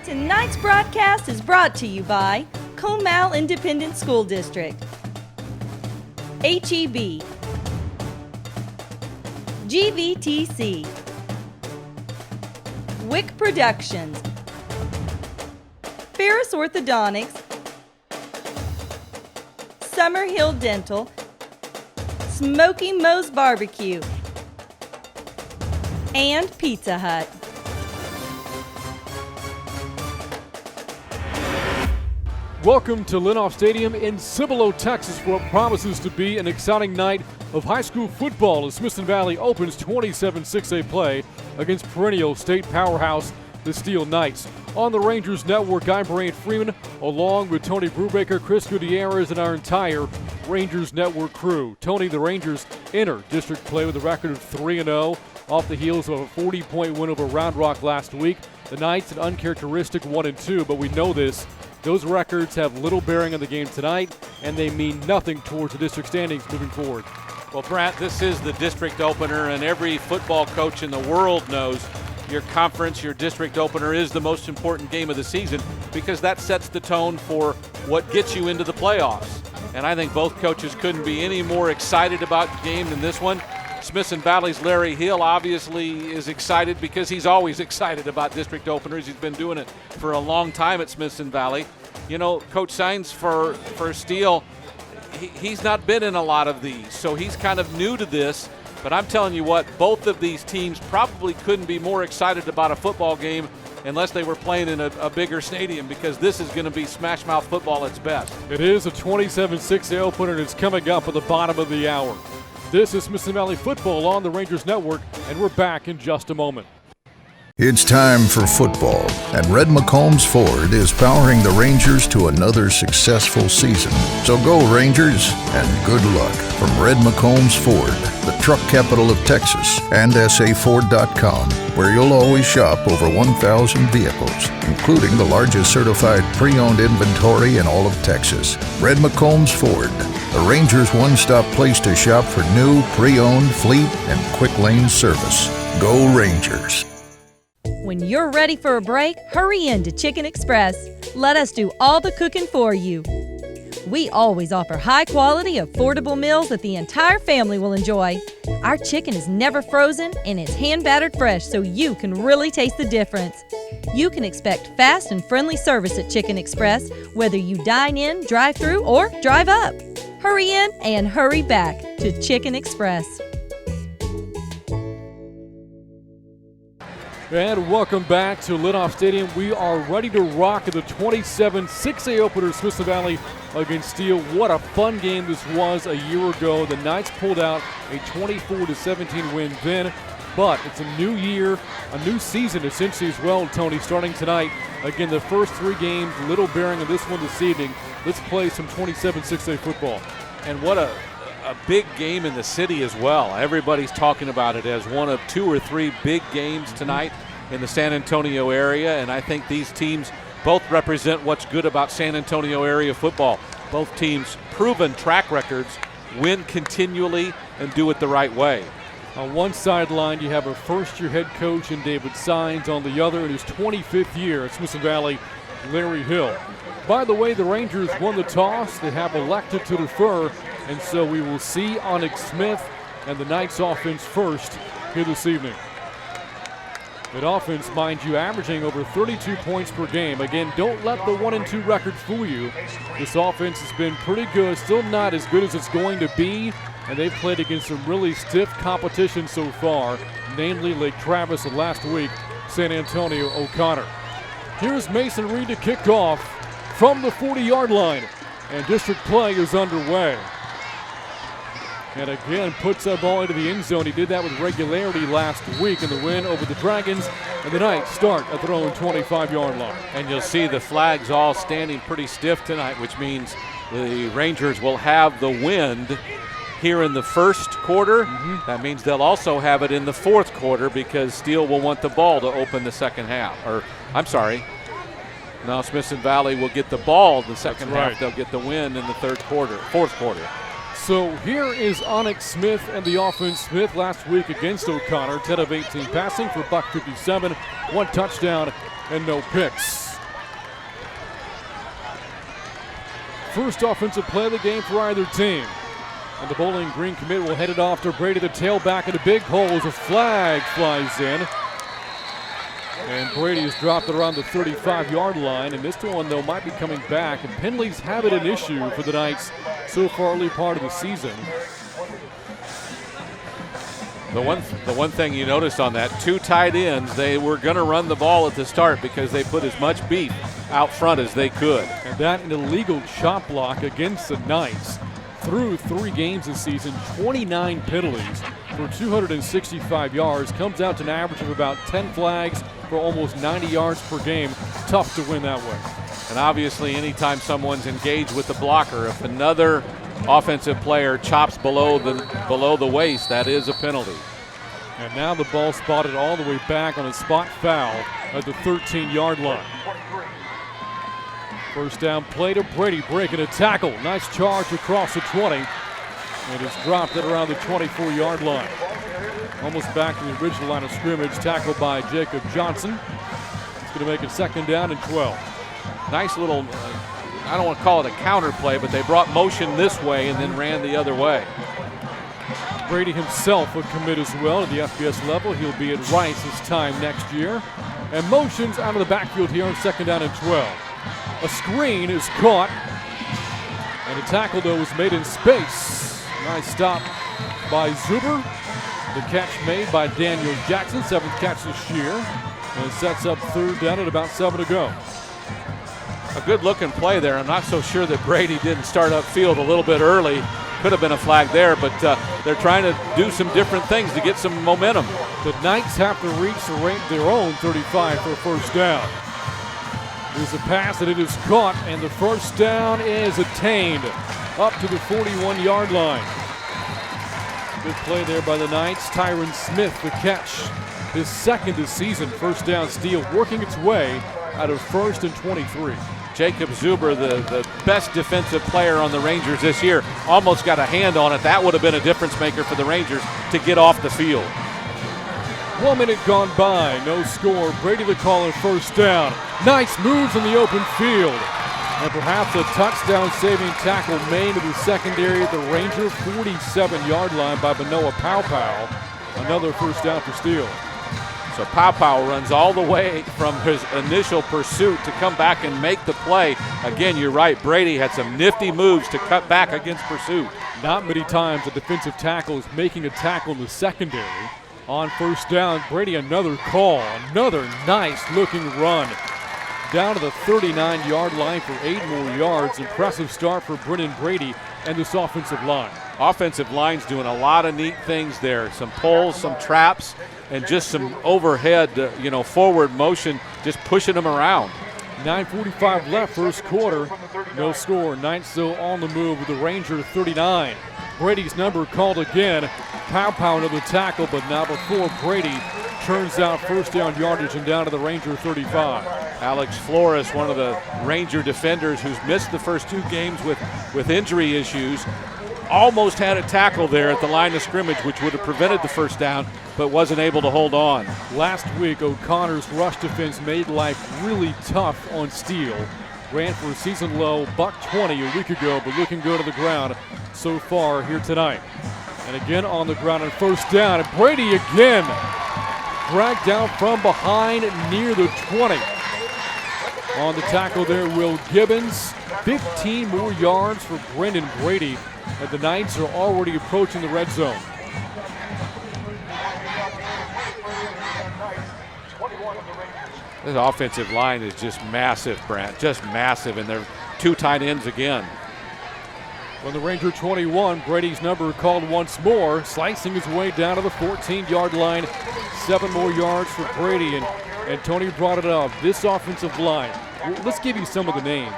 Tonight's broadcast is brought to you by Comal Independent School District, HEB, GVTC, Wick Productions, Ferris Orthodontics, Summerhill Dental, Smoky Moe's Barbecue, and Pizza Hut. Welcome to Linoff Stadium in Cibolo, Texas, for what promises to be an exciting night of high school football as Smithson Valley opens 27-6A play against perennial state powerhouse, the Steele Knights. On the Rangers Network, I'm Brant Freeman, along with Tony Brubaker, Chris Gutierrez, and our entire Rangers Network crew. Tony, the Rangers enter district play with a record of 3-0 off the heels of a 40-point win over Round Rock last week. The Knights an uncharacteristic 1-2, but we know this. Those records have little bearing on the game tonight, and they mean nothing towards the district standings moving forward. Well, Brant, this is the district opener, and every football coach in the world knows your conference, your district opener is the most important game of the season because that sets the tone for what gets you into the playoffs. And I think both coaches couldn't be any more excited about the game than this one. Smithson Valley's Larry Hill obviously is excited because he's always excited about district openers. He's been doing it for a long time at Smithson Valley. You know, Coach Sainz for Steele, he's not been in a lot of these, so he's kind of new to this. But I'm telling you what, both of these teams probably couldn't be more excited about a football game unless they were playing in a bigger stadium, because this is going to be smash mouth football at its best. It is a 27-6A opener, and it's coming up at the bottom of the hour. This is Smithson Valley football on the Rangers Network, and we're back in just a moment. It's time for football, and Red McCombs Ford is powering the Rangers to another successful season. So go Rangers, and good luck from Red McCombs Ford, the truck capital of Texas, and SAFord.com, where you'll always shop over 1,000 vehicles, including the largest certified pre-owned inventory in all of Texas. Red McCombs Ford, the Rangers' one-stop place to shop for new, pre-owned, fleet, and quick lane service. Go Rangers. When you're ready for a break, hurry in to Chicken Express. Let us do all the cooking for you. We always offer high-quality, affordable meals that the entire family will enjoy. Our chicken is never frozen and it's hand-battered fresh, so you can really taste the difference. You can expect fast and friendly service at Chicken Express, whether you dine in, drive through, or drive up. Hurry in and hurry back to Chicken Express. And welcome back to Linoff Stadium. We are ready to rock at the 27-6A opener, Smithson Valley against Steele. What a fun game this was a year ago. The Knights pulled out a 24-17 win then, but it's a new year, a new season essentially as well, Tony, starting tonight. Again, the first three games, little bearing on this one this evening. Let's play some 27-6A football. And what a big game in the city as well. Everybody's talking about it as one of two or three big games tonight in the San Antonio area, and I think these teams both represent what's good about San Antonio area football. Both teams proven track records, win continually, and do it the right way. On one sideline, you have a first-year head coach in David Sainz. On the other, in his 25th year at Smithson Valley, Larry Hill. By the way, the Rangers won the toss. They have elected to defer, and so we will see Onyx Smith and the Knights offense first here this evening. That offense, mind you, averaging over 32 points per game. Again, don't let the 1-2 record fool you. This offense has been pretty good, still not as good as it's going to be, and they've played against some really stiff competition so far, namely Lake Travis and last week, San Antonio O'Connor. Here's Mason Reed to kick off from the 40-yard line, and district play is underway. And again, puts that ball into the end zone. He did that with regularity last week in the win over the Dragons. And the Knights start at their own 25-yard line. And you'll see the flags all standing pretty stiff tonight, which means the Rangers will have the wind here in the first quarter. That means they'll also have it in the fourth quarter because Steele will want the ball to open the second half. Or, I'm sorry. Now Smithson Valley will get the ball in the second half. They'll get the win in the fourth quarter. So here is Onyx Smith and the offense. Smith last week against O'Connor, 10 of 18 passing for $157, 1 touchdown and no picks. first offensive play of the game for either team. And the Bowling Green commit will head it off to Brady, the tailback, in a big hole as a flag flies in. And Brady has dropped it around the 35-yard line. And this one, though, might be coming back. And penalties have been an issue for the Knights so far early part of the season. The one thing you noticed on that, two tight ends, they were going to run the ball at the start because they put as much beef out front as they could. And that an illegal chop block against the Knights. Through 3 games this season, 29 penalties for 265 yards. Comes out to an average of about 10 flags for almost 90 yards per game. Tough to win that way. And obviously, anytime someone's engaged with the blocker, if another offensive player chops below the waist, that is a penalty. And now the ball spotted all the way back on a spot foul at the 13-yard line. First down play to Brady, breaking a tackle. Nice charge across the 20. And it's dropped at around the 24-yard line. Almost back to the original line of scrimmage, tackled by Jacob Johnson. It's going to make it second down and 12. Nice little, I don't want to call it a counter play, but they brought motion this way and then ran the other way. Brady himself would commit as well at the FBS level. He'll be at Rice this time next year. And motions out of the backfield here on second down and 12. A screen is caught, and a tackle, though, was made in space. Nice stop by Zuber. The catch made by Daniel Jackson, 7th catch this year, and it sets up third down at about 7 to go. A good-looking play there. I'm not so sure that Brady didn't start upfield a little bit early. Could have been a flag there, but they're trying to do some different things to get some momentum. The Knights have to reach their own 35 for a first down. There's a pass, and it is caught, and the first down is attained up to the 41-yard line. Good play there by the Knights. Tyron Smith, the catch, his second this season. First down, Steele working its way out of 1st and 23. Jacob Zuber, the best defensive player on the Rangers this year, almost got a hand on it. That would have been a difference maker for the Rangers to get off the field. 1 minute gone by, no score. Brady the call on first down. Nice moves in the open field. And perhaps a touchdown-saving tackle made to the secondary at the Ranger 47-yard line by Manoa Paupau. Another first down for Steele. So Paupau runs all the way from his initial pursuit to come back and make the play. Again, you're right, Brady had some nifty moves to cut back against pursuit. Not many times a defensive tackle is making a tackle in the secondary. On first down, Brady another call, another nice-looking run. Down to the 39-yard line for 8 more yards. Impressive start for Brennan Brady and this offensive line. Offensive line's doing a lot of neat things there. Some pulls, some traps, and just some overhead, forward motion, just pushing them around. 9:45 left, first quarter. No score. Knights still on the move with the Ranger 39. Brady's number called again. Paupau another tackle, but now before Brady turns out first down yardage and down to the Ranger 35. Alex Flores, one of the Ranger defenders who's missed the first 2 games with injury issues, almost had a tackle there at the line of scrimmage, which would have prevented the first down, but wasn't able to hold on. Last week, O'Connor's rush defense made life really tough on Steele. Ran for a season low, $120 a week ago, but looking good on the ground so far here tonight. And again on the ground on first down, and Brady again dragged down from behind near the 20. On the tackle there, Will Gibbons. 15 more yards for Brendan Brady, and the Knights are already approaching the red zone. This offensive line is just massive, Brant, just massive, and they're 2 tight ends again. From the Ranger 21, Brady's number called once more, slicing his way down to the 14-yard line. 7 more yards for Brady, and Tony brought it up. This offensive line, let's give you some of the names.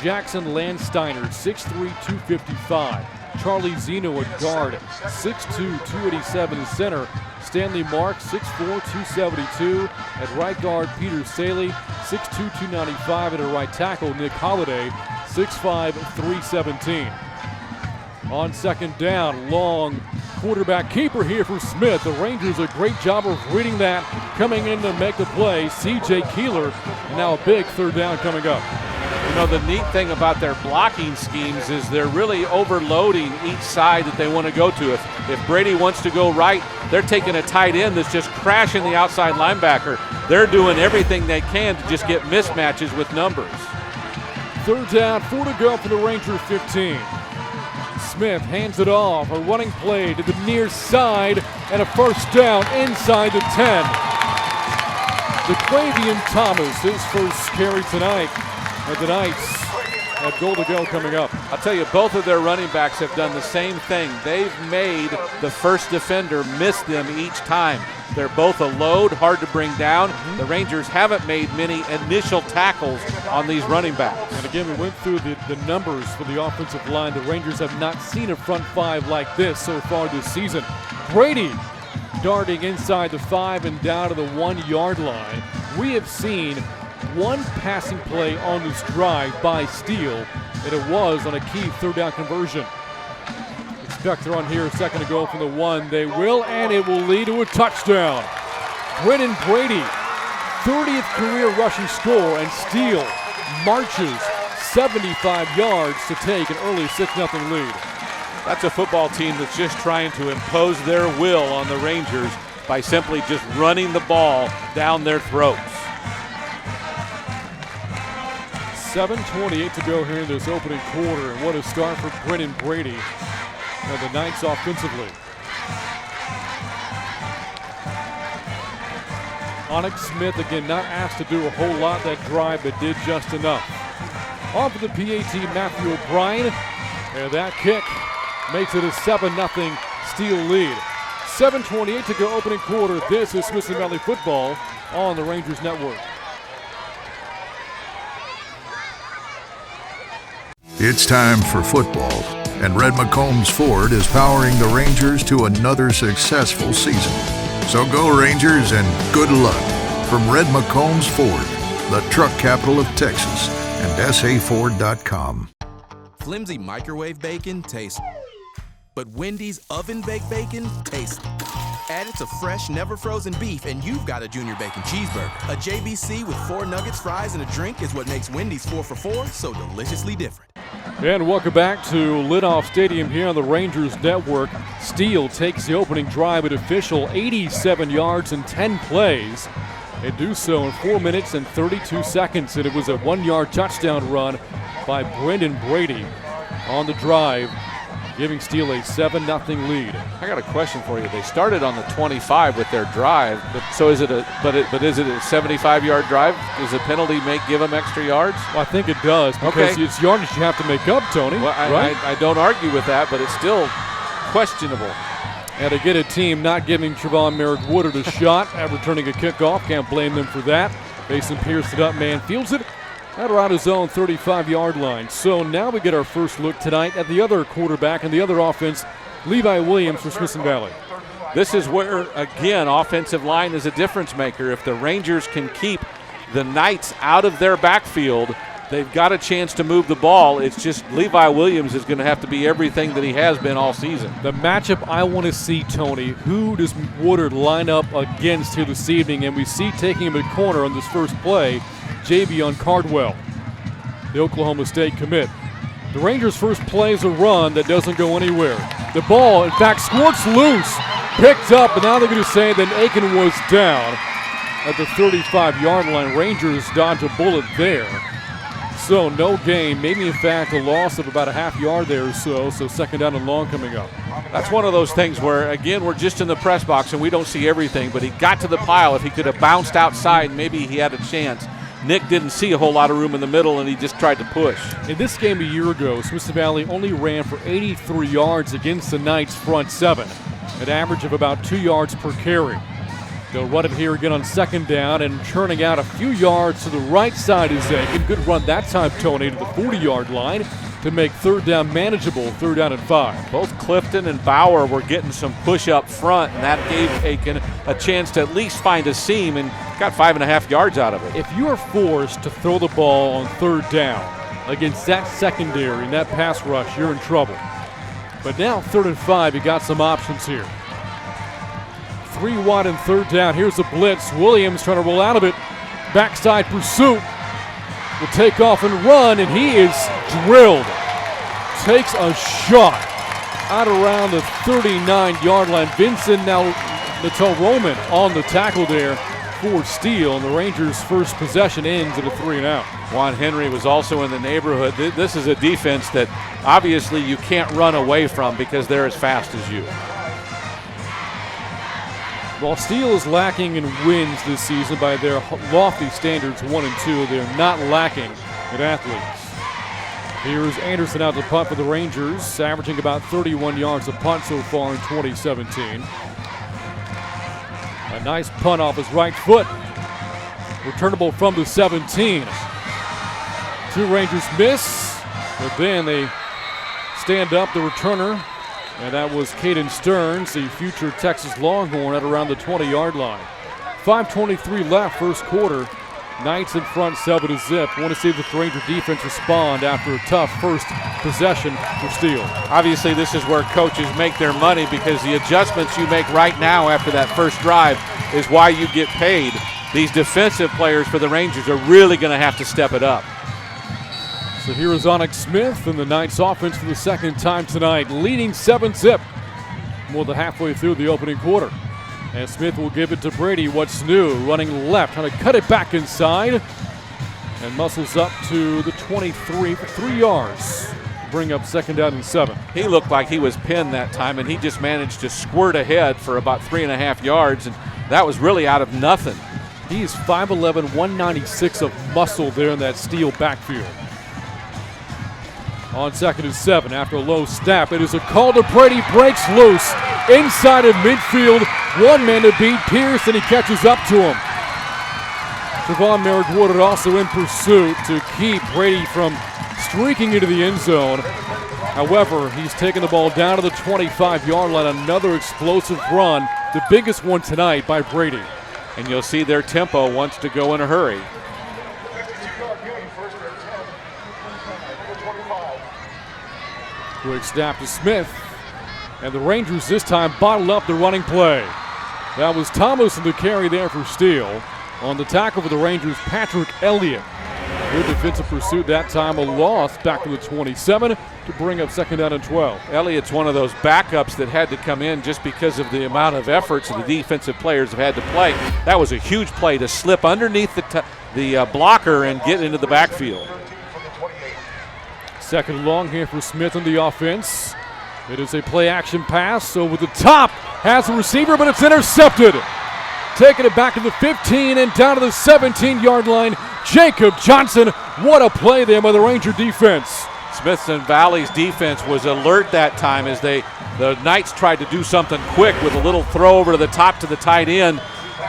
Jackson Landsteiner, 6'3", 255. Charlie Zeno at guard, 6'2", 287 in center. Stanley Mark, 6'4", 272. At right guard, Peter Saley, 6'2", 295. And at right tackle, Nick Holliday, 6'5", 317. On second down, long quarterback keeper here for Smith. The Rangers a great job of reading that, coming in to make the play. C.J. Keeler, and now a big third down coming up. You know, the neat thing about their blocking schemes is they're really overloading each side that they want to go to. If Brady wants to go right, they're taking a tight end that's just crashing the outside linebacker. They're doing everything they can to just get mismatches with numbers. Third down, 4 to go for the Rangers 15. Smith hands it off, a running play to the near side, and a first down inside the 10. DeQuavian Thomas, his first carry tonight. And the Knights have goal to go coming up. I'll tell you, both of their running backs have done the same thing. They've made the first defender miss them each time. They're both a load, hard to bring down. The Rangers haven't made many initial tackles on these running backs. And again, we went through the numbers for the offensive line. The Rangers have not seen a front five like this so far this season. Brady darting inside the 5 and down to the 1-yard line. We have seen one passing play on this drive by Steele, and it was on a key third down conversion. Expect on here, second to go from the 1. They will, and it will lead to a touchdown. Brennan Brady, 30th career rushing score, and Steele marches 75 yards to take an early 6-0 lead. That's a football team that's just trying to impose their will on the Rangers by simply just running the ball down their throats. 7:28 to go here in this opening quarter, and what a start for Brennan Brady and the Knights offensively. Onyx Smith, again, not asked to do a whole lot that drive, but did just enough. Off of the PAT, Matthew O'Brien, and that kick makes it a 7-0 Steele lead. 7:28 to go opening quarter. This is Smithson Valley football on the Rangers Network. It's time for football, and Red McCombs Ford is powering the Rangers to another successful season. So go Rangers and good luck from Red McCombs Ford, the truck capital of Texas, and SAFord.com. Flimsy microwave bacon tastes, but Wendy's oven-baked bacon tastes. Add it to fresh, never-frozen beef, and you've got a Junior Bacon Cheeseburger. A JBC with 4 nuggets, fries, and a drink is what makes Wendy's 4 for $4 so deliciously different. And welcome back to Lidoff Stadium here on the Rangers Network. Steele takes the opening drive at official 87 yards and 10 plays. They do so in 4 minutes and 32 seconds, and it was a 1-yard touchdown run by Brendan Brady on the drive, giving Steele a 7-0 lead. I got a question for you. They started on the 25 with their drive, so is it a 75-yard drive? Does the penalty give them extra yards? Well, I think it does, because it's yardage you have to make up, Tony. Well, I don't argue with that, but it's still questionable. And to get a team not giving Trevon Merrick-Woodard a shot at returning a kickoff, can't blame them for that. Mason Pierce it up, man fields it at around his own 35-yard line. So now we get our first look tonight at the other quarterback and the other offense, Levi Williams for Smithson Valley. This is where, again, offensive line is a difference maker. If the Rangers can keep the Knights out of their backfield, they've got a chance to move the ball. It's just Levi Williams is going to have to be everything that he has been all season. The matchup I want to see, Tony, who does Woodard line up against here this evening? And we see taking him at corner on this first play, Javion Cardwell, the Oklahoma State commit. The Rangers' first play is a run that doesn't go anywhere. The ball, in fact, squirts loose, picked up, and now they're going to say that Aiken was down at the 35-yard line. Rangers dodge a bullet there. So no gain, maybe in fact a loss of about a half yard there or so second down and long coming up. That's one of those things where, again, we're just in the press box and we don't see everything, but he got to the pile. If he could have bounced outside, maybe he had a chance. Nick didn't see a whole lot of room in the middle, and he just tried to push. In this game a year ago, Smithson Valley only ran for 83 yards against the Knights' front seven, an average of about 2 yards per carry. They'll run it here again on second down, and churning out a few yards to the right side is Aiken. Good run that time, Tony, to the 40-yard line to make third down manageable, 3rd down and 5. Both Clifton and Bauer were getting some push up front, and that gave Aiken a chance to at least find a seam and got 5.5 yards out of it. If you are forced to throw the ball on 3rd down against that secondary and that pass rush, you're in trouble. But now 3rd and 5, you got some options here. 3 wide and 3rd down. Here's the blitz. Williams trying to roll out of it. Backside pursuit. will take off and run, and he is drilled. Takes a shot out around the 39-yard line. Vincent now Natal Roman on the tackle there for Steele, and the Rangers' first possession ends at a 3-and-out. Juan Henry was also in the neighborhood. This is a defense that obviously you can't run away from because they're as fast as you. While Steele is lacking in wins this season by their lofty standards, 1-2, they're not lacking in athletes. Here's Anderson out to punt for the Rangers, averaging about 31 yards a punt so far in 2017. A nice punt off his right foot. Returnable from the 17. Two Rangers miss, but then they stand up the returner, and that was Caden Stearns, the future Texas Longhorn, at around the 20-yard line. 5:23 left, first quarter. Knights in front, 7-0. Want to see the Ranger defense respond after a tough first possession for Steele. Obviously, this is where coaches make their money because the adjustments you make right now after that first drive is why you get paid. These defensive players for the Rangers are really going to have to step it up. So here is Onyx Smith and the Knights offense for the second time tonight, leading 7-0. More than halfway through the opening quarter. And Smith will give it to Brady. What's new? Running left, trying to cut it back inside. And muscles up to the 23 for 3 yards. Bring up second down and 7. He looked like he was pinned that time, and he just managed to squirt ahead for about 3.5 yards, and that was really out of nothing. He is 5'11", 196 of muscle there in that Steele backfield. On second and 7, after a low snap, it is a call to Brady, breaks loose inside of midfield. One man to beat, Pierce, and he catches up to him. Trevon Merrick-Woodard also in pursuit to keep Brady from streaking into the end zone. However, he's taken the ball down to the 25-yard line. Another explosive run, the biggest one tonight by Brady. And you'll see their tempo wants to go in a hurry. Quick snap to Smith. And the Rangers this time bottled up the running play. That was Thomas in the carry there for Steele. On the tackle for the Rangers, Patrick Elliott. Good defensive pursuit that time, a loss back to the 27 to bring up second down and 12. Elliott's one of those backups that had to come in just because of the amount of efforts the defensive players have had to play. That was a huge play to slip underneath the blocker and get into the backfield. Second and long here for Smith in the offense. It is a play-action pass over the top. Has the receiver, but it's intercepted. Taking it back to the 15 and down to the 17-yard line. Jacob Johnson. What a play there by the Ranger defense. Smithson Valley's defense was alert that time as the Knights tried to do something quick with a little throw over to the top to the tight end.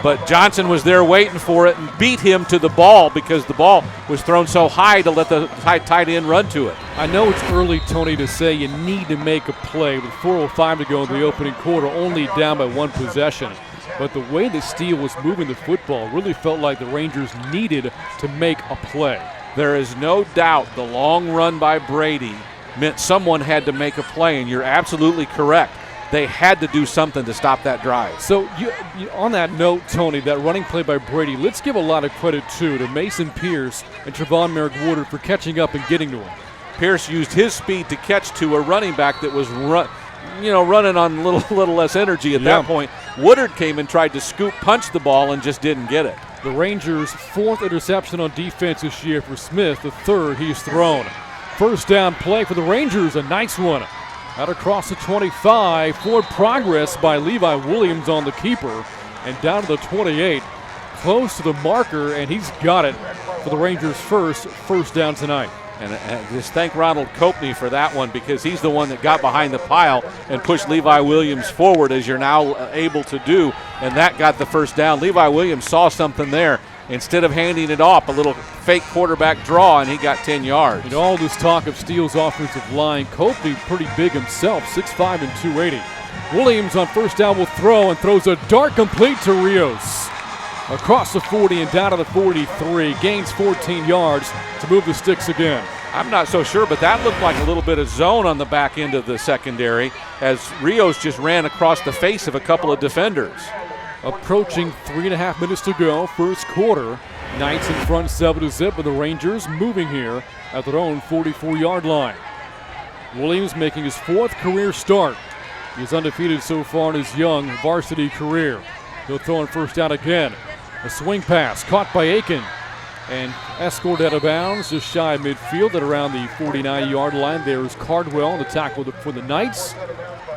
But Johnson was there waiting for it and beat him to the ball because the ball was thrown so high to let the tight end run to it. I know it's early, Tony, to say you need to make a play with 4:05 to go in the opening quarter, only down by one possession. But the way that Steele was moving the football really felt like the Rangers needed to make a play. There is no doubt the long run by Brady meant someone had to make a play, and you're absolutely correct. They had to do something to stop that drive. So you, on that note, Tony, that running play by Brady, let's give a lot of credit, too, to Mason Pierce and Trevon Merrick-Woodard for catching up and getting to him. Pierce used his speed to catch to a running back that was running on a little less energy at that point. Woodard came and tried to scoop punch the ball and just didn't get it. The Rangers' fourth interception on defense this year for Smith, the third he's thrown. First down play for the Rangers, a nice one. Out across the 25, forward progress by Levi Williams on the keeper, and down to the 28, close to the marker, and he's got it for the Rangers' first down tonight. And just thank Ronald Copney for that one because he's the one that got behind the pile and pushed Levi Williams forward as you're now able to do, and that got the first down. Levi Williams saw something there. Instead of handing it off, a little fake quarterback draw, and he got 10 yards. And all this talk of Steele's offensive line, Copley pretty big himself, 6'5" and 280. Williams on first down will throw and throws a dart complete to Rios. Across the 40 and down to the 43, gains 14 yards to move the sticks again. I'm not so sure, but that looked like a little bit of zone on the back end of the secondary as Rios just ran across the face of a couple of defenders. Approaching 3.5 minutes to go, first quarter. Knights in front 7-0, but the Rangers moving here at their own 44-yard line. Williams making his 4th career start. He's undefeated so far in his young varsity career. He'll throw in first down again. A swing pass caught by Aiken and escorted out of bounds just shy of midfield at around the 49-yard line. There's Cardwell on the tackle for the Knights.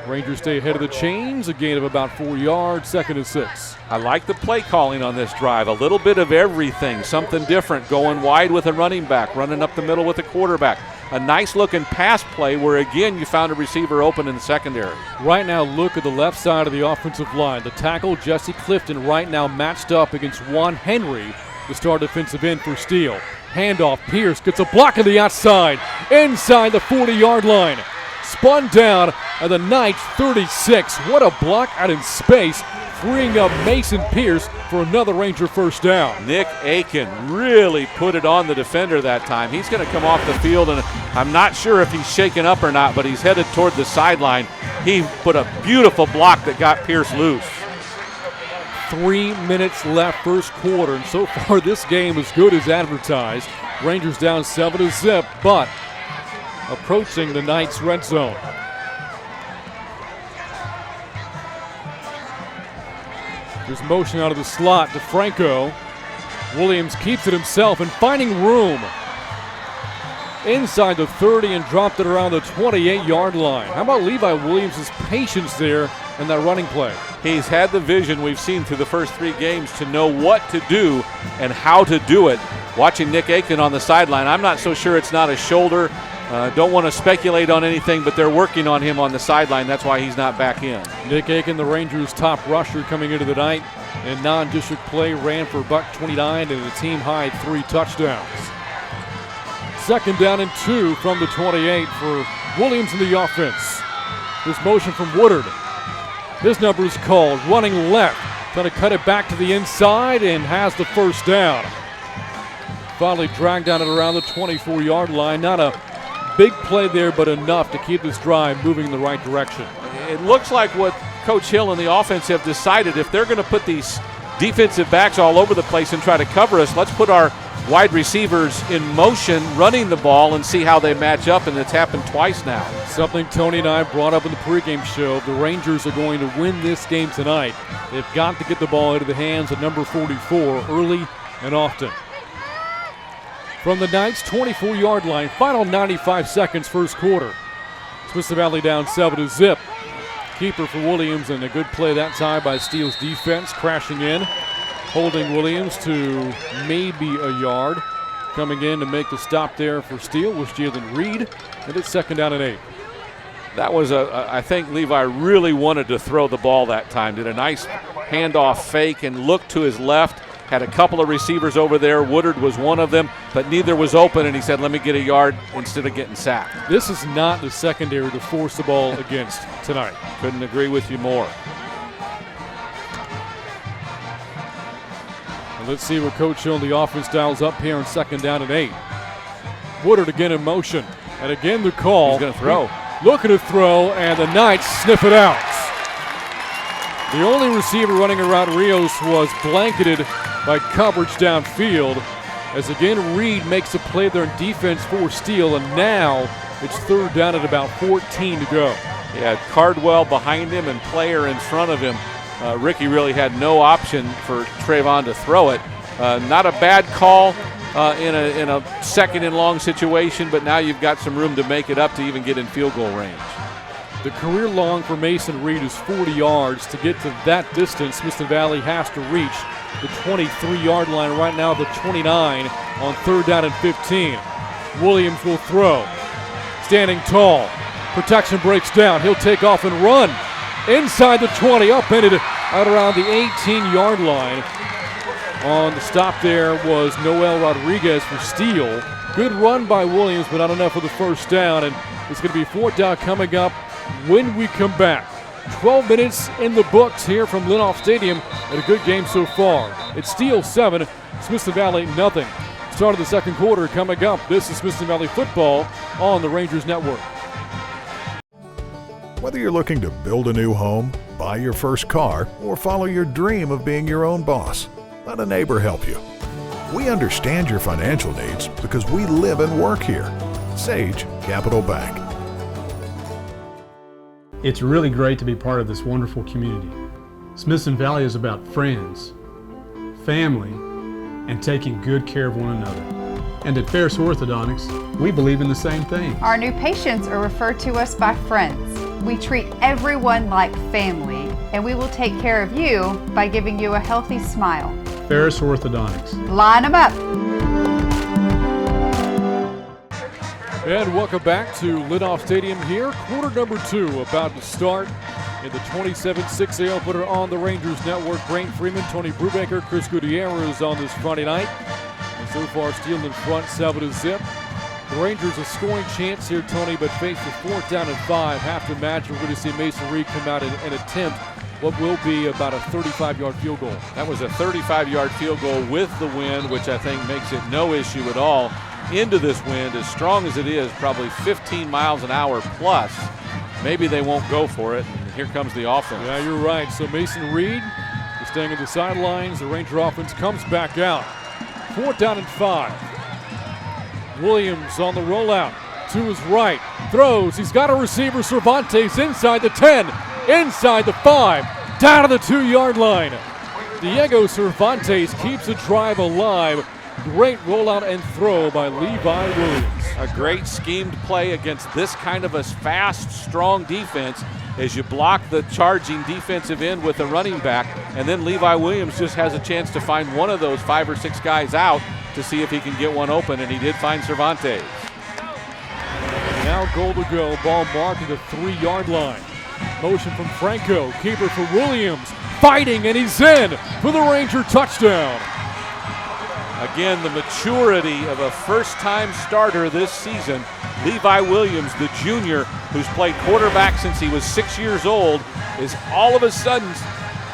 Rangers stay ahead of the chains, a gain of about 4 yards, 2nd and 6. I like the play calling on this drive. A little bit of everything, something different, going wide with a running back, running up the middle with a quarterback. A nice looking pass play where again you found a receiver open in the secondary. Right now look at the left side of the offensive line. The tackle Jesse Clifton right now matched up against Juan Henry, the star defensive end for Steele. Handoff, Pierce gets a block on the outside, inside the 40-yard line. Spun down at the Knights 36. What a block out in space, freeing up Mason Pierce for another Ranger first down. Nick Aiken really put it on the defender that time. He's going to come off the field, and I'm not sure if he's shaken up or not, but he's headed toward the sideline. He put a beautiful block that got Pierce loose. 3 minutes left first quarter, and so far this game is good as advertised. Rangers down 7-0, but approaching the Knights' red zone. There's motion out of the slot to Franco. Williams keeps it himself and finding room inside the 30 and dropped it around the 28-yard line. How about Levi Williams' patience there in that running play? He's had the vision we've seen through the first 3 games to know what to do and how to do it. Watching Nick Aiken on the sideline, I'm not so sure it's not a shoulder. Don't want to speculate on anything, but they're working on him on the sideline. That's why he's not back in. Nick Aiken, the Rangers' top rusher coming into the night, in non-district play, ran for $129 and a team-high 3 touchdowns. 2nd down and 2 from the 28 for Williams in the offense. This motion from Woodard. His number is called, running left, trying to cut it back to the inside and has the first down. Finally dragged down at around the 24-yard line. Not a big play there, but enough to keep this drive moving in the right direction. It looks like what Coach Hill and the offense have decided, if they're going to put these defensive backs all over the place and try to cover us, let's put our wide receivers in motion running the ball and see how they match up, and it's happened twice now. Something Tony and I brought up in the pregame show. The Rangers are going to win this game tonight. They've got to get the ball into the hands of number 44 early and often. From the Knights' 24-yard line, final 95 seconds first quarter. Smithson Valley down 7-0. Keeper for Williams, and a good play that time by Steele's defense, crashing in, holding Williams to maybe a yard. Coming in to make the stop there for Steele was Jalen Reed, and it's 2nd down and 8. That was I think Levi really wanted to throw the ball that time. Did a nice handoff fake and looked to his left. Had a couple of receivers over there. Woodard was one of them, but neither was open, and he said, let me get a yard instead of getting sacked. This is not the secondary to force the ball against tonight. Couldn't agree with you more. And let's see what Coach Hill and the offense dials up here on 2nd down and 8. Woodard again in motion, and again the call. He's going to throw. Looking to throw, and the Knights sniff it out. The only receiver running around Rios was blanketed by coverage downfield, as again Reed makes a play there in defense for Steele, and now it's 3rd down at about 14 to go. Yeah, Cardwell behind him and Player in front of him. Ricky really had no option for Trayvon to throw it. Not a bad call in a 2nd and long situation, but now you've got some room to make it up to even get in field goal range. The career long for Mason Reed is 40 yards. To get to that distance, Smithson Valley has to reach the 23-yard line right now, the 29 on 3rd down and 15. Williams will throw. Standing tall. Protection breaks down. He'll take off and run. Inside the 20, upended out around the 18-yard line. On the stop there was Noel Rodriguez for Steele. Good run by Williams, but not enough for the first down. And it's going to be 4th down coming up when we come back. 12 minutes in the books here from Linoff Stadium, and a good game so far. It's Steele 7, Smithson Valley nothing. Start of the 2nd quarter coming up. This is Smithson Valley football on the Rangers Network. Whether you're looking to build a new home, buy your first car, or follow your dream of being your own boss, let a neighbor help you. We understand your financial needs because we live and work here. Sage Capital Bank. It's really great to be part of this wonderful community. Smithson Valley is about friends, family, and taking good care of one another. And at Ferris Orthodontics, we believe in the same thing. Our new patients are referred to us by friends. We treat everyone like family, and we will take care of you by giving you a healthy smile. Ferris Orthodontics. Line them up. And welcome back to Litoff Stadium here. Quarter number 2 about to start in the 27-6A opener on the Rangers Network. Brant, Freeman, Tony Brubaker, Chris Gutierrez on this Friday night. And so far, Steele in front, 7-0. The Rangers a scoring chance here, Tony, but faced with 4th down and 5. Have to imagine we're going to see Mason Reed come out and attempt what will be about a 35-yard field goal. That was a 35-yard field goal with the wind, which I think makes it no issue at all. Into this wind, as strong as it is, probably 15 miles an hour plus. Maybe they won't go for it. And here comes the offense. Yeah, you're right. So Mason Reed is staying at the sidelines. The Ranger offense comes back out. 4th down and 5. Williams on the rollout to his right. Throws. He's got a receiver. Cervantes inside the 10. Inside the 5. Down to the 2-yard line. Diego Cervantes keeps the drive alive. Great rollout and throw by Levi Williams. A great schemed play against this kind of a fast, strong defense as you block the charging defensive end with a running back, and then Levi Williams just has a chance to find one of those 5 or 6 guys out to see if he can get one open, and he did find Cervantes. Now goal to go. Ball marked at the 3-yard line. Motion from Franco. Keeper for Williams. Fighting, and he's in for the Ranger touchdown. Again, the maturity of a first-time starter this season. Levi Williams, the junior, who's played quarterback since he was 6 years old, is all of a sudden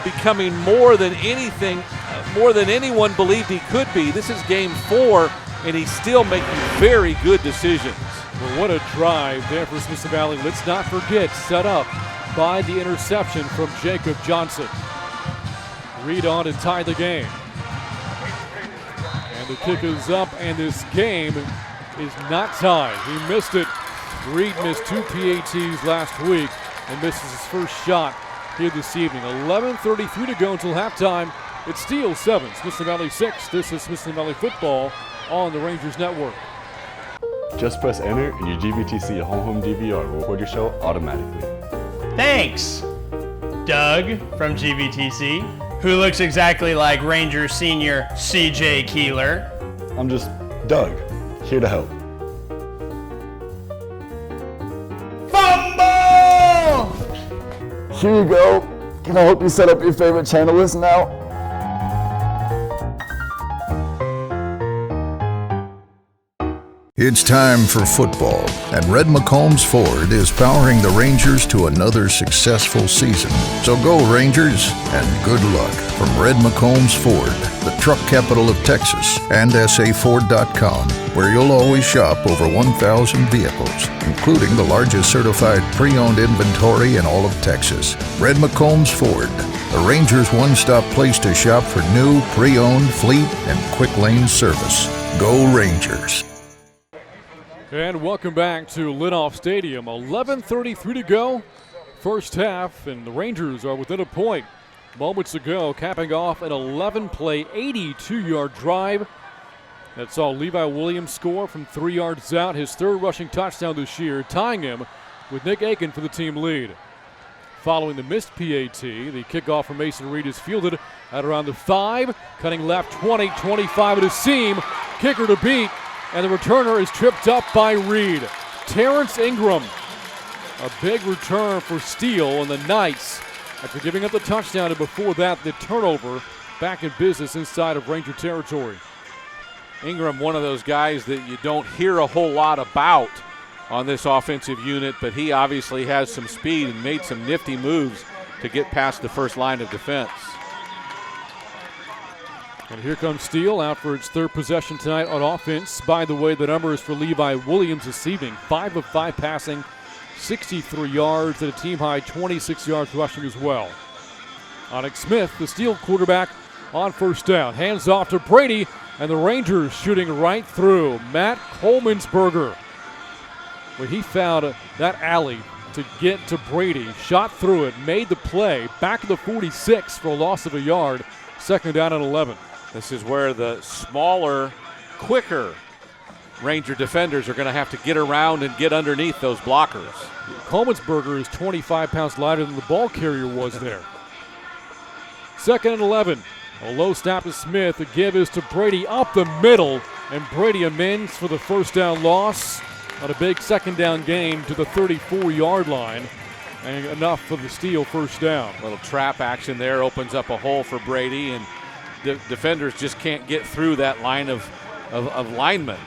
becoming more than anything, more than anyone believed he could be. This is game 4, and he's still making very good decisions. Well, what a drive there for Smithson Valley. Let's not forget, set up by the interception from Jacob Johnson. Reed on and tie the game. The kick is up, and this game is not tied. He missed it. Reed missed 2 PATs last week and misses his first shot here this evening. 11:33 to go until halftime. It's Steele 7, Smithson Valley 6. This is Smithson Valley football on the Rangers Network. Just press enter and your GVTC home DVR will record your show automatically. Thanks, Doug from GVTC, who looks exactly like Ranger senior CJ Keeler. I'm just Doug, here to help. Fumble! Here you go. Can I help you set up your favorite channel list now? It's time for football, and Red McCombs Ford is powering the Rangers to another successful season. So go Rangers, and good luck from Red McCombs Ford, the truck capital of Texas, and SAFord.com, where you'll always shop over 1,000 vehicles, including the largest certified pre-owned inventory in all of Texas. Red McCombs Ford, the Rangers' one-stop place to shop for new, pre-owned, fleet, and quick lane service. Go Rangers. And welcome back to Litoff Stadium. 11:33 to go. First half, and the Rangers are within a point. Moments ago, capping off an 11-play, 82-yard drive that saw Levi Williams score from 3 yards out, his 3rd rushing touchdown this year, tying him with Nick Aiken for the team lead. Following the missed PAT, the kickoff from Mason Reed is fielded at around the 5, cutting left 20, 25 at a seam, kicker to beat, and the returner is tripped up by Reed. Terrence Ingram, a big return for Steele and the Knights after giving up the touchdown, and before that, the turnover back in business inside of Ranger territory. Ingram, one of those guys that you don't hear a whole lot about on this offensive unit, but he obviously has some speed and made some nifty moves to get past the first line of defense. And here comes Steele out for its 3rd possession tonight on offense. By the way, the numbers for Levi Williams receiving 5 of 5 passing, 63 yards, and a team-high 26 yards rushing as well. Onyx Smith, the Steele quarterback, on first down. Hands off to Brady, And the Rangers shooting right through. Matt Kolmansberger, where he found that alley to get to Brady. Shot through it, made the play. Back to the 46 for a loss of a yard. Second down and 11. This is where the smaller, quicker Ranger defenders are going to have to get around and get underneath those blockers. Kolmansberger is 25 pounds lighter than the ball carrier was there. Second and 11. A low snap to Smith. The give is to Brady up the middle, and Brady amends for the first down loss on a big second down gain to the 34-yard line, and enough for the Steele first down. Little trap action there opens up a hole for Brady, and defenders just can't get through that line of linemen.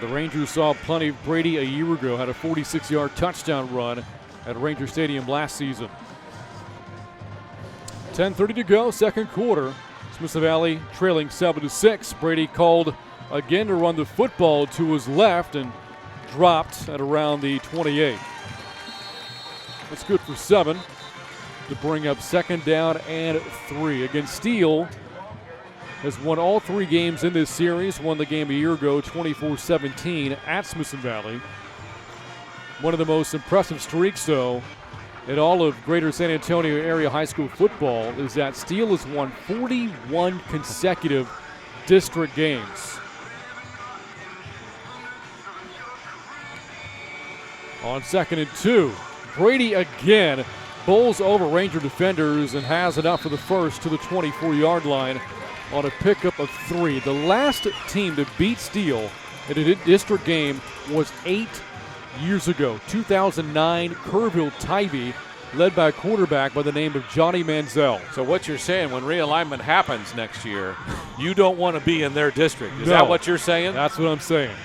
The Rangers saw plenty of Brady a year ago, had a 46-yard touchdown run at Ranger Stadium last season. 10:30 to go, second quarter. Smithson Valley trailing 7-6. Brady called again to run the football to his left and dropped at around the 28. That's good for 7 to bring up second down and 3. Again, Steele has won all 3 games in this series. Won the game a year ago, 24-17 at Smithson Valley. One of the most impressive streaks, though, in all of Greater San Antonio area high school football is that Steele has won 41 consecutive district games. On 2nd and 2, Brady again bowls over Ranger defenders and has enough for the first to the 24-yard line on a pickup of 3. The last team to beat Steele in a district game was 8 years ago. 2009 Kerrville Tybee, led by a quarterback by the name of Johnny Manziel. So what you're saying, when realignment happens next year, you don't want to be in their district. Is No, that what you're saying? That's what I'm saying.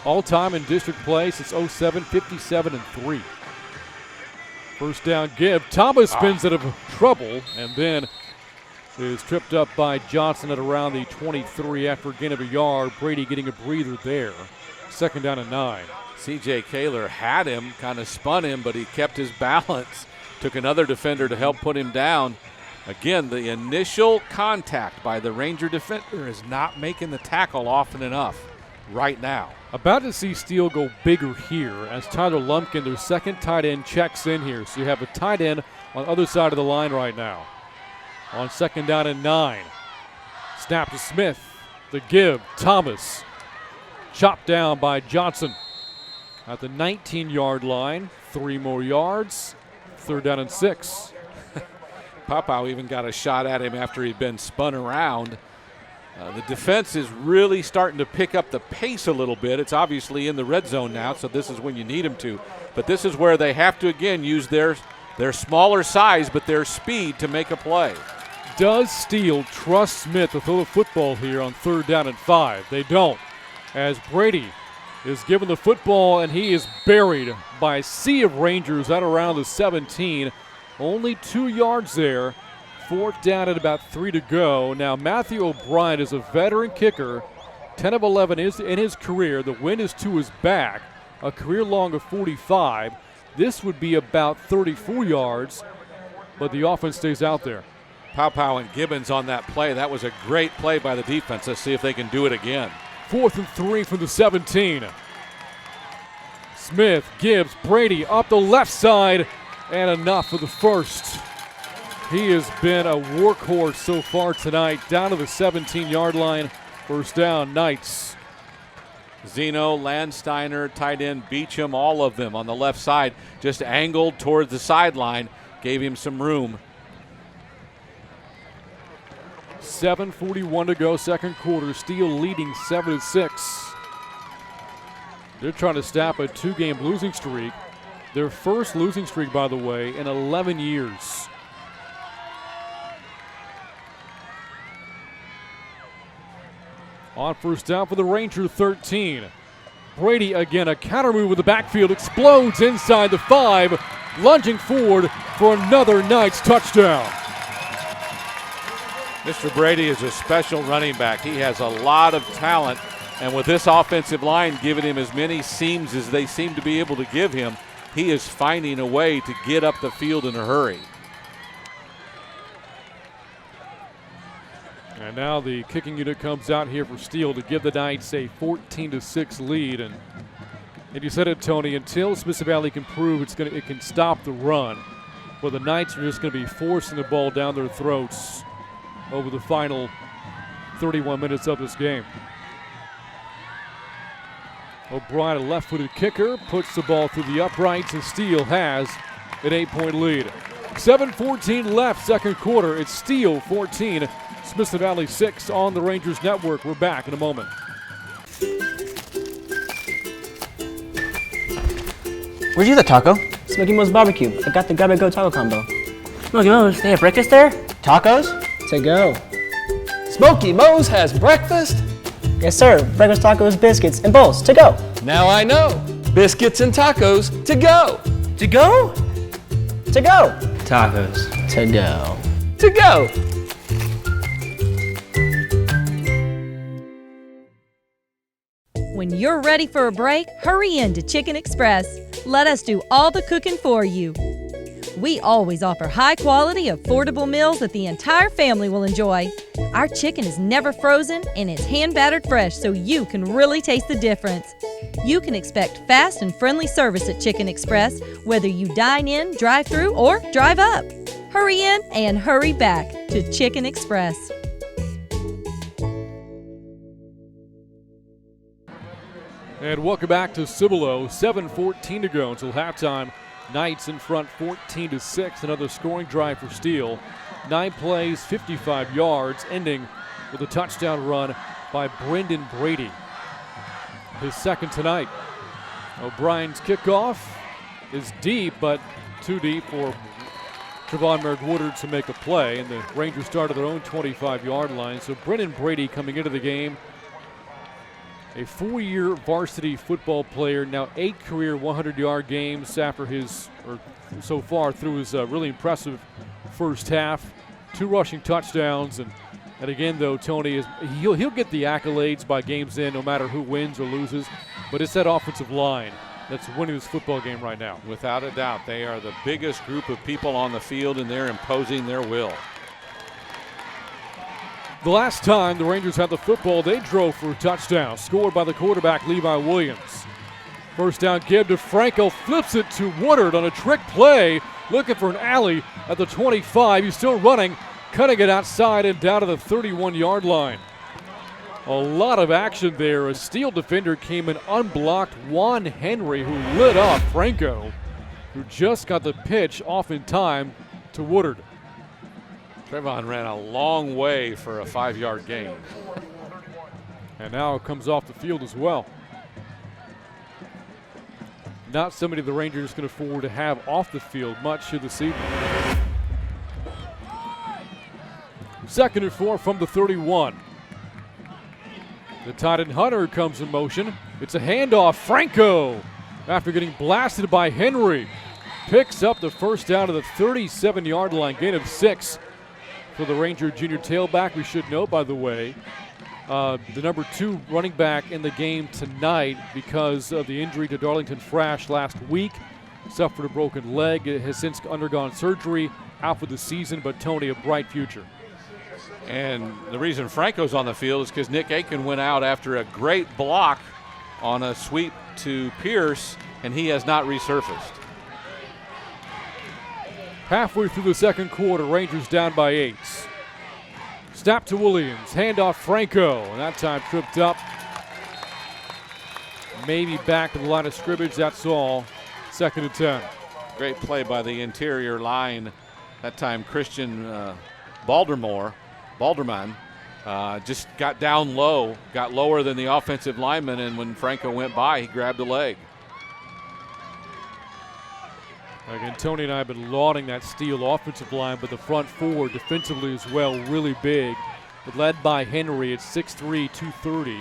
All-time in district play since 07, 57-3. First down give. Thomas spins out of trouble and then is tripped up by Johnson at around the 23 after a gain of a yard. Brady getting a breather there. Second down and 9. C.J. Kaler had him, kind of spun him, but he kept his balance. Took another defender to help put him down. Again, the initial contact by the Ranger defender is not making the tackle often enough right now. About to see Steele go bigger here as Tyler Lumpkin, their second tight end, checks in here. So you have a tight end on the other side of the line right now. On second down and 9. Snap to Smith. The give, Thomas. Chopped down by Johnson at the 19-yard line. 3 more yards. Third down and 6. Papau even got a shot at him after he'd been spun around. The defense is really starting to pick up the pace a little bit. It's obviously in the red zone now, so this is when you need them to. But this is where they have to, again, use their smaller size but their speed to make a play. Does Steele trust Smith to throw the football here on third down and 5? They don't, as Brady is given the football and he is buried by a sea of Rangers at around the 17. Only 2 yards there. Fourth down at about 3 to go. Now Matthew O'Brien is a veteran kicker. 10 of 11 is in his career. The wind is to his back. A career long of 45. This would be about 34 yards, but the offense stays out there. Papau and Gibbons on that play. That was a great play by the defense. Let's see if they can do it again. 4th and 3 from the 17. Smith, Gibbs, Brady up the left side, and enough for the first. He has been a workhorse so far tonight. Down to the 17-yard line. First down, Knights. Zeno, Landsteiner, tight end Beecham, all of them on the left side, just angled towards the sideline, gave him some room. 7:41 to go, second quarter. Steele leading 7-6. They're trying to stop a 2-game losing streak. Their first losing streak, by the way, in 11 years. On first down for the Ranger, 13. Brady again, a counter move with the backfield, explodes inside the 5, lunging forward for another Knights touchdown. Mr. Brady is a special running back. He has a lot of talent, and with this offensive line giving him as many seams as they seem to be able to give him, he is finding a way to get up the field in a hurry. And now the kicking unit comes out here for Steele to give the Knights a 14-6 lead. And you said it, Tony, until Smithson Valley can prove it can stop the run, well, the Knights are just going to be forcing the ball down their throats over the final 31 minutes of this game. O'Brien, a left-footed kicker, puts the ball through the uprights, and Steele has an 8-point lead. 7:14 left, second quarter. It's Steele 14, Smithson Valley 6 on the Rangers Network. We're back in a moment. Where'd you get the taco? Smoky Mo's Barbecue. I got the Grab and Go taco combo. Smoky Mo's, they have breakfast there? Tacos? To go. Smoky Mo's has breakfast? Yes, sir. Breakfast tacos, biscuits, and bowls to go. Now I know. Biscuits and tacos to go. To go? To go. Tacos to go. To go. When you're ready for a break, hurry in to Chicken Express. Let us do all the cooking for you. We always offer high-quality, affordable meals that the entire family will enjoy. Our chicken is never frozen and it's hand-battered fresh so you can really taste the difference. You can expect fast and friendly service at Chicken Express, whether you dine in, drive through, or drive up. Hurry in and hurry back to Chicken Express. And welcome back to Cibolo. 7:14 to go until halftime. Knights in front 14-6. Another scoring drive for Steele. 9 plays, 55 yards, ending with a touchdown run by Brendan Brady. His second tonight. O'Brien's kickoff is deep, but too deep for Trevon Merrick-Woodard to make a play. And the Rangers started their own 25-yard line. So Brendan Brady coming into the game, a 4-year varsity football player, now 8 career 100-yard games after so far through his really impressive first half. 2 rushing touchdowns, and again though, Tony, he'll get the accolades by game's end no matter who wins or loses, but it's that offensive line that's winning this football game right now. Without a doubt, they are the biggest group of people on the field, and they're imposing their will. The last time the Rangers had the football, they drove for a touchdown, scored by the quarterback Levi Williams. First down give to Franco, flips it to Woodard on a trick play, looking for an alley at the 25. He's still running, cutting it outside and down to the 31-yard line. A lot of action there. A Steele defender came in unblocked. Juan Henry, who lit up Franco, who just got the pitch off in time to Woodard. Trevon ran a long way for a 5-yard gain. And now it comes off the field as well. Not somebody the Rangers can afford to have off the field much this evening. 2nd and 4 from the 31. The tight end Hunter comes in motion. It's a handoff. Franco, after getting blasted by Henry, picks up the first down to the 37-yard line, gain of 6. For the Ranger junior tailback. We should note, by the way, the number 2 running back in the game tonight because of the injury to Darlington Frash last week. Suffered a broken leg, has since undergone surgery, out for the season, but Tony, a bright future. And the reason Franco's on the field is because Nick Aiken went out after a great block on a sweep to Pierce, and he has not resurfaced. Halfway through the second quarter, Rangers down by 8. Snap to Williams, handoff Franco, and that time tripped up. Maybe back to the line of scrimmage, that's all. 2nd and 10. Great play by the interior line. That time Christian Balderman just got down low, got lower than the offensive lineman, and when Franco went by, he grabbed a leg. Again, Tony and I have been lauding that Steele offensive line, but the front 4 defensively as well, really big. But led by Henry at 6'3", 230.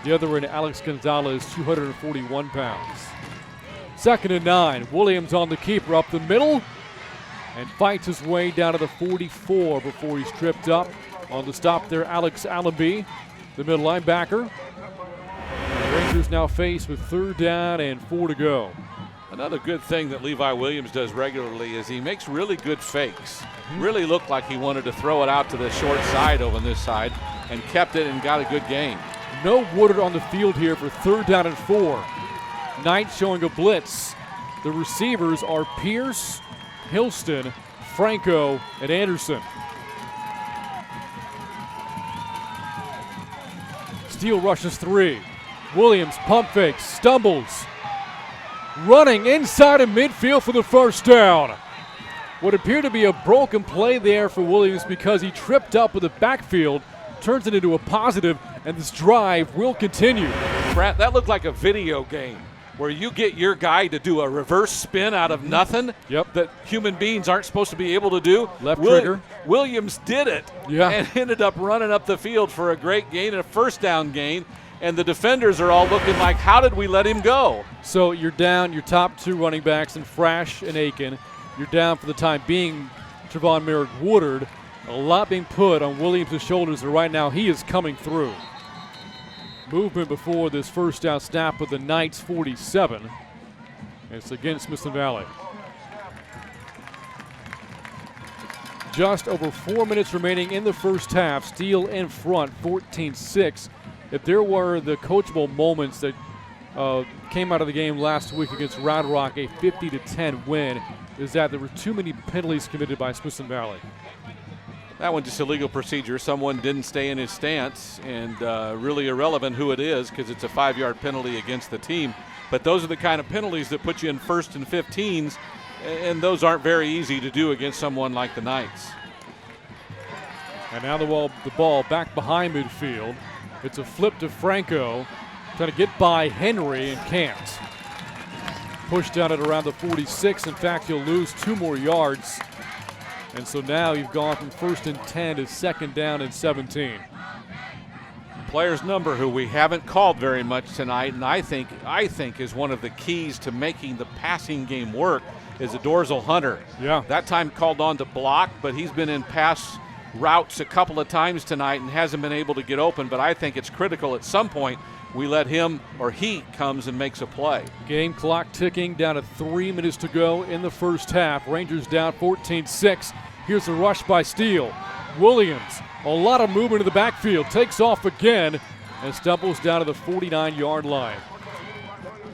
The other in Alex Gonzalez, 241 pounds. 2nd and 9. Williams on the keeper up the middle and fights his way down to the 44 before he's tripped up. On the stop there, Alex Allenby, the middle linebacker. The Rangers now faced with 3rd down and 4 to go. Another good thing that Levi Williams does regularly is he makes really good fakes. Really looked like he wanted to throw it out to the short side over on this side and kept it and got a good gain. No Woodard on the field here for 3rd down and 4. Knights showing a blitz. The receivers are Pierce, Hilston, Franco, and Anderson. Steele rushes 3. Williams pump fakes, stumbles. Running inside of midfield for the first down. What appeared to be a broken play there for Williams because he tripped up with the backfield, turns it into a positive, and this drive will continue. Brant, that looked like a video game where you get your guy to do a reverse spin out of nothing that human beings aren't supposed to be able to do. Left trigger. Williams did it and ended up running up the field for a great gain and a first down gain. And the defenders are all looking like, how did we let him go? So you're down your top 2 running backs in Frash and Aiken. You're down for the time being Trevon Merrick Woodard. A lot being put on Williams' shoulders, and right now he is coming through. Movement before this first down snap with the Knights 47. And it's against Smithson Valley. Just over 4 minutes remaining in the first half. Steele in front, 14-6. If there were the coachable moments that came out of the game last week against Round Rock, a 50-10 win, is that there were too many penalties committed by Smithson Valley. That one just a legal procedure. Someone didn't stay in his stance, and really irrelevant who it is because it's a 5-yard penalty against the team. But those are the kind of penalties that put you in 1st and 15s, and those aren't very easy to do against someone like the Knights. And now the ball back behind midfield. It's a flip to Franco, trying to get by Henry and can't. Pushed down at around the 46. In fact, he'll lose 2 more yards. And so now you've gone from 1st and 10 to 2nd down and 17. Player's number who we haven't called very much tonight, and I think is one of the keys to making the passing game work, is a Dorsal Hunter. Yeah. That time called on to block, but he's been in pass routes a couple of times tonight and hasn't been able to get open, but I think it's critical at some point we let him or he comes and makes a play. Game clock ticking, down to 3 minutes to go in the first half. Rangers down 14-6. Here's a rush by Steele. Williams, a lot of movement in the backfield, takes off again and stumbles down to the 49-yard line.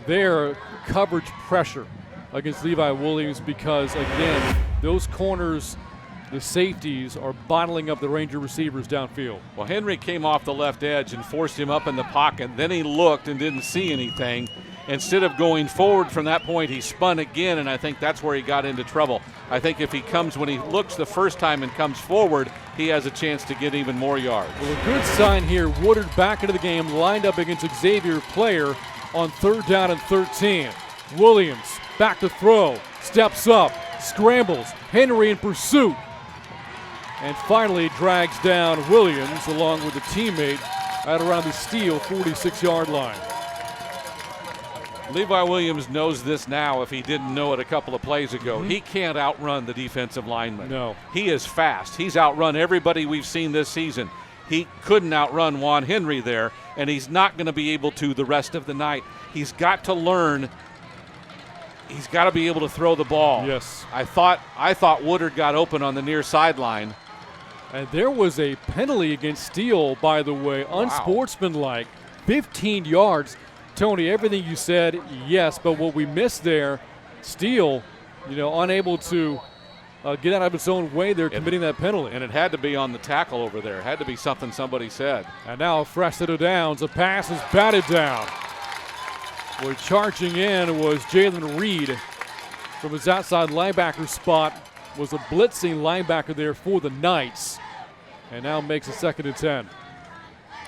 There, coverage pressure against Levi Williams because, again, those corners, the safeties are bottling up the Ranger receivers downfield. Well, Henry came off the left edge and forced him up in the pocket. Then he looked and didn't see anything. Instead of going forward from that point, he spun again, and I think that's where he got into trouble. I think if he comes, when he looks the first time and comes forward, he has a chance to get even more yards. Well, a good sign here. Woodard back into the game, lined up against Xavier Player on 3rd down and 13. Williams back to throw, steps up, scrambles. Henry in pursuit. And finally drags down Williams along with a teammate at around the Steele 46-yard line. Levi Williams knows this now if he didn't know it a couple of plays ago. He can't outrun the defensive lineman. No. He is fast. He's outrun everybody we've seen this season. He couldn't outrun Juan Henry there, and he's not going to be able to the rest of the night. He's got to learn. He's got to be able to throw the ball. Yes. I thought Woodard got open on the near sideline. And there was a penalty against Steele, by the way, unsportsmanlike, 15 yards. Tony, everything you said, yes, but what we missed there, Steele, unable to get out of its own way there, committing that penalty. And it had to be on the tackle over there. It had to be something somebody said. And now a fresh set of downs. A pass is batted down. Well, charging in was Jalen Reed from his outside linebacker spot. Was a blitzing linebacker there for the Knights, and now makes a 2nd and 10.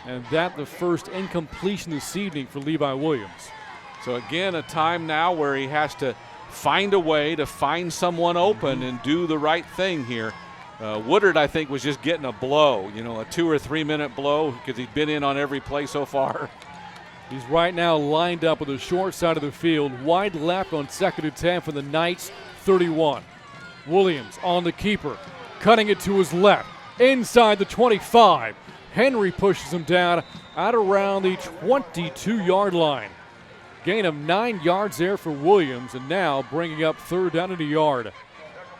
And that the first incompletion this evening for Levi Williams. So again, a time now where he has to find a way to find someone open and do the right thing here. Woodard, I think, was just getting a blow, a 2 or 3 minute blow because he'd been in on every play so far. He's right now lined up with the short side of the field, wide left on 2nd and 10 for the Knights, 31. Williams on the keeper, cutting it to his left, inside the 25. Henry pushes him down at around the 22-yard line. Gain of 9 yards there for Williams, and now bringing up 3rd down and a yard.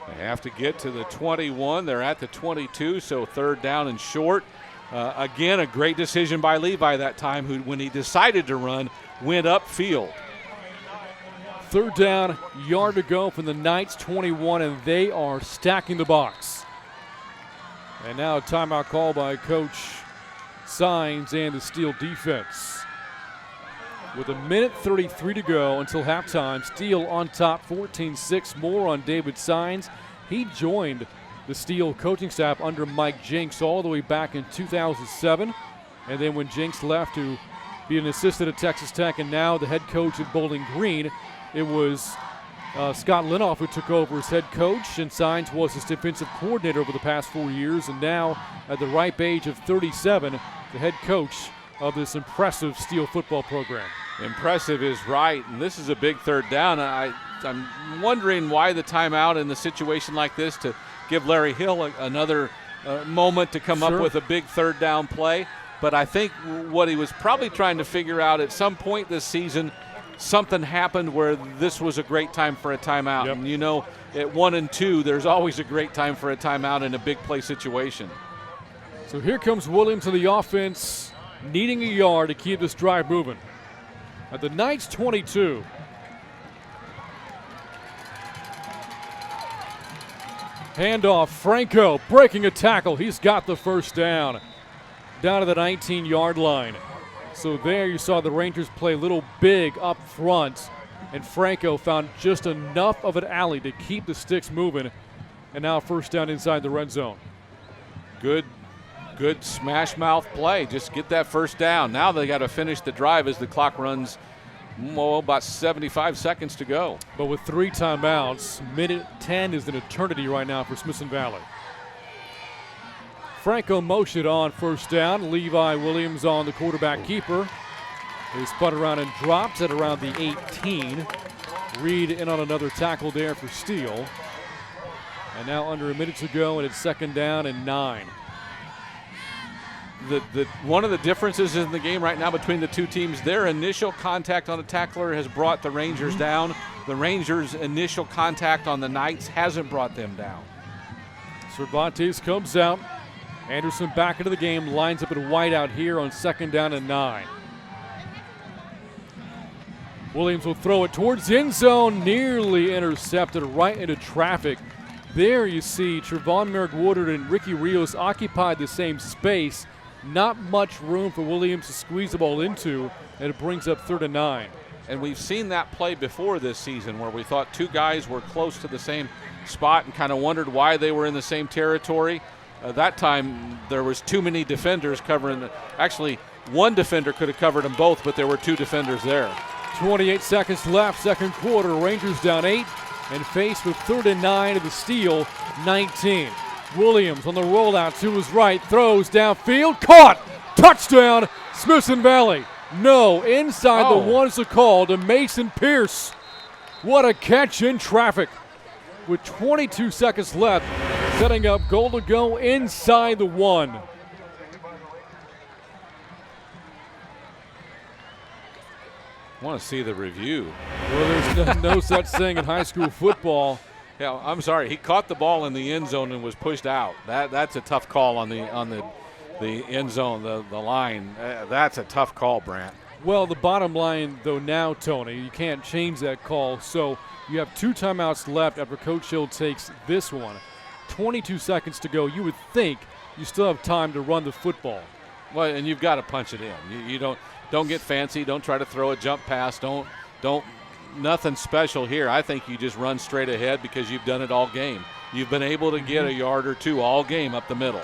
They have to get to the 21. They're at the 22, so 3rd down and short. Again, a great decision by Levi that time, who, when he decided to run, went upfield. 3rd down, yard to go from the Knights 21, and they are stacking the box. And now a timeout call by Coach Signs and the Steele defense. With 1:33 to go until halftime, Steele on top 14-6. More on David Signs. He joined the Steele coaching staff under Mike Jinks all the way back in 2007. And then when Jinks left to be an assistant at Texas Tech and now the head coach at Bowling Green, it was Scott Linoff who took over as head coach, and Signs was his defensive coordinator over the past 4 years, and now at the ripe age of 37, the head coach of this impressive Steele football program. Impressive is right, and this is a big 3rd down. I'm wondering why the timeout in the situation like this, to give Larry Hill another moment to come up with a big 3rd down play. But I think what he was probably trying to figure out at some point this season, something happened where this was a great time for a timeout. Yep. And you know, at 1 and 2, there's always a great time for a timeout in a big play situation. So here comes Williams to the offense, needing a yard to keep this drive moving. At the Knights 22. Handoff, Franco breaking a tackle. He's got the 1st down. Down to the 19-yard line. So there you saw the Rangers play a little big up front, and Franco found just enough of an alley to keep the sticks moving, and now 1st down inside the red zone. Good smash mouth play. Just get that 1st down. Now they got to finish the drive as the clock runs about 75 seconds to go. But with 3 timeouts, minute 10 is an eternity right now for Smithson Valley. Franco motioned on 1st down. Levi Williams on the quarterback keeper. He spun around and dropped at around the 18. Reed in on another tackle there for Steele. And now under a minute to go, and it's 2nd down and 9. One of the differences in the game right now between the two teams, their initial contact on a tackler has brought the Rangers down. The Rangers' initial contact on the Knights hasn't brought them down. Cervantes comes out. Anderson back into the game, lines up at wide out here on 2nd down and 9. Williams will throw it towards the end zone, nearly intercepted right into traffic. There you see Trevon Merrick-Woodard and Ricky Rios occupied the same space. Not much room for Williams to squeeze the ball into, and it brings up 3rd and 9. And we've seen that play before this season where we thought 2 guys were close to the same spot and kind of wondered why they were in the same territory. That time there was too many defenders covering. Actually, 1 defender could have covered them both, but there were 2 defenders there. 28 seconds left, 2nd quarter. Rangers down 8 and faced with 3rd and 9 of the Steele 19. Williams on the rollout to his right, throws downfield, caught, touchdown, Smithson Valley. No, inside the 1 is a call to Mason Pierce. What a catch in traffic. With 22 seconds left, setting up goal to go inside the 1. I want to see the review. Well, there's no such thing in high school football. Yeah, I'm sorry. He caught the ball in the end zone and was pushed out. That's a tough call on the end zone, the line. That's a tough call, Brant. Well, the bottom line, though, now, Tony, you can't change that call. So you have 2 timeouts left after Coach Hill takes this one. 22 seconds to go. You would think you still have time to run the football. Well, and you've got to punch it in. You don't get fancy. Don't try to throw a jump pass. Don't. Nothing special here. I think you just run straight ahead because you've done it all game. You've been able to get a yard or 2 all game up the middle.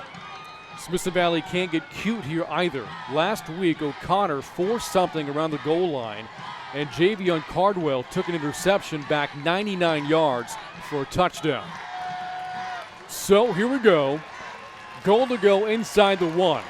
Smithson Valley can't get cute here either. Last week, O'Connor forced something around the goal line, and Javion Cardwell took an interception back 99 yards for a touchdown. So here we go. Goal to go inside the 1.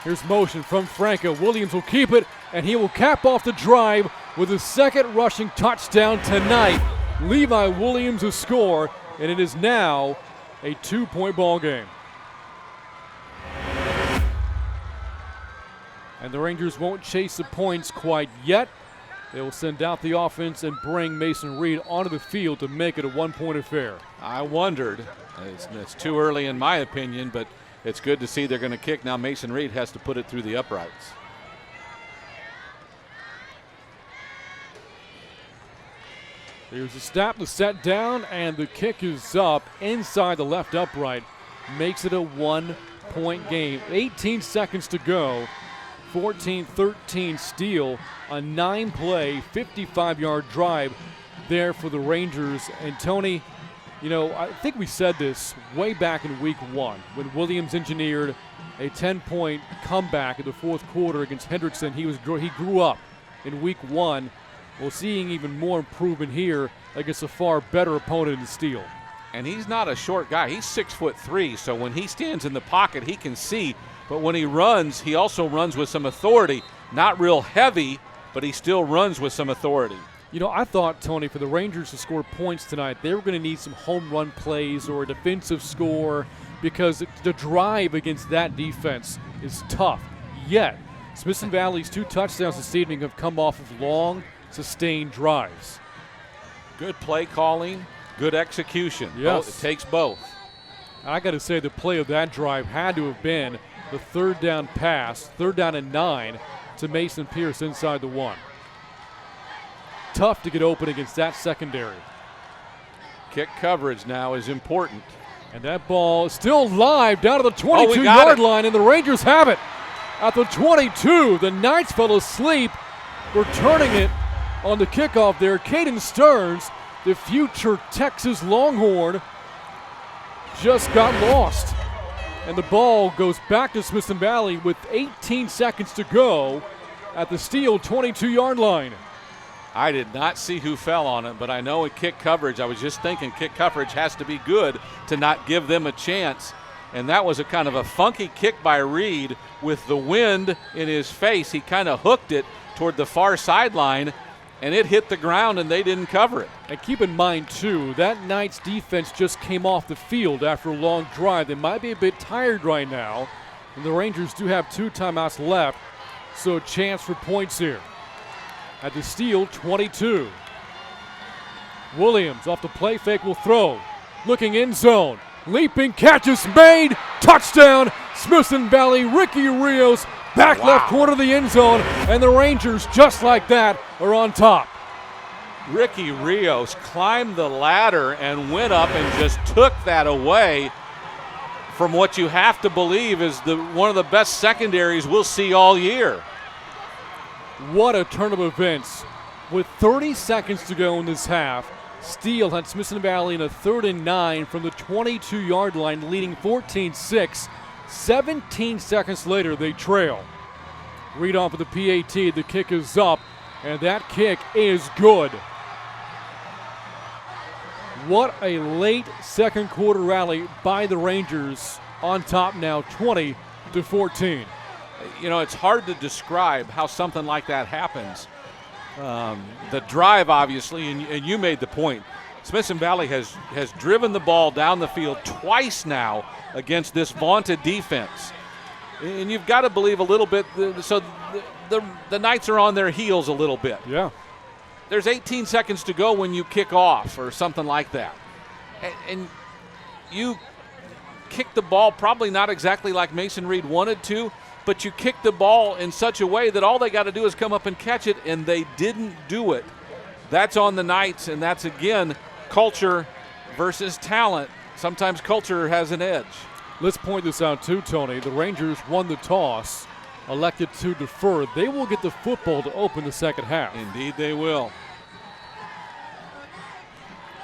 Here's motion from Franco. Williams will keep it, and he will cap off the drive with his 2nd rushing touchdown tonight. Levi Williams will score, and it is now a 2-point ball game. And the Rangers won't chase the points quite yet. They will send out the offense and bring Mason Reed onto the field to make it a one-point affair. I wondered. It's too early in my opinion, but it's good to see they're going to kick. Now Mason Reed has to put it through the uprights. Here's the snap, the set down, and the kick is up inside the left upright. Makes it a one-point game. 18 seconds to go. 14-13 Steele. A 9-play, 55-yard drive there for the Rangers. And Tony, you know, I think we said this way back in week 1 when Williams engineered a 10-point comeback in the fourth quarter against Hendrickson. He grew up in week 1. Well, seeing even more improvement here against a far better opponent in Steele. And he's not a short guy. He's 6'3", so when he stands in the pocket, he can see. But when he runs, he also runs with some authority. Not real heavy, but he still runs with some authority. You know, I thought, Tony, for the Rangers to score points tonight, they were going to need some home run plays or a defensive score because the drive against that defense is tough. Yet, Smithson Valley's 2 touchdowns this evening have come off of long, sustained drives. Good play calling, good execution. Yes. It takes both. I got to say the play of that drive had to have been the third down pass, 3rd down and 9 to Mason Pierce inside the 1. Tough to get open against that secondary. Kick coverage now is important. And that ball is still live down to the 22-yard line, and the Rangers have it at the 22. The Knights fell asleep, returning it on the kickoff there. Caden Stearns, the future Texas Longhorn, just got lost. And the ball goes back to Smithson Valley with 18 seconds to go at the Steele 22-yard line. I did not see who fell on it, but I know in kick coverage, I was just thinking kick coverage has to be good to not give them a chance. And that was a kind of a funky kick by Reed with the wind in his face. He kind of hooked it toward the far sideline, and it hit the ground, and they didn't cover it. And keep in mind, too, that Knights defense just came off the field after a long drive. They might be a bit tired right now, and the Rangers do have 2 timeouts left, so a chance for points here. At the Steele 22. Williams off the play fake will throw. Looking end zone. Leaping catch is made. Touchdown, Smithson Valley. Ricky Rios back left corner of the end zone, and the Rangers, just like that, are on top. Ricky Rios climbed the ladder and went up and just took that away from what you have to believe is one of the best secondaries we'll see all year. What a turn of events. With 30 seconds to go in this half, Steele had Smithson Valley in a 3rd and 9 from the 22-yard line, leading 14-6. 17 seconds later, they trail. Read off of the PAT, the kick is up, and that kick is good. What a late second quarter rally by the Rangers, on top now 20-14. You know, it's hard to describe how something like that happens. The drive, obviously, and you made the point. Smithson Valley has driven the ball down the field twice now against this vaunted defense. And you've got to believe a little bit, so the Knights are on their heels a little bit. Yeah. There's 18 seconds to go when you kick off or something like that. And you kick the ball probably not exactly like Mason Reed wanted to, but you kick the ball in such a way that all they got to do is come up and catch it, and they didn't do it. That's on the Knights, and that's, again, culture versus talent. Sometimes culture has an edge. Let's point this out too, Tony. The Rangers won the toss, elected to defer. They will get the football to open the second half. Indeed they will.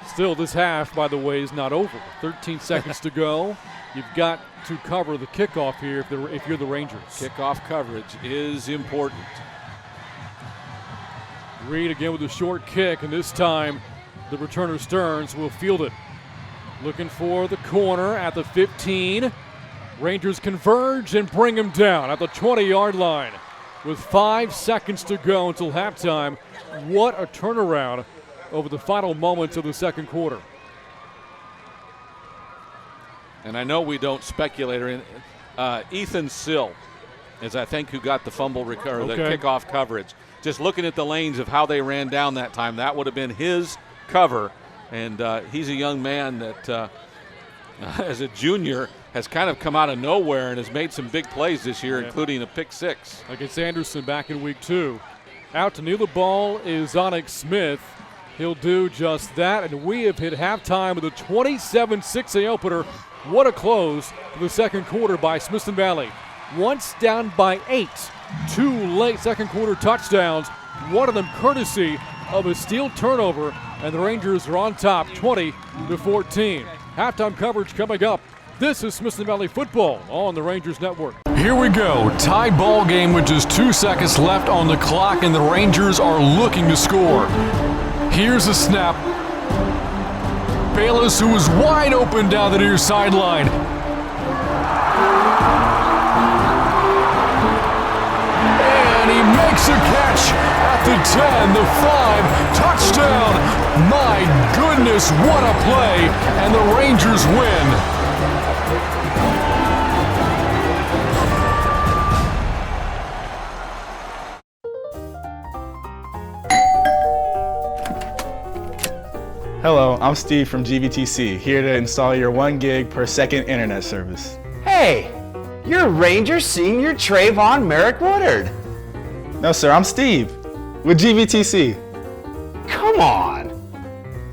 Still, this half, by the way, is not over. 13 seconds to go. You've got to cover the kickoff here if you're the Rangers. Kickoff coverage is important. Reed again with a short kick, and this time the returner Stearns will field it. Looking for the corner at the 15. Rangers converge and bring him down at the 20-yard line with 5 seconds to go until halftime. What a turnaround over the final moments of the second quarter. And I know we don't speculate. Ethan Sill is I think who got the fumble the Okay. kickoff coverage. Just looking at the lanes of how they ran down that time, that would have been his cover. And he's a young man that, as a junior, has kind of come out of nowhere and has made some big plays this year, including a pick 6. Against Anderson back in week 2. Out to kneel the ball is Onyx Smith. He'll do just that, and we have hit halftime with a 27-6 opener. What a close to the second quarter by Smithson Valley. Once down by 8, 2 late second quarter touchdowns, one of them courtesy of a Steele turnover, and the Rangers are on top 20-14. Halftime coverage coming up. This is Smithson Valley football on the Rangers Network. Here we go. Tie ball game with just 2 seconds left on the clock, and the Rangers are looking to score. Here's a snap. Bayless, who was wide open down the near sideline. And he makes a catch at the 10, the 5, touchdown. My goodness, what a play, and the Rangers win. Hello, I'm Steve from GVTC, here to install your 1 gig per second internet service. Hey, you're Ranger Senior Trayvon Merrick Woodard. No sir, I'm Steve with GVTC. Come on.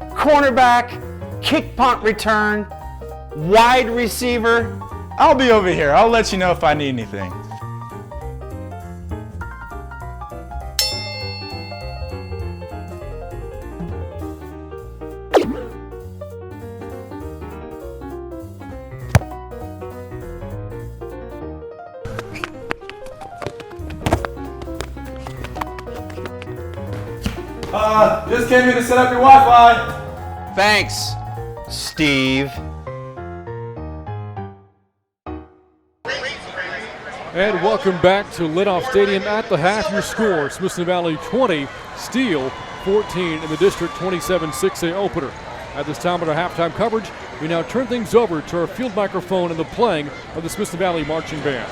Cornerback, kick punt return, wide receiver. I'll be over here. I'll let you know if I need anything. Just came in to set up your Wi-Fi. Thanks, Steve. And welcome back to Litoff Stadium at the half. Your score, Smithson Valley 20, Steele 14 in the district 27-6 opener. At this time of our halftime coverage, we now turn things over to our field microphone and the playing of the Smithson Valley Marching Band.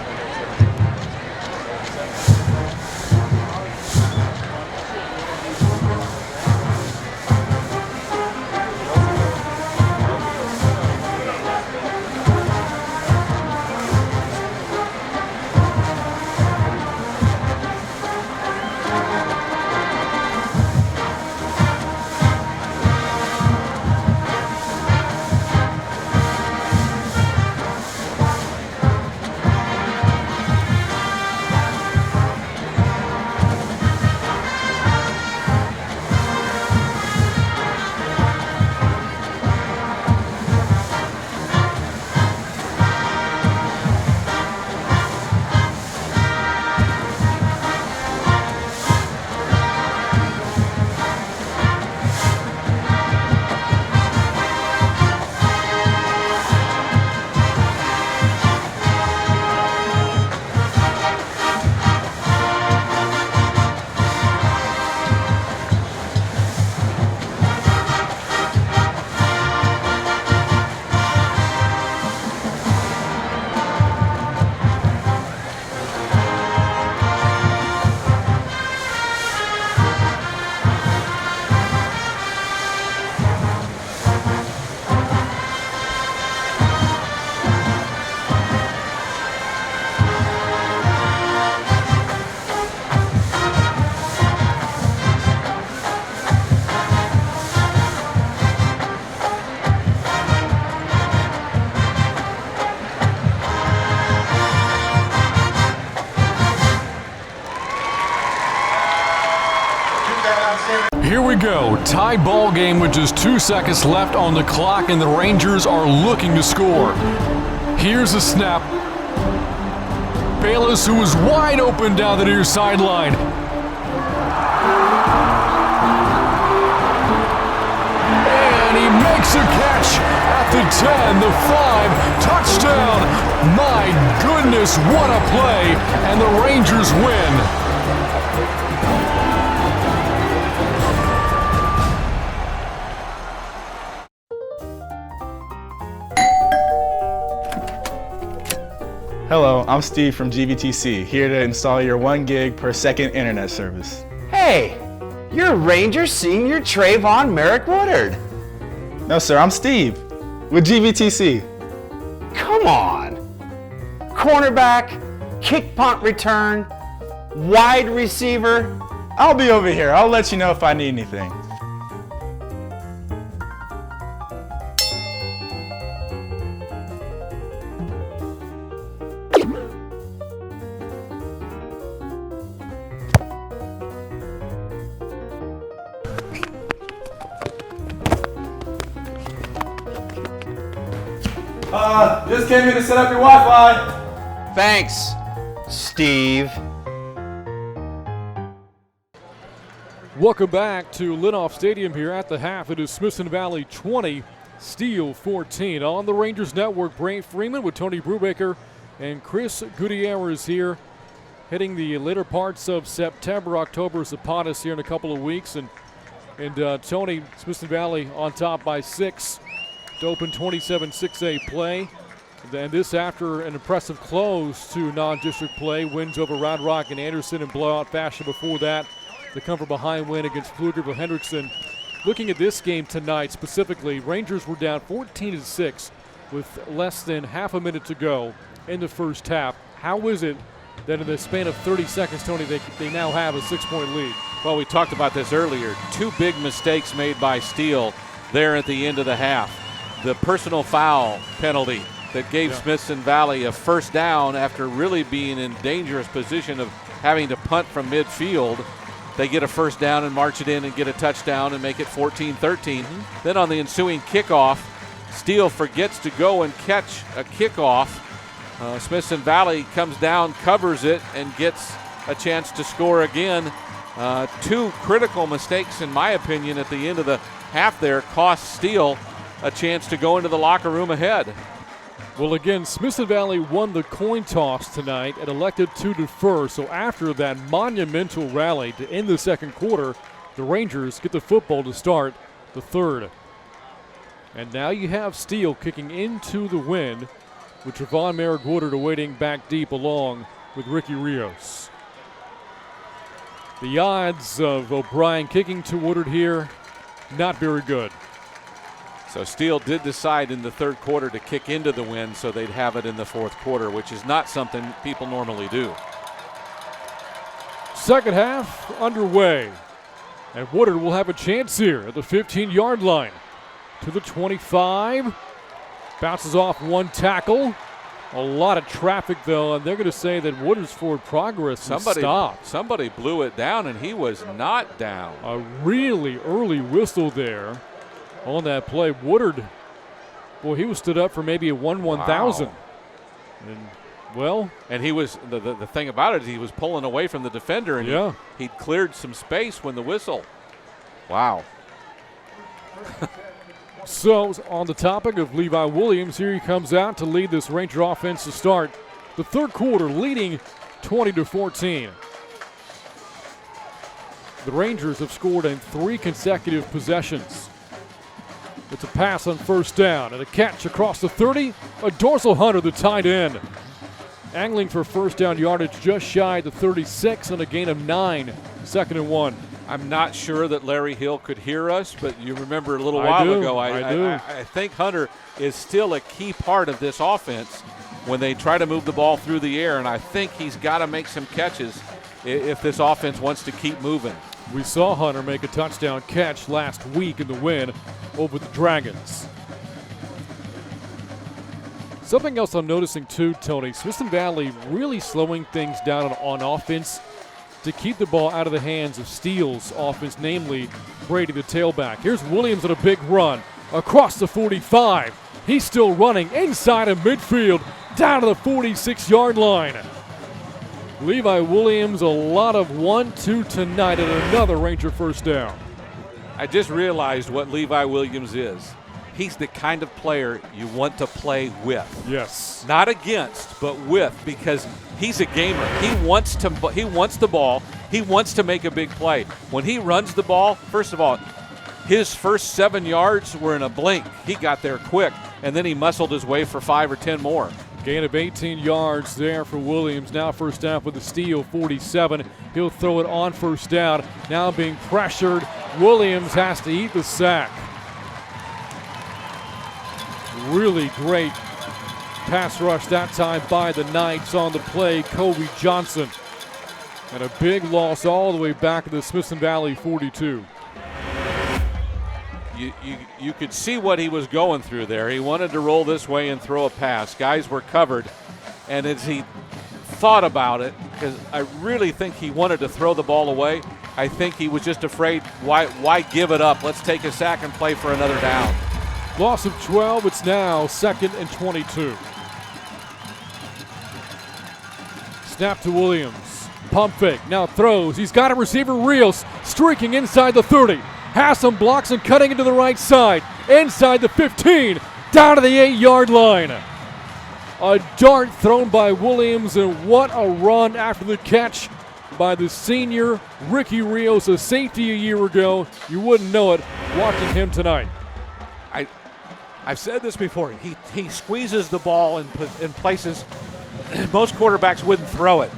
Here we go. Tie ball game with just 2 seconds left on the clock, and the Rangers are looking to score. Here's a snap. Bayless, who was wide open down the near sideline. And he makes a catch at the 10, the 5, touchdown. My goodness, what a play, and the Rangers win. Hello, I'm Steve from GVTC, here to install your 1 gig per second internet service. Hey, you're Ranger Senior Trayvon Merrick Woodard. No, sir, I'm Steve with GVTC. Come on. Cornerback, kick punt return, wide receiver. I'll be over here. I'll let you know if I need anything. Just came in to set up your Wi-Fi. Thanks, Steve. Welcome back to Linoff Stadium here at the half. It is Smithson Valley 20, Steele 14. On the Rangers Network, Brant Freeman with Tony Brubaker and Chris Gutierrez here, hitting the later parts of September. October is upon us here in a couple of weeks. And Tony, Smithson Valley on top by 6 to open 27-6A play. And this after an impressive close to non-district play. Wins over Round Rock and Anderson in blowout fashion before that. The come from behind win against Pflugerville Hendrickson. Looking at this game tonight specifically, Rangers were down 14-6 with less than half a minute to go in the first half. How is it that in the span of 30 seconds, Tony, they now have a 6-point lead? Well, we talked about this earlier. 2 big mistakes made by Steele there at the end of the half. The personal foul penalty that gave Smithson Valley a first down after really being in dangerous position of having to punt from midfield. They get a first down and march it in and get a touchdown and make it 14-13. Then on the ensuing kickoff, Steele forgets to go and catch a kickoff. Smithson Valley comes down, covers it, and gets a chance to score again. 2 critical mistakes, in my opinion, at the end of the half there cost Steele a chance to go into the locker room ahead. Well, again, Smithson Valley won the coin toss tonight and elected to defer. So after that monumental rally to end the second quarter, the Rangers get the football to start the third. And now you have Steele kicking into the win with Trayvon Merrick Woodard awaiting back deep along with Ricky Rios. The odds of O'Brien kicking to Woodard here, not very good. So Steele did decide in the third quarter to kick into the win so they'd have it in the fourth quarter, which is not something people normally do. Second half underway. And Woodard will have a chance here at the 15-yard line. To the 25. Bounces off 1 tackle. A lot of traffic, though, and they're going to say that Woodard's forward progress stopped. Somebody blew it down, and he was not down. A really early whistle there on that play. Woodard, boy, he was stood up for maybe a 1-1000. Wow. And he was the thing about it is he was pulling away from the defender, and he'd cleared some space when the whistle. Wow. So on the topic of Levi Williams, here he comes out to lead this Ranger offense to start the third quarter, leading 20-14. The Rangers have scored in 3 consecutive possessions. It's a pass on first down and a catch across the 30. A dorsal Hunter, the tight end. Angling for first down yardage just shy of the 36 on a gain of 9. 2nd and 1. I'm not sure that Larry Hill could hear us, but you remember a little while ago, I think Hunter is still a key part of this offense when they try to move the ball through the air, and I think he's got to make some catches if this offense wants to keep moving. We saw Hunter make a touchdown catch last week in the win over the Dragons. Something else I'm noticing too, Tony, Smithson Valley really slowing things down on offense to keep the ball out of the hands of Steele's offense, namely Brady, the tailback. Here's Williams on a big run across the 45. He's still running inside of midfield, down to the 46-yard line. Levi Williams, a lot of 1-2 tonight and another Ranger first down. I just realized what Levi Williams is. He's the kind of player you want to play with. Yes. Not against, but with, because he's a gamer. He wants the ball. He wants to make a big play. When he runs the ball, first of all, his first 7 yards were in a blink. He got there quick, and then he muscled his way for 5 or 10 more. Gain of 18 yards there for Williams. Now first down for the Steele, 47. He'll throw it on first down. Now being pressured. Williams has to eat the sack. Really great pass rush that time by the Knights. On the play, Kobe Johnson. And a big loss all the way back to the Smithson Valley 42. You could see what he was going through there. He wanted to roll this way and throw a pass. Guys were covered, and as he thought about it, because I really think he wanted to throw the ball away, I think he was just afraid, why give it up? Let's take a sack and play for another down. Loss of 12, it's now 2nd and 22. Snap to Williams, pump fake, now throws. He's got a receiver, Rios, streaking inside the 30. Has some blocks and cutting into the right side. Inside the 15, down to the 8-yard line. A dart thrown by Williams, and what a run after the catch by the senior Ricky Rios, a safety a year ago. You wouldn't know it watching him tonight. I've said this before. He squeezes the ball in places most quarterbacks wouldn't throw it.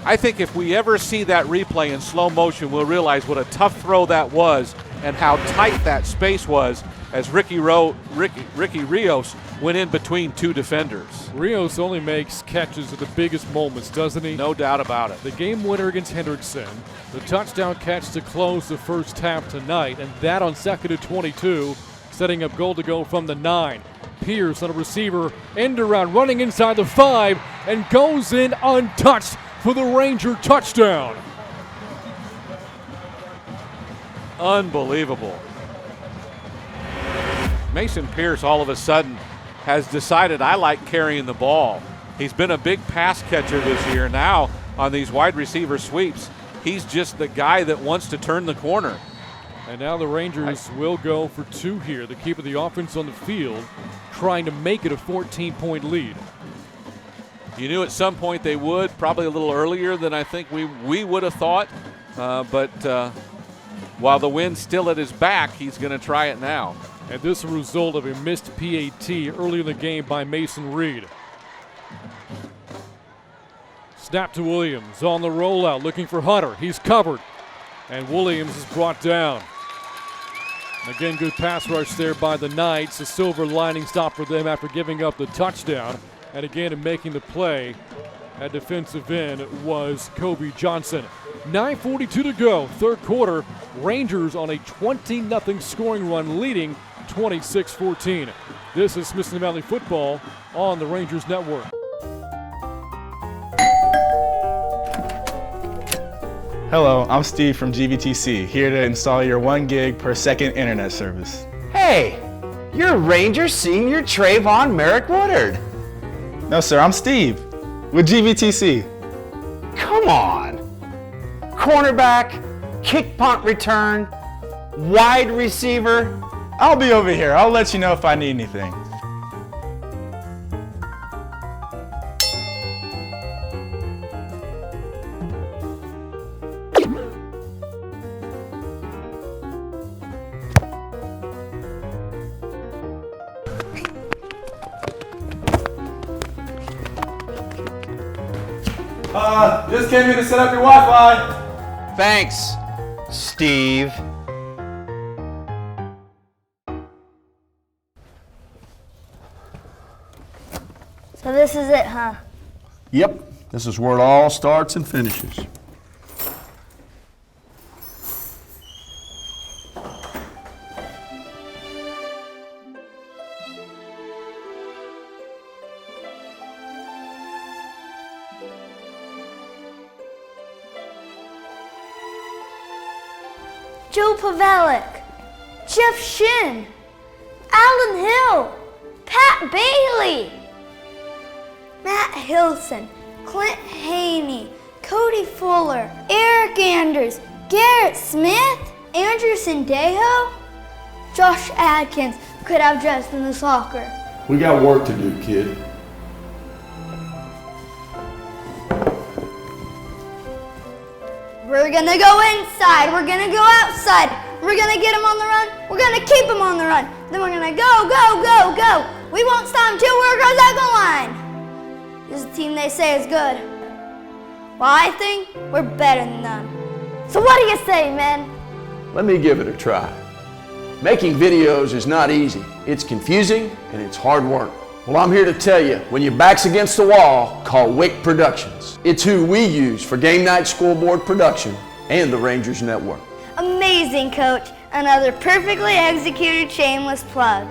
I think if we ever see that replay in slow motion, we'll realize what a tough throw that was and how tight that space was as Ricky Rios went in between two defenders. Rios only makes catches at the biggest moments, doesn't he? No doubt about it. The game winner against Hendrickson, the touchdown catch to close the first half tonight, and that on 2nd and 22, setting up goal to go from the 9. Pierce on a receiver, end around, running inside the 5, and goes in untouched for the Ranger touchdown. Unbelievable. Mason Pierce all of a sudden has decided, I like carrying the ball. He's been a big pass catcher this year. Now on these wide receiver sweeps, he's just the guy that wants to turn the corner. And now the Rangers will go for 2 here. The keeper of the offense on the field, trying to make it a 14-point lead. You knew at some point they would, probably a little earlier than I think we would have thought. But while the wind's still at his back, he's going to try it now. And this is a result of a missed PAT early in the game by Mason Reed. Snap to Williams on the rollout, looking for Hunter. He's covered, and Williams is brought down. Again, good pass rush there by the Knights. A silver lining stop for them after giving up the touchdown. And again, in making the play at defensive end was Kobe Johnson. 9:42 to go, third quarter. Rangers on a 20-0 scoring run, leading 26-14. This is Smithson Valley football on the Rangers Network. Hello, I'm Steve from GVTC, here to install your 1 gig per second internet service. Hey, you're Ranger Senior Trayvon Merrick Woodard. No, sir, I'm Steve with GVTC. Come on. Cornerback, kick punt return, wide receiver. I'll be over here. I'll let you know if I need anything. Just came here to set up your Wi-Fi. Thanks, Steve. So this is it, huh? Yep, this is where it all starts and finishes. Joe Pavelek, Jeff Shin, Alan Hill, Pat Bailey, Matt Hilson, Clint Haney, Cody Fuller, Eric Anders, Garrett Smith, Andrew Sendejo, Josh Adkins could have dressed in the soccer. We got work to do, kid. We're gonna go inside, we're gonna go outside, we're gonna get him on the run, we're gonna keep him on the run, then we're gonna go, go, go, go. We won't stop until we're across that goal line. This is a team they say is good. Well, I think we're better than them. So what do you say, man? Let me give it a try. Making videos is not easy. It's confusing and it's hard work. Well, I'm here to tell you, when your back's against the wall, call Wick Productions. It's who we use for game night scoreboard production and the Rangers Network. Amazing, Coach. Another perfectly executed shameless plug.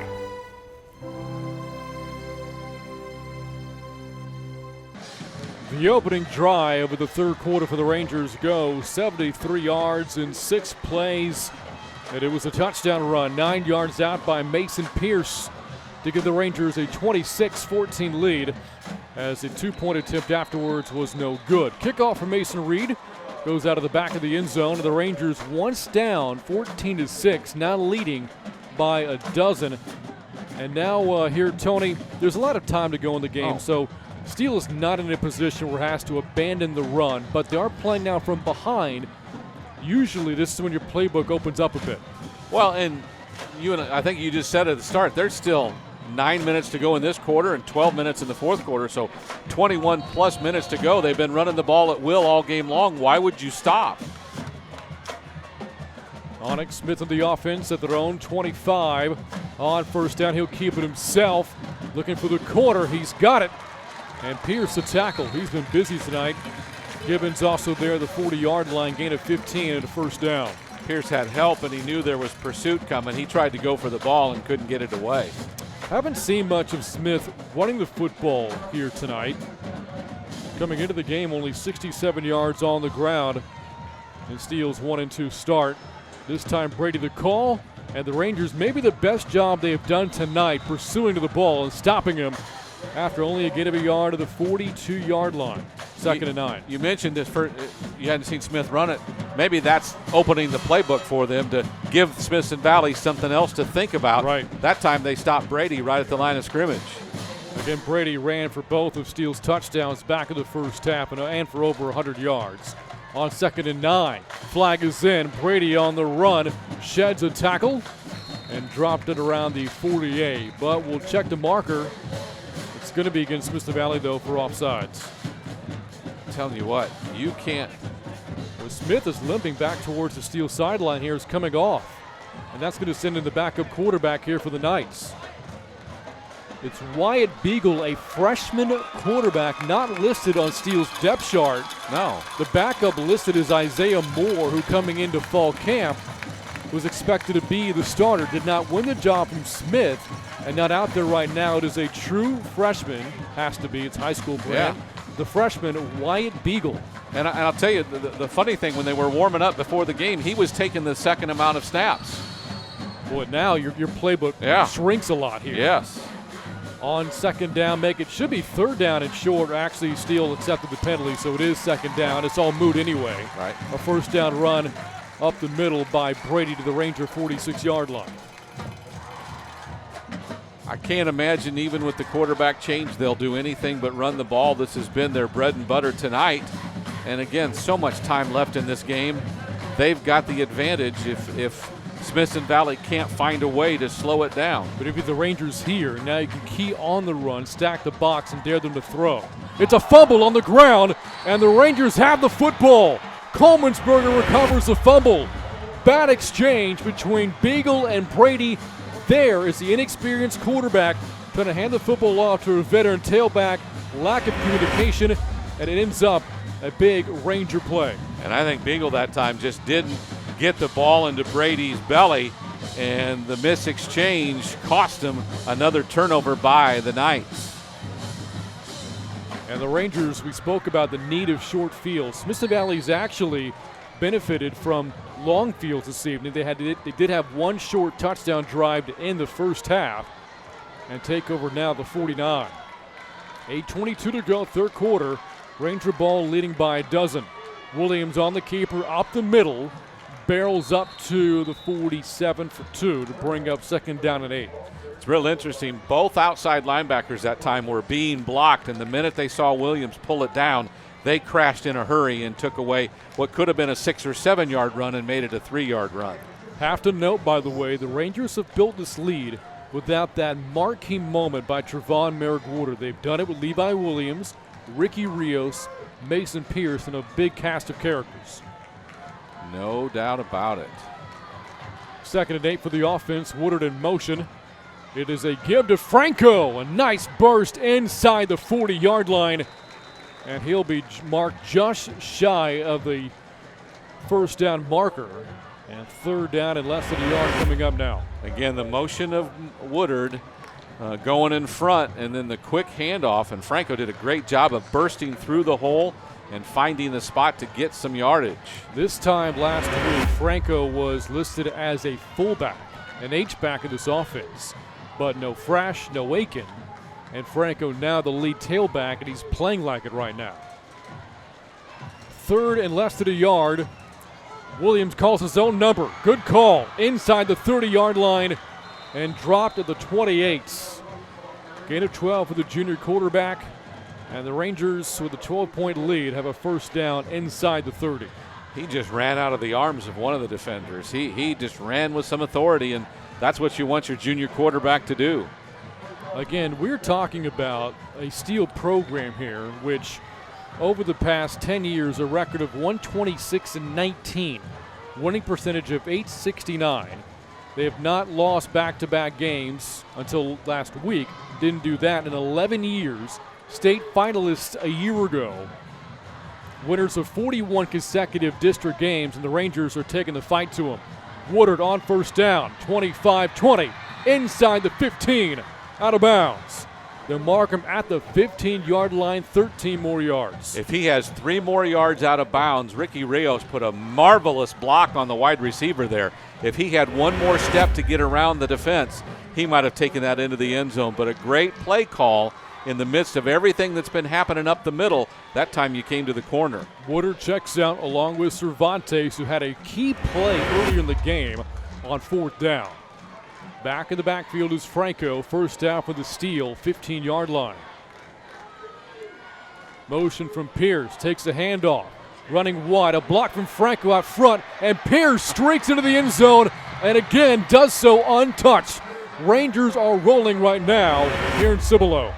The opening drive of the third quarter for the Rangers goes 73 yards in 6 plays. And it was a touchdown run, 9 yards out by Mason Pierce to give the Rangers a 26-14 lead, as a 2-point attempt afterwards was no good. Kickoff from Mason Reed goes out of the back of the end zone, and the Rangers once down 14-6, now leading by a dozen. And now here, Tony, there's a lot of time to go in the game, so Steele is not in a position where it has to abandon the run, but they are playing now from behind. Usually this is when your playbook opens up a bit. Well, and I think you just said at the start, there's still 9 minutes to go in this quarter and 12 minutes in the fourth quarter, so 21 plus minutes to go. They've been running the ball at will all game long. Why would you stop? Onyx Smith on the offense at their own 25. On first down, he'll keep it himself. Looking for the corner, he's got it. And Pierce the tackle, he's been busy tonight. Gibbons also there at the 40-yard line, gain of 15 and a first down. Pierce had help and he knew there was pursuit coming. He tried to go for the ball and couldn't get it away. Haven't seen much of Smith running the football here tonight. Coming into the game, only 67 yards on the ground. And Steele's 1-2 start. This time Brady the call, and the Rangers maybe the best job they have done tonight pursuing to the ball and stopping him after only a gain of a yard to the 42-yard line. Second and 9. You mentioned this, you hadn't seen Smith run it. Maybe that's opening the playbook for them to give Smithson Valley something else to think about. Right. That time they stopped Brady right at the line of scrimmage. Again, Brady ran for both of Steele's touchdowns back in the first half and for over 100 yards. On second and 9, flag is in. Brady on the run, sheds a tackle and dropped it around the 48. But we'll check the marker. It's going to be against Smithson Valley, though, for offsides. I'm telling you what, you can't. Well, Smith is limping back towards the Steele sideline here, is coming off. And that's going to send in the backup quarterback here for the Knights. It's Wyatt Beagle, a freshman quarterback, not listed on Steele's depth chart. No. The backup listed is Isaiah Moore, who coming into fall camp was expected to be the starter. Did not win the job from Smith and not out there right now. It is a true freshman, has to be. It's high school brand. Yeah. The freshman, Wyatt Beagle. And I'll tell you, the funny thing, when they were warming up before the game, he was taking the second amount of snaps. Boy, now your playbook shrinks a lot here. Yes. On second down, should be third down and short. Actually, Steele accepted the penalty, so it is second down. It's all moot anyway. Right. A first down run up the middle by Brady to the Ranger 46-yard line. I can't imagine, even with the quarterback change, they'll do anything but run the ball. This has been their bread and butter tonight. And again, so much time left in this game. They've got the advantage if Smithson Valley can't find a way to slow it down. But if you're the Rangers here, now you can key on the run, stack the box, and dare them to throw. It's a fumble on the ground, and the Rangers have the football. Coleman'sberger recovers the fumble. Bad exchange between Beagle and Brady. There is the inexperienced quarterback trying to hand the football off to a veteran tailback. Lack of communication, and it ends up a big Ranger play. And I think Beagle that time just didn't get the ball into Brady's belly, and the mis-exchange cost him another turnover by the Knights. And the Rangers, we spoke about the need of short fields. Smithson Valley's actually benefited from long fields this evening. They did have one short touchdown drive to end the first half and take over now the 49. 8:22 to go, third quarter. Ranger ball leading by a dozen. Williams on the keeper, up the middle. Barrels up to the 47 for 2 to bring up second down and 8. It's real interesting. Both outside linebackers that time were being blocked, and the minute they saw Williams pull it down, they crashed in a hurry and took away what could have been a 6 or 7 yard run and made it a 3-yard run. Have to note, by the way, the Rangers have built this lead without that marquee moment by Trevon Merrick-Water. They've done it with Levi Williams, Ricky Rios, Mason Pierce, and a big cast of characters. No doubt about it. 2nd and 8 for the offense. Woodard in motion. It is a give to Franco. A nice burst inside the 40-yard line. And he'll be marked just shy of the first down marker. And 3rd down and less than a yard coming up now. Again, the motion of Woodard going in front, and then the quick handoff. And Franco did a great job of bursting through the hole and finding the spot to get some yardage. This time last week, Franco was listed as a fullback, an H-back in this offense. But no Frash, no Aiken. And Franco now the lead tailback, and he's playing like it right now. 3rd and less than a yard. Williams calls his own number. Good call. Inside the 30-yard line and dropped at the 28. Gain of 12 for the junior quarterback. And the Rangers, with a 12-point lead, have a first down inside the 30. He just ran out of the arms of one of the defenders. He just ran with some authority, and that's what you want your junior quarterback to do. Again, we're talking about a Steele program here, which over the past 10 years, a record of 126-19, winning percentage of .869. They have not lost back-to-back games until last week. Didn't do that in 11 years. State finalists a year ago. Winners of 41 consecutive district games, and the Rangers are taking the fight to them. Woodard on first down, 25-20, inside the 15, out of bounds. They'll mark him at the 15-yard line, 13 more yards. If he has 3 more yards out of bounds, Ricky Rios put a marvelous block on the wide receiver there. If he had one more step to get around the defense, he might have taken that into the end zone. But a great play call in the midst of everything that's been happening up the middle. That time you came to the corner. Woodard checks out along with Cervantes, who had a key play earlier in the game on 4th down. Back in the backfield is Franco. First down for the Steele, 15-yard line. Motion from Pierce, takes the handoff. Running wide, a block from Franco out front, and Pierce streaks into the end zone, and again does so untouched. Rangers are rolling right now here in Cibolo.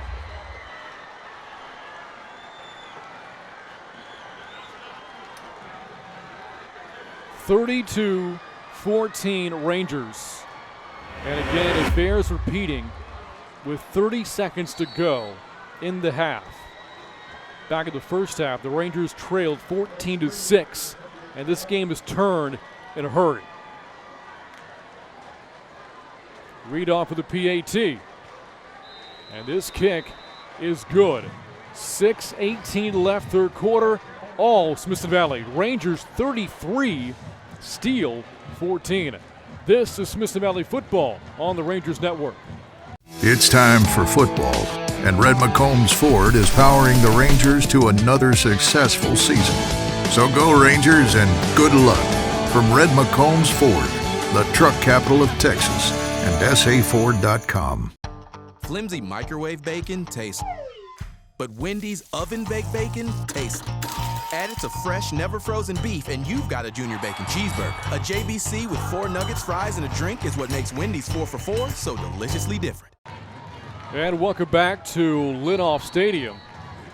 (32-14) Rangers. And again, it bears repeating with 30 seconds to go in the half. Back in the first half, the Rangers trailed 14-6, and this game is turned in a hurry. Read off of the PAT. And this kick is good. 6:18 left, 3rd quarter. All Smithson Valley. Rangers 33, Steele 14. This is Smithson Valley football on the Rangers Network. It's time for football, and Red McCombs Ford is powering the Rangers to another successful season. So go Rangers and good luck from Red McCombs Ford, the truck capital of Texas, and SAFord.com. Flimsy microwave bacon tastes, but Wendy's oven-baked bacon tastes. Add it to fresh, never frozen beef, and you've got a junior bacon cheeseburger. A JBC with 4 nuggets, fries, and a drink is what makes Wendy's 4 for $4 so deliciously different. And welcome back to Linoff Stadium.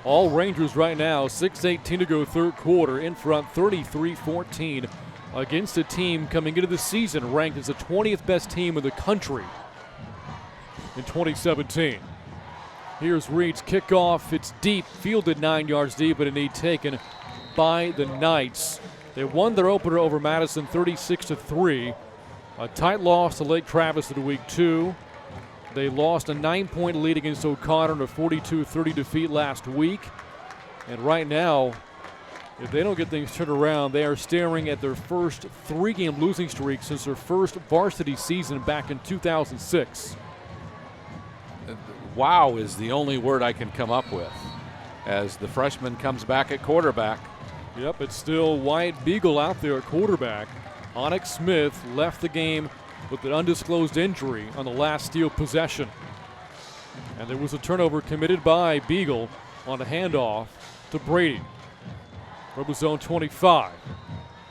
All Rangers right now, 6:18 to go, 3rd quarter, in front 33-14 against a team coming into the season ranked as the 20th best team in the country in 2017. Here's Reed's kickoff. It's deep, fielded 9 yards deep, but a knee taken by the Knights. They won their opener over Madison 36-3. A tight loss to Lake Travis in week 2. They lost a 9-point lead against O'Connor in a 42-30 defeat last week. And right now, if they don't get things turned around, they are staring at their first 3-game losing streak since their first varsity season back in 2006. Wow is the only word I can come up with as the freshman comes back at quarterback. Yep, it's still Wyatt Beagle out there at quarterback. Onyx Smith left the game with an undisclosed injury on the last Steele possession. And there was a turnover committed by Beagle on a handoff to Brady from the zone 25.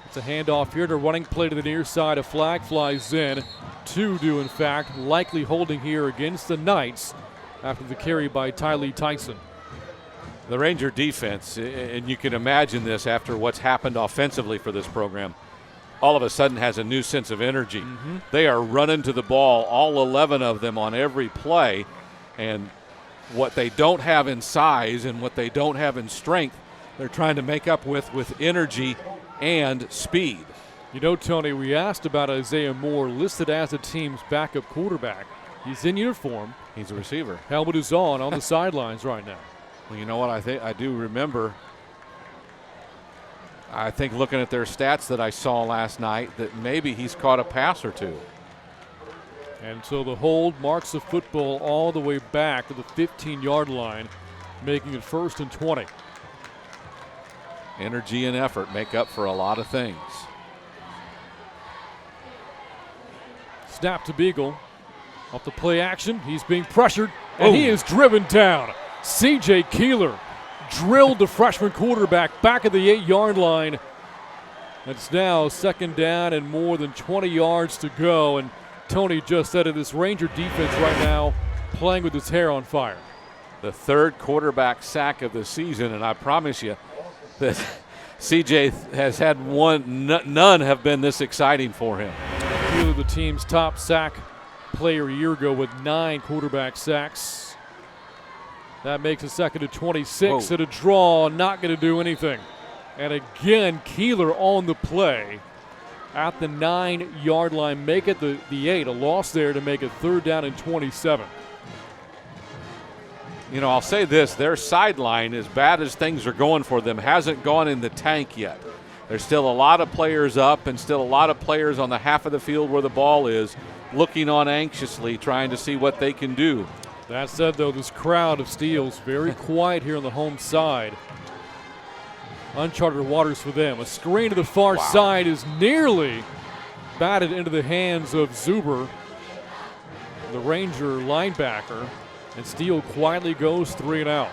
It's a handoff here to running play to the near side. A flag flies in. 2 do, in fact, likely holding here against the Knights after the carry by Tylee Tyson. The Ranger defense, and you can imagine this after what's happened offensively for this program, all of a sudden has a new sense of energy. They are running to the ball, all 11 of them on every play, and what they don't have in size and what they don't have in strength, they're trying to make up with energy and speed. You know, Tony, we asked about Isaiah Moore, listed as the team's backup quarterback. He's in uniform. He's a receiver. Helmet is on the sidelines right now. Well, you know what? I do remember. I think looking at their stats that I saw last night that maybe he's caught a pass or two. And so the hold marks the football all the way back to the 15-yard line, making it 1st and 20. Energy and effort make up for a lot of things. Snap to Beagle. Off the play action, he's being pressured, and he is driven down. C.J. Keeler drilled the freshman quarterback back at the 8-yard line. It's now 2nd down and more than 20 yards to go. And Tony just said it, this Ranger defense right now playing with its hair on fire. The 3rd quarterback sack of the season, and I promise you that C.J. has had none have been this exciting for him. Keeler, the team's top sack player a year ago with 9 quarterback sacks. That makes it 2nd and 26 at a draw, not going to do anything. And again, Keeler on the play at the 9-yard line, make it the 8, a loss there to make it 3rd down and 27. You know, I'll say this, their sideline, as bad as things are going for them, hasn't gone in the tank yet. There's still a lot of players up and still a lot of players on the half of the field where the ball is, looking on anxiously, trying to see what they can do. That said, though, this crowd of Steele's very quiet here on the home side. Uncharted waters for them. A screen to the far side is nearly batted into the hands of Zuber, the Ranger linebacker, and Steele quietly goes 3 and out.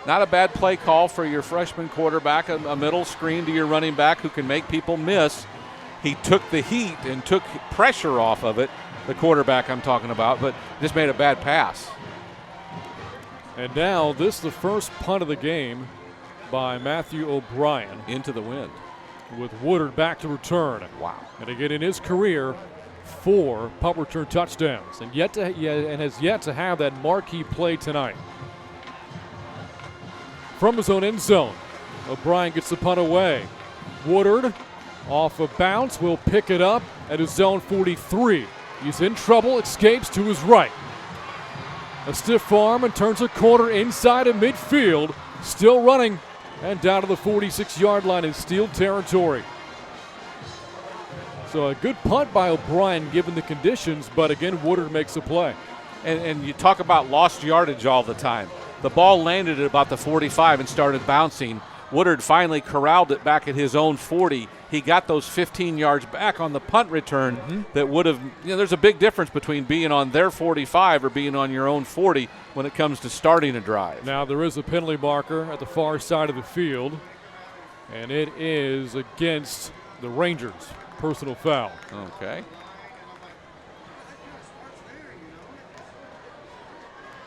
Not a bad play call for your freshman quarterback, a middle screen to your running back who can make people miss. He took the heat and took pressure off of it, the quarterback I'm talking about, but just made a bad pass. And now this is the first punt of the game by Matthew O'Brien. Into the wind. With Woodard back to return. Wow. And again in his career, 4 punt return touchdowns. And has yet to have that marquee play tonight. From his own end zone, O'Brien gets the punt away. Woodard off a bounce, will pick it up at his zone 43. He's in trouble, escapes to his right. A stiff arm and turns a corner inside of midfield. Still running and down to the 46-yard line in Steele territory. So a good punt by O'Brien given the conditions, but again, Woodard makes the play. And you talk about lost yardage all the time. The ball landed at about the 45 and started bouncing. Woodard finally corralled it back at his own 40. He got those 15 yards back on the punt return that would have, there's a big difference between being on their 45 or being on your own 40 when it comes to starting a drive. Now there is a penalty marker at the far side of the field, and it is against the Rangers. Personal foul. Okay.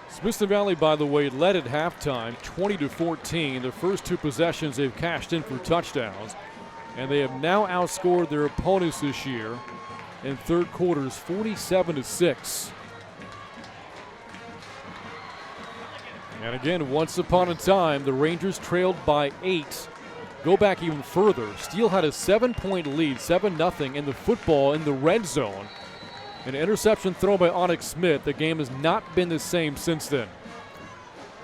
Smithson Valley, by the way, led at halftime 20-14. Their first 2 possessions they've cashed in for touchdowns. And they have now outscored their opponents this year in third quarters 47-6. And again, once upon a time, the Rangers trailed by 8. Go back even further. Steele had a 7-point lead, 7-0 in the football in the red zone. An interception thrown by Onyx Smith. The game has not been the same since then.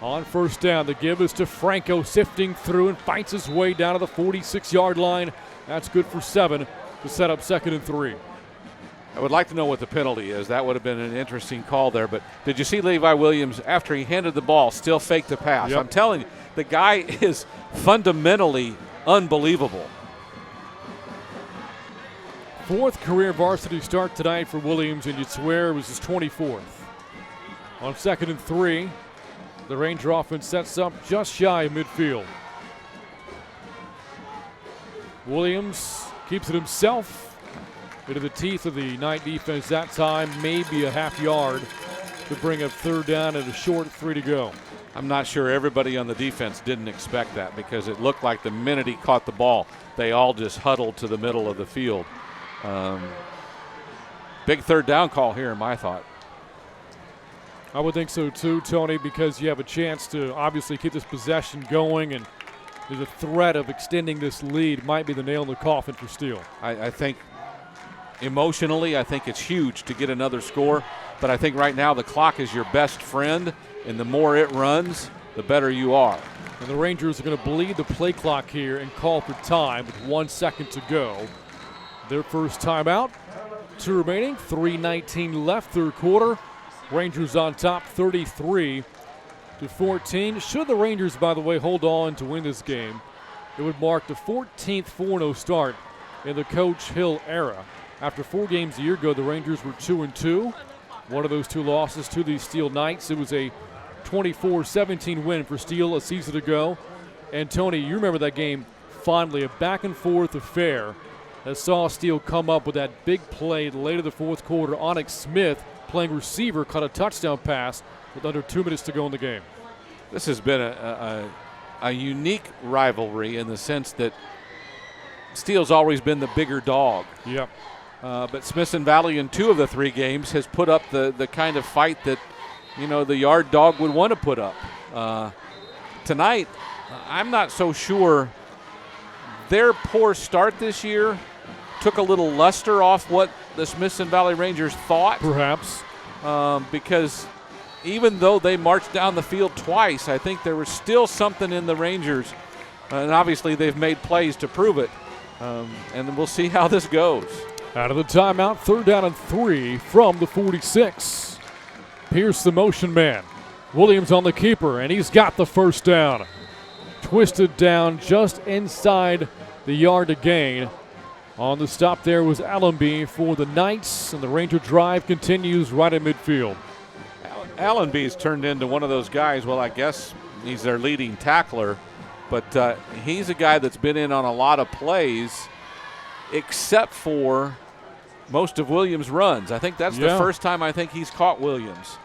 On first down, the give is to Franco, sifting through and fights his way down to the 46-yard line. That's good for 7 to set up 2nd and 3. I would like to know what the penalty is. That would have been an interesting call there. But did you see Levi Williams, after he handed the ball, still faked the pass? Yep. I'm telling you, the guy is fundamentally unbelievable. 4th career varsity start tonight for Williams, and you'd swear it was his 24th. On 2nd and 3, the Ranger offense sets up just shy of midfield. Williams keeps it himself into the teeth of the Knight defense that time, maybe a half yard to bring up 3rd down and a short 3 to go. I'm not sure everybody on the defense didn't expect that, because it looked like the minute he caught the ball, they all just huddled to the middle of the field. Big third down call here, in my thought. I would think so too, Tony, because you have a chance to obviously keep this possession going, and there's a threat of extending this lead. Might be the nail in the coffin for Steele. I think emotionally, I think it's huge to get another score, but I think right now the clock is your best friend, and the more it runs, the better you are. And the Rangers are going to bleed the play clock here and call for time with 1 second to go. Their first timeout. 2 remaining, 3:19 left, third quarter. Rangers on top 33-14. Should the Rangers, by the way, hold on to win this game, it would mark the 14th 4-0 start in the Coach Hill era. After 4 games a year ago, the Rangers were 2-2. One of those 2 losses to the Steele Knights. It was a 24-17 win for Steele a season ago. And Tony, you remember that game fondly, a back-and-forth affair that saw Steele come up with that big play late in the fourth quarter. Onyx Smith, playing receiver, caught a touchdown pass with under 2 minutes to go in the game. This has been a unique rivalry in the sense that Steele's always been the bigger dog. Yep. But Smithson Valley in 2 of the 3 games has put up the kind of fight that, the yard dog would want to put up. Tonight, I'm not so sure. Their poor start this year took a little luster off what the Smithson Valley Rangers thought. Perhaps. Because even though they marched down the field twice, I think there was still something in the Rangers. And obviously they've made plays to prove it. And we'll see how this goes. Out of the timeout, 3rd down and 3 from the 46. Pierce the motion man. Williams on the keeper, and he's got the first down. Twisted down just inside the yard to gain. On the stop there was Allenby for the Knights, and the Ranger drive continues right at midfield. Allenby's turned into one of those guys, well, I guess he's their leading tackler, but he's a guy that's been in on a lot of plays, except for most of Williams' runs. I think that's the first time I think he's caught Williams.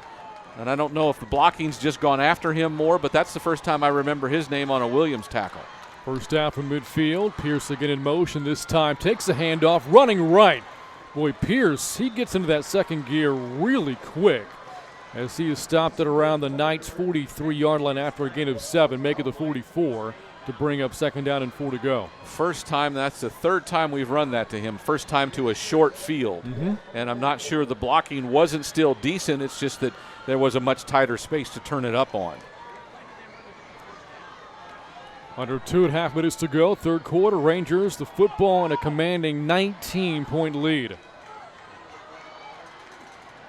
And I don't know if the blocking's just gone after him more, but that's the first time I remember his name on a Williams tackle. First down from midfield. Pierce again in motion this time. Takes the handoff, running right. Boy, Pierce, he gets into that second gear really quick as he is stopped at around the Knights' 43-yard line after a gain of 7, making the 44 to bring up 2nd down and 4 to go. First time, that's the 3rd time we've run that to him. First time to a short field. And I'm not sure the blocking wasn't still decent. It's just that there was a much tighter space to turn it up on. Under 2.5 minutes to go, third quarter. Rangers, the football, and a commanding 19-point lead.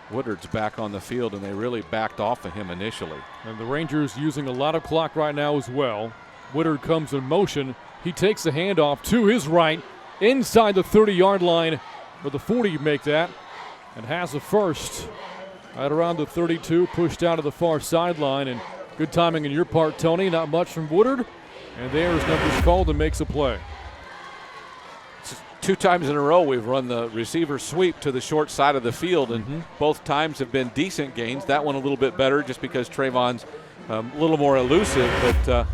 Woodard's back on the field, and they really backed off of him initially. And the Rangers using a lot of clock right now as well. Woodard comes in motion. He takes the handoff to his right, inside the 30-yard line, or the 40 make that, and has the first at around the 32, pushed out to the far sideline. And good timing on your part, Tony. Not much from Woodard. And there's numbers called and makes a play. 2 times in a row we've run the receiver sweep to the short side of the field, and both times have been decent gains. That one a little bit better just because Trayvon's a little more elusive, but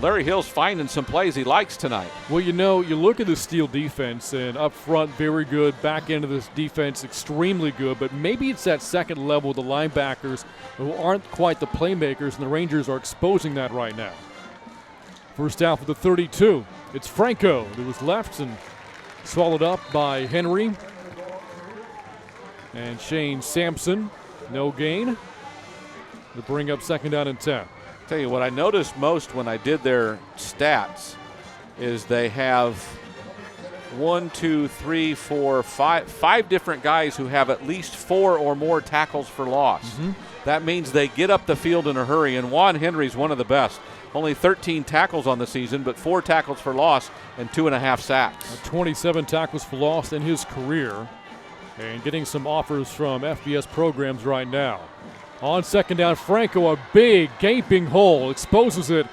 Larry Hill's finding some plays he likes tonight. Well, you look at the Steele defense, and up front, very good. Back end of this defense, extremely good. But maybe it's that second level, the linebackers, who aren't quite the playmakers, and the Rangers are exposing that right now. First down for the 32. It's Franco that was left and swallowed up by Henry. And Shane Sampson, no gain, to bring up 2nd down and 10. Tell you what I noticed most when I did their stats is they have 5 different guys who have at least 4 or more tackles for loss. That means they get up the field in a hurry, and Juan Henry's one of the best. Only 13 tackles on the season, but 4 tackles for loss and 2.5 sacks. 27 tackles for loss in his career, and getting some offers from FBS programs right now. On 2nd down, Franco, a big gaping hole, exposes it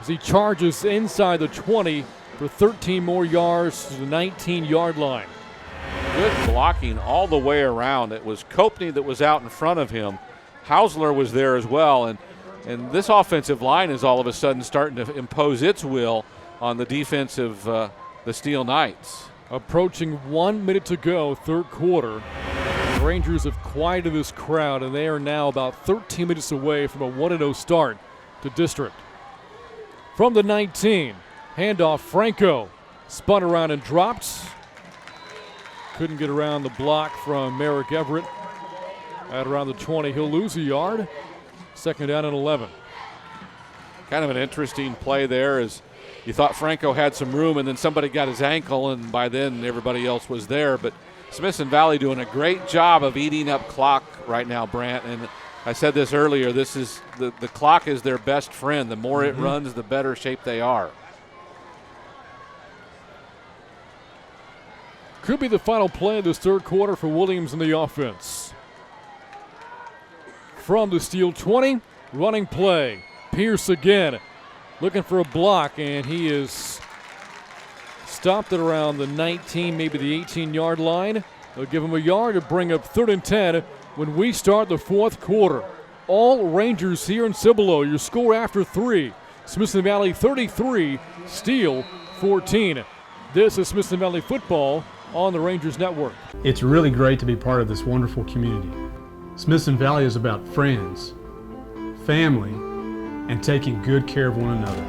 as he charges inside the 20 for 13 more yards to the 19-yard line. Good blocking all the way around. It was Copney that was out in front of him. Hausler was there as well, and And this offensive line is all of a sudden starting to impose its will on the defense of the Steele Knights. Approaching 1 minute to go, third quarter. The Rangers have quieted this crowd, and they are now about 13 minutes away from a 1-0 start to district. From the 19, handoff Franco. Spun around and dropped. Couldn't get around the block from Merrick Everett. At around the 20, he'll lose a yard. Second down and 11. Kind of an interesting play there as you thought Franco had some room, and then somebody got his ankle, and by then everybody else was there. But Smithson Valley doing a great job of eating up clock right now, Brant. And I said this earlier, this is the clock is their best friend. The more it runs, the better shape they are. Could be the final play of this third quarter for Williams in the offense. From the Steele 20, running play. Pierce again, looking for a block, and he is stopped at around the 19, maybe the 18-yard line. They'll give him a yard to bring up 3rd and 10 when we start the fourth quarter. All Rangers here in Cibolo. Your score after 3. Smithson Valley 33, Steele 14. This is Smithson Valley football on the Rangers Network. It's really great to be part of this wonderful community. Smithson Valley is about friends, family, and taking good care of one another.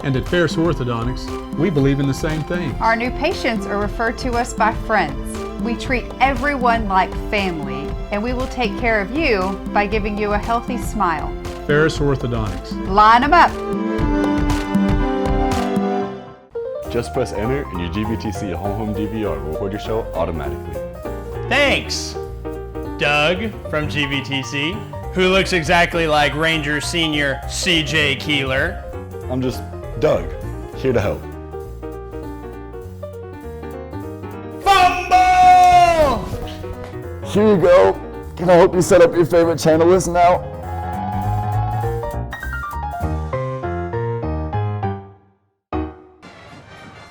And at Ferris Orthodontics, we believe in the same thing. Our new patients are referred to us by friends. We treat everyone like family, and we will take care of you by giving you a healthy smile. Ferris Orthodontics. Line them up. Just press enter and your GBTC home DVR will record your show automatically. Thanks, Doug from GBTC, who looks exactly like Ranger Senior CJ Keeler. I'm just Doug, here to help. Fumble! Here you go. Can I help you set up your favorite channel list now?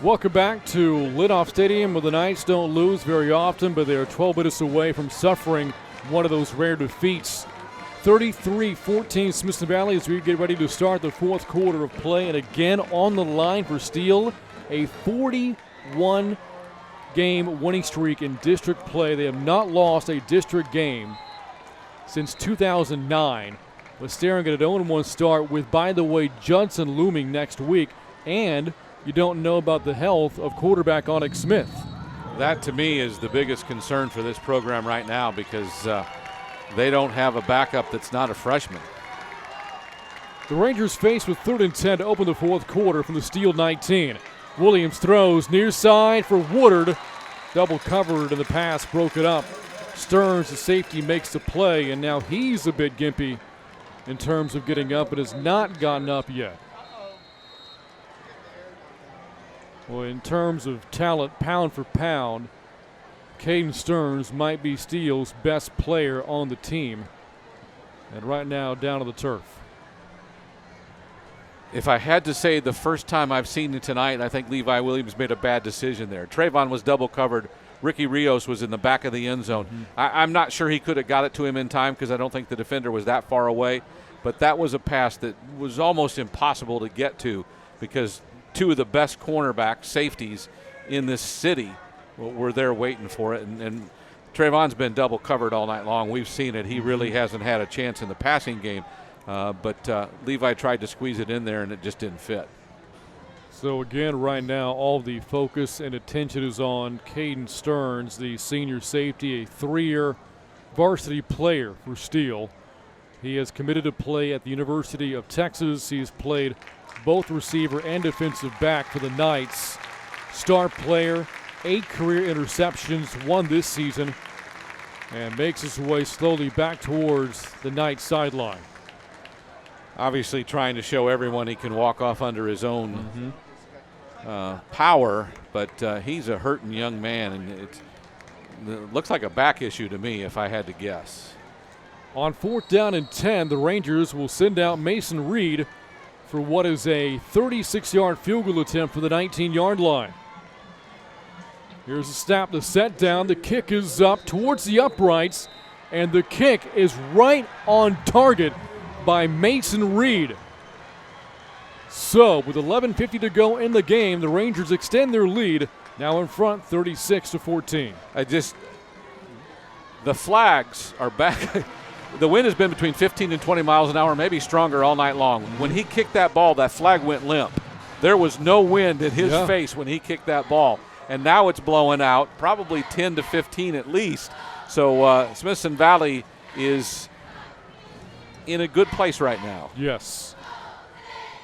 Welcome back to Lidoff Stadium, where the Knights don't lose very often, but they are 12 minutes away from suffering one of those rare defeats. 33-14 Smithson Valley as we get ready to start the fourth quarter of play. And again on the line for Steele, a 41-game winning streak in district play. They have not lost a district game since 2009. But staring at an 0-1 start with, by the way, Judson looming next week. And you don't know about the health of quarterback Onyx Smith. That, to me, is the biggest concern for this program right now because they don't have a backup that's not a freshman. The Rangers face with 3rd and 10 to open the fourth quarter from the Steele 19. Williams throws near side for Woodard. Double covered and the pass broken up. Stearns, the safety, makes the play, and now he's a bit gimpy in terms of getting up, but has not gotten up yet. Well, in terms of talent, pound for pound, Caden Stearns might be Steele's best player on the team. And right now, down to the turf. If I had to say the first time I've seen it tonight, I think Levi Williams made a bad decision there. Trayvon was double covered. Ricky Rios was in the back of the end zone. I'm not sure he could have got it to him in time because I don't think the defender was that far away. But that was a pass that was almost impossible to get to because two of the best cornerback safeties in this city were there waiting for it. And Trayvon's been double covered all night long. We've seen it. He really hasn't had a chance in the passing game. But Levi tried to squeeze it in there, and it just didn't fit. So again, right now, all the focus and attention is on Caden Stearns, the senior safety, a 3-year varsity player for Steele. He has committed to play at the University of Texas. He's played both receiver and defensive back for the Knights. Star player, 8 career interceptions, 1 this season, and makes his way slowly back towards the Knights sideline. Obviously trying to show everyone he can walk off under his own power, but he's a hurting young man, and it looks like a back issue to me if I had to guess. On 4th down and 10, the Rangers will send out Mason Reed for what is a 36-yard field goal attempt for the 19-yard line. Here's a snap, the set down, the kick is up towards the uprights, and the kick is right on target by Mason Reed. So with 11:50 to go in the game, the Rangers extend their lead, now in front 36-14. The flags are back. The wind has been between 15 and 20 miles an hour, maybe stronger all night long. When he kicked that ball, that flag went limp. There was no wind in his face when he kicked that ball. And now it's blowing out, probably 10 to 15 at least. So Smithson Valley is in a good place right now. Yes.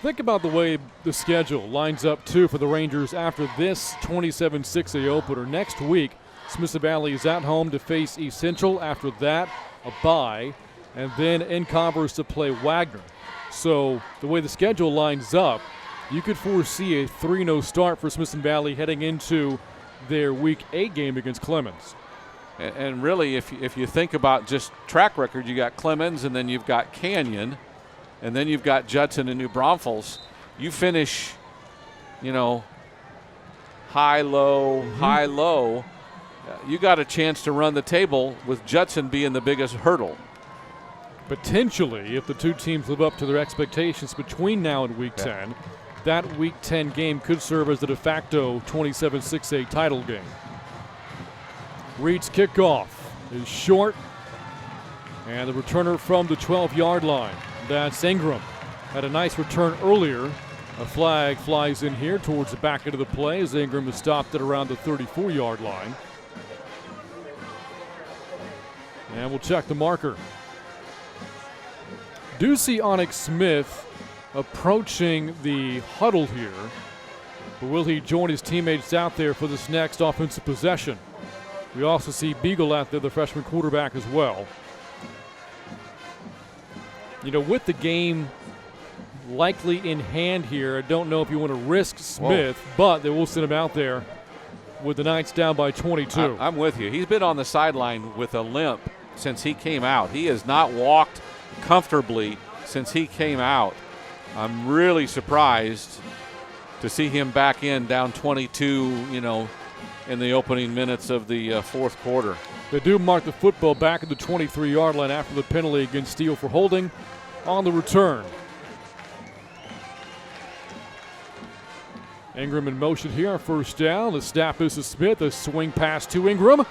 Think about the way the schedule lines up, too, for the Rangers after this 27-6A opener. Next week, Smithson Valley is at home to face East Central. After that, a bye, and then in conference to play Wagner. So the way the schedule lines up, you could foresee a 3-0 start for Smithson Valley heading into their Week 8 game against Clemens. And really, if you think about just track record, you got Clemens, and then you've got Canyon, and then you've got Judson and New Braunfels. You finish, high, low, high, low. You got a chance to run the table with Judson being the biggest hurdle. Potentially, if the two teams live up to their expectations between now and Week 10, that Week 10 game could serve as the de facto 27-6A title game. Reed's kickoff is short, and the returner from the 12-yard line. That's Ingram. Had a nice return earlier. A flag flies in here towards the back end of the play as Ingram is stopped at around the 34-yard line. And we'll check the marker. Do see Onyx Smith approaching the huddle here. But will he join his teammates out there for this next offensive possession? We also see Beagle out there, the freshman quarterback, as well. With the game likely in hand here, I don't know if you want to risk Smith, but they will send him out there with the Knights down by 22. I'm with you. He's been on the sideline with a limp since he came out. He has not walked comfortably since he came out. I'm really surprised to see him back in down 22, in the opening minutes of the fourth quarter. They do mark the football back at the 23-yard line after the penalty against Steele for holding on the return. Ingram in motion here on first down. The snap is to Smith. A swing pass to Ingram.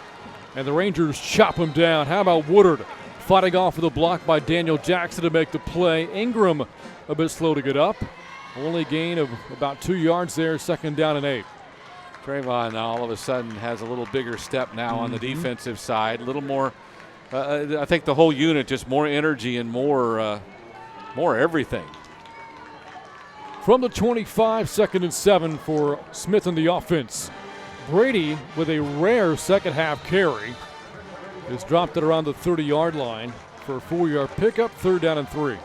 And the Rangers chop him down. How about Woodard fighting off with a block by Daniel Jackson to make the play. Ingram a bit slow to get up. Only a gain of about 2 yards there, second down and 8. Trayvon all of a sudden has a little bigger step now on the defensive side. A little more, I think the whole unit, just more energy and more everything. From the 25, 2nd and 7 for Smith in the offense. Brady with a rare second half carry is dropped at around the 30-yard line for a 4-yard pickup, 3rd down and 3.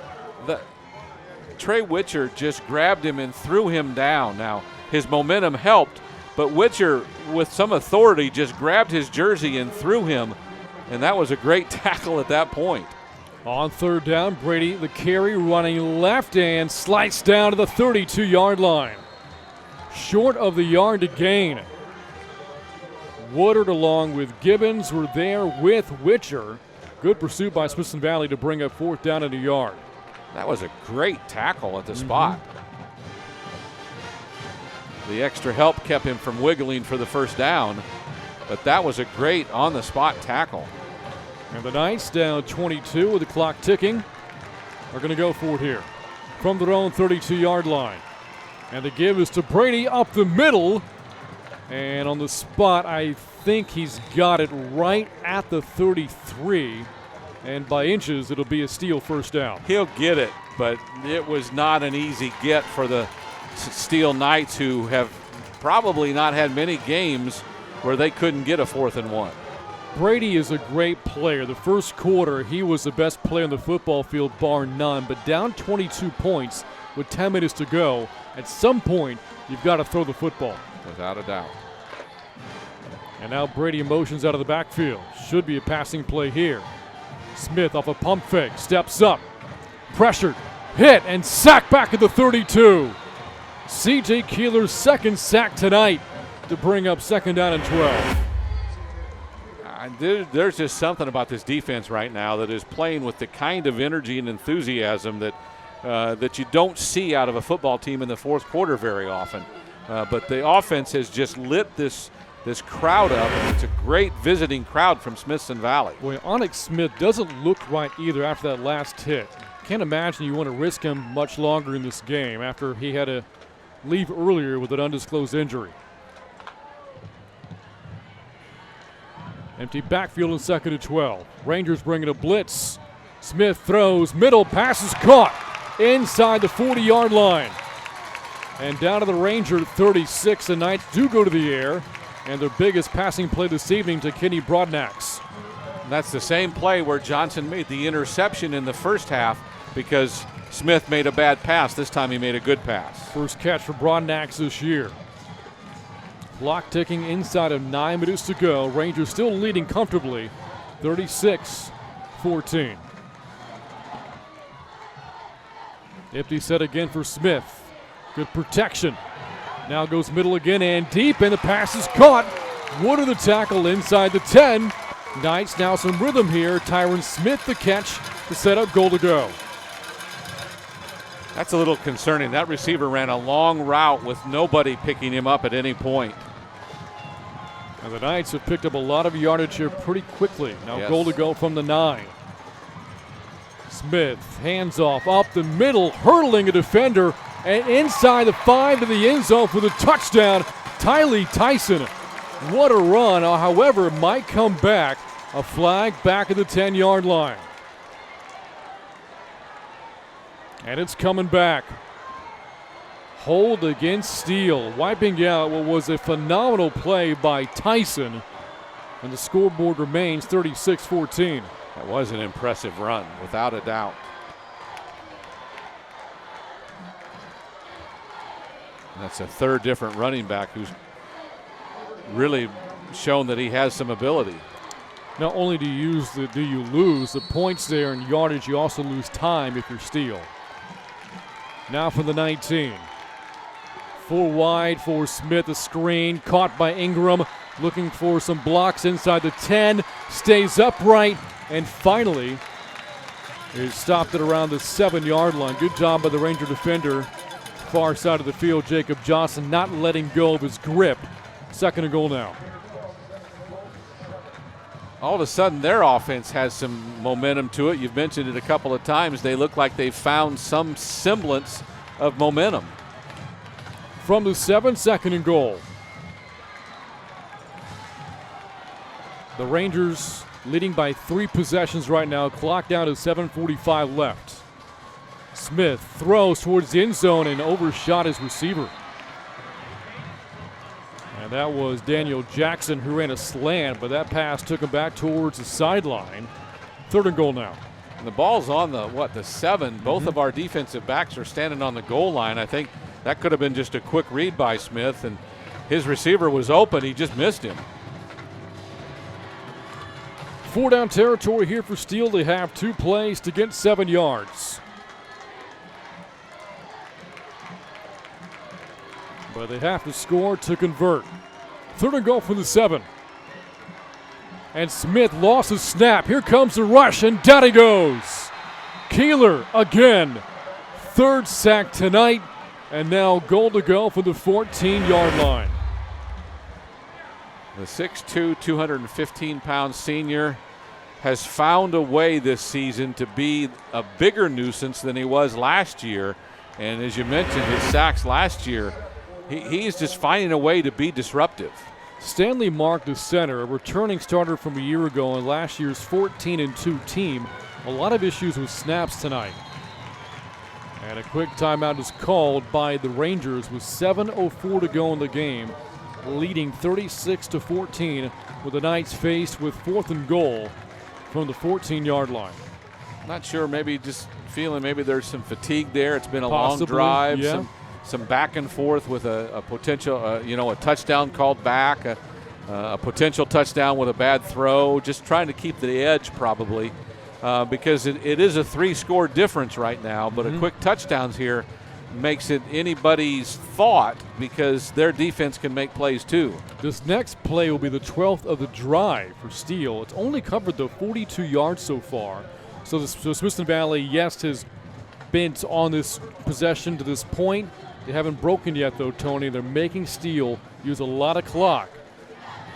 Trey Witcher just grabbed him and threw him down. Now, his momentum helped, but Witcher, with some authority, just grabbed his jersey and threw him, and that was a great tackle at that point. On 3rd down, Brady, the carry, running left and sliced down to the 32-yard line. Short of the yard to gain. Woodard along with Gibbons were there with Witcher. Good pursuit by Smithson Valley to bring up 4th down and a yard. That was a great tackle at the spot. The extra help kept him from wiggling for the first down, but that was a great on-the-spot tackle. And the Knights down 22 with the clock ticking are going to go for it here from their own 32-yard line. And the give is to Brady up the middle. And on the spot, I think he's got it right at the 33. And by inches, it'll be a Steele first down. He'll get it, but it was not an easy get for the Steele Knights, who have probably not had many games where they couldn't get a 4th and 1. Brady is a great player. The first quarter, he was the best player on the football field, bar none. But down 22 points with 10 minutes to go, at some point, you've got to throw the football. Without a doubt. And now Brady motions out of the backfield. Should be a passing play here. Smith off a pump fake, steps up, pressured, hit, and sacked back at the 32. C.J. Keeler's second sack tonight to bring up 2nd down and 12. There's just something about this defense right now that is playing with the kind of energy and enthusiasm that you don't see out of a football team in the fourth quarter very often. But the offense has just lit this crowd up, and it's a great visiting crowd from Smithson Valley. Boy, Onyx Smith doesn't look right either after that last hit. Can't imagine you want to risk him much longer in this game after he had to leave earlier with an undisclosed injury. Empty backfield in 2nd and 12. Rangers bringing a blitz. Smith throws, middle, pass is caught inside the 40-yard line. And down to the Ranger 36, the Knights do go to the air. And their biggest passing play this evening to Kenny Broadnax. And that's the same play where Johnson made the interception in the first half because Smith made a bad pass. This time he made a good pass. First catch for Broadnax this year. Clock ticking inside of 9 minutes to go. Rangers still leading comfortably, 36-14. Empty set again for Smith. Good protection. Now goes middle again and deep, and the pass is caught. Wood of the tackle inside the 10. Knights now some rhythm here. Tyron Smith the catch to set up goal to go. That's a little concerning. That receiver ran a long route with nobody picking him up at any point. And the Knights have picked up a lot of yardage here pretty quickly. Now goal to go from the 9. Smith hands off up the middle, hurdling a defender, and inside the 5 to the end zone for the touchdown. Tylee Tyson. What a run. However, it might come back. A flag back at the 10-yard line. And it's coming back. Hold against Steele. Wiping out what was a phenomenal play by Tyson. And the scoreboard remains 36-14. That was an impressive run, without a doubt. That's a third different running back who's really shown that he has some ability. Not only do you lose the points there in yardage, you also lose time if you're Steele. Now for the 19. 4 wide for Smith, a screen caught by Ingram, looking for some blocks inside the 10, stays upright, and finally is stopped at around the 7-yard line. Good job by the Ranger defender. Far side of the field, Jacob Johnson not letting go of his grip. 2nd and goal now. All of a sudden, their offense has some momentum to it. You've mentioned it a couple of times. They look like they've found some semblance of momentum. From the 7, 2nd and goal. The Rangers leading by 3 possessions right now. Clock down to 7:45 left. Smith throws towards the end zone and overshot his receiver. And that was Daniel Jackson who ran a slant, but that pass took him back towards the sideline. 3rd and goal now. And the ball's on the 7. Both of our defensive backs are standing on the goal line. I think that could have been just a quick read by Smith, and his receiver was open. He just missed him. 4 down territory here for Steele. They have 2 plays to get 7 yards. But they have to score to convert. 3rd and goal from the 7. And Smith lost his snap. Here comes the rush, and down he goes. Keeler again. 3rd sack tonight, and now goal to go from the 14-yard line. The 6'2", 215-pound senior has found a way this season to be a bigger nuisance than he was last year. And as you mentioned, his sacks last year, he's just finding a way to be disruptive. Stanley Mark, the center, a returning starter from a year ago on last year's 14-2 team. A lot of issues with snaps tonight. And a quick timeout is called by the Rangers with 7:04 to go in the game, leading 36-14 with the Knights faced with 4th and goal from the 14-yard line. Not sure, maybe just feeling maybe there's some fatigue there. It's been a Possibly, long drive, yeah. some back and forth with a potential, a touchdown called back, a potential touchdown with a bad throw, just trying to keep the edge probably because it is a 3-score difference right now, but a quick touchdowns here makes it anybody's thought because their defense can make plays too. This next play will be the 12th of the drive for Steele. It's only covered the 42 yards so far. So Smithson Valley, yes, has been on this possession to this point. They haven't broken yet, though, Tony. They're making Steele use a lot of clock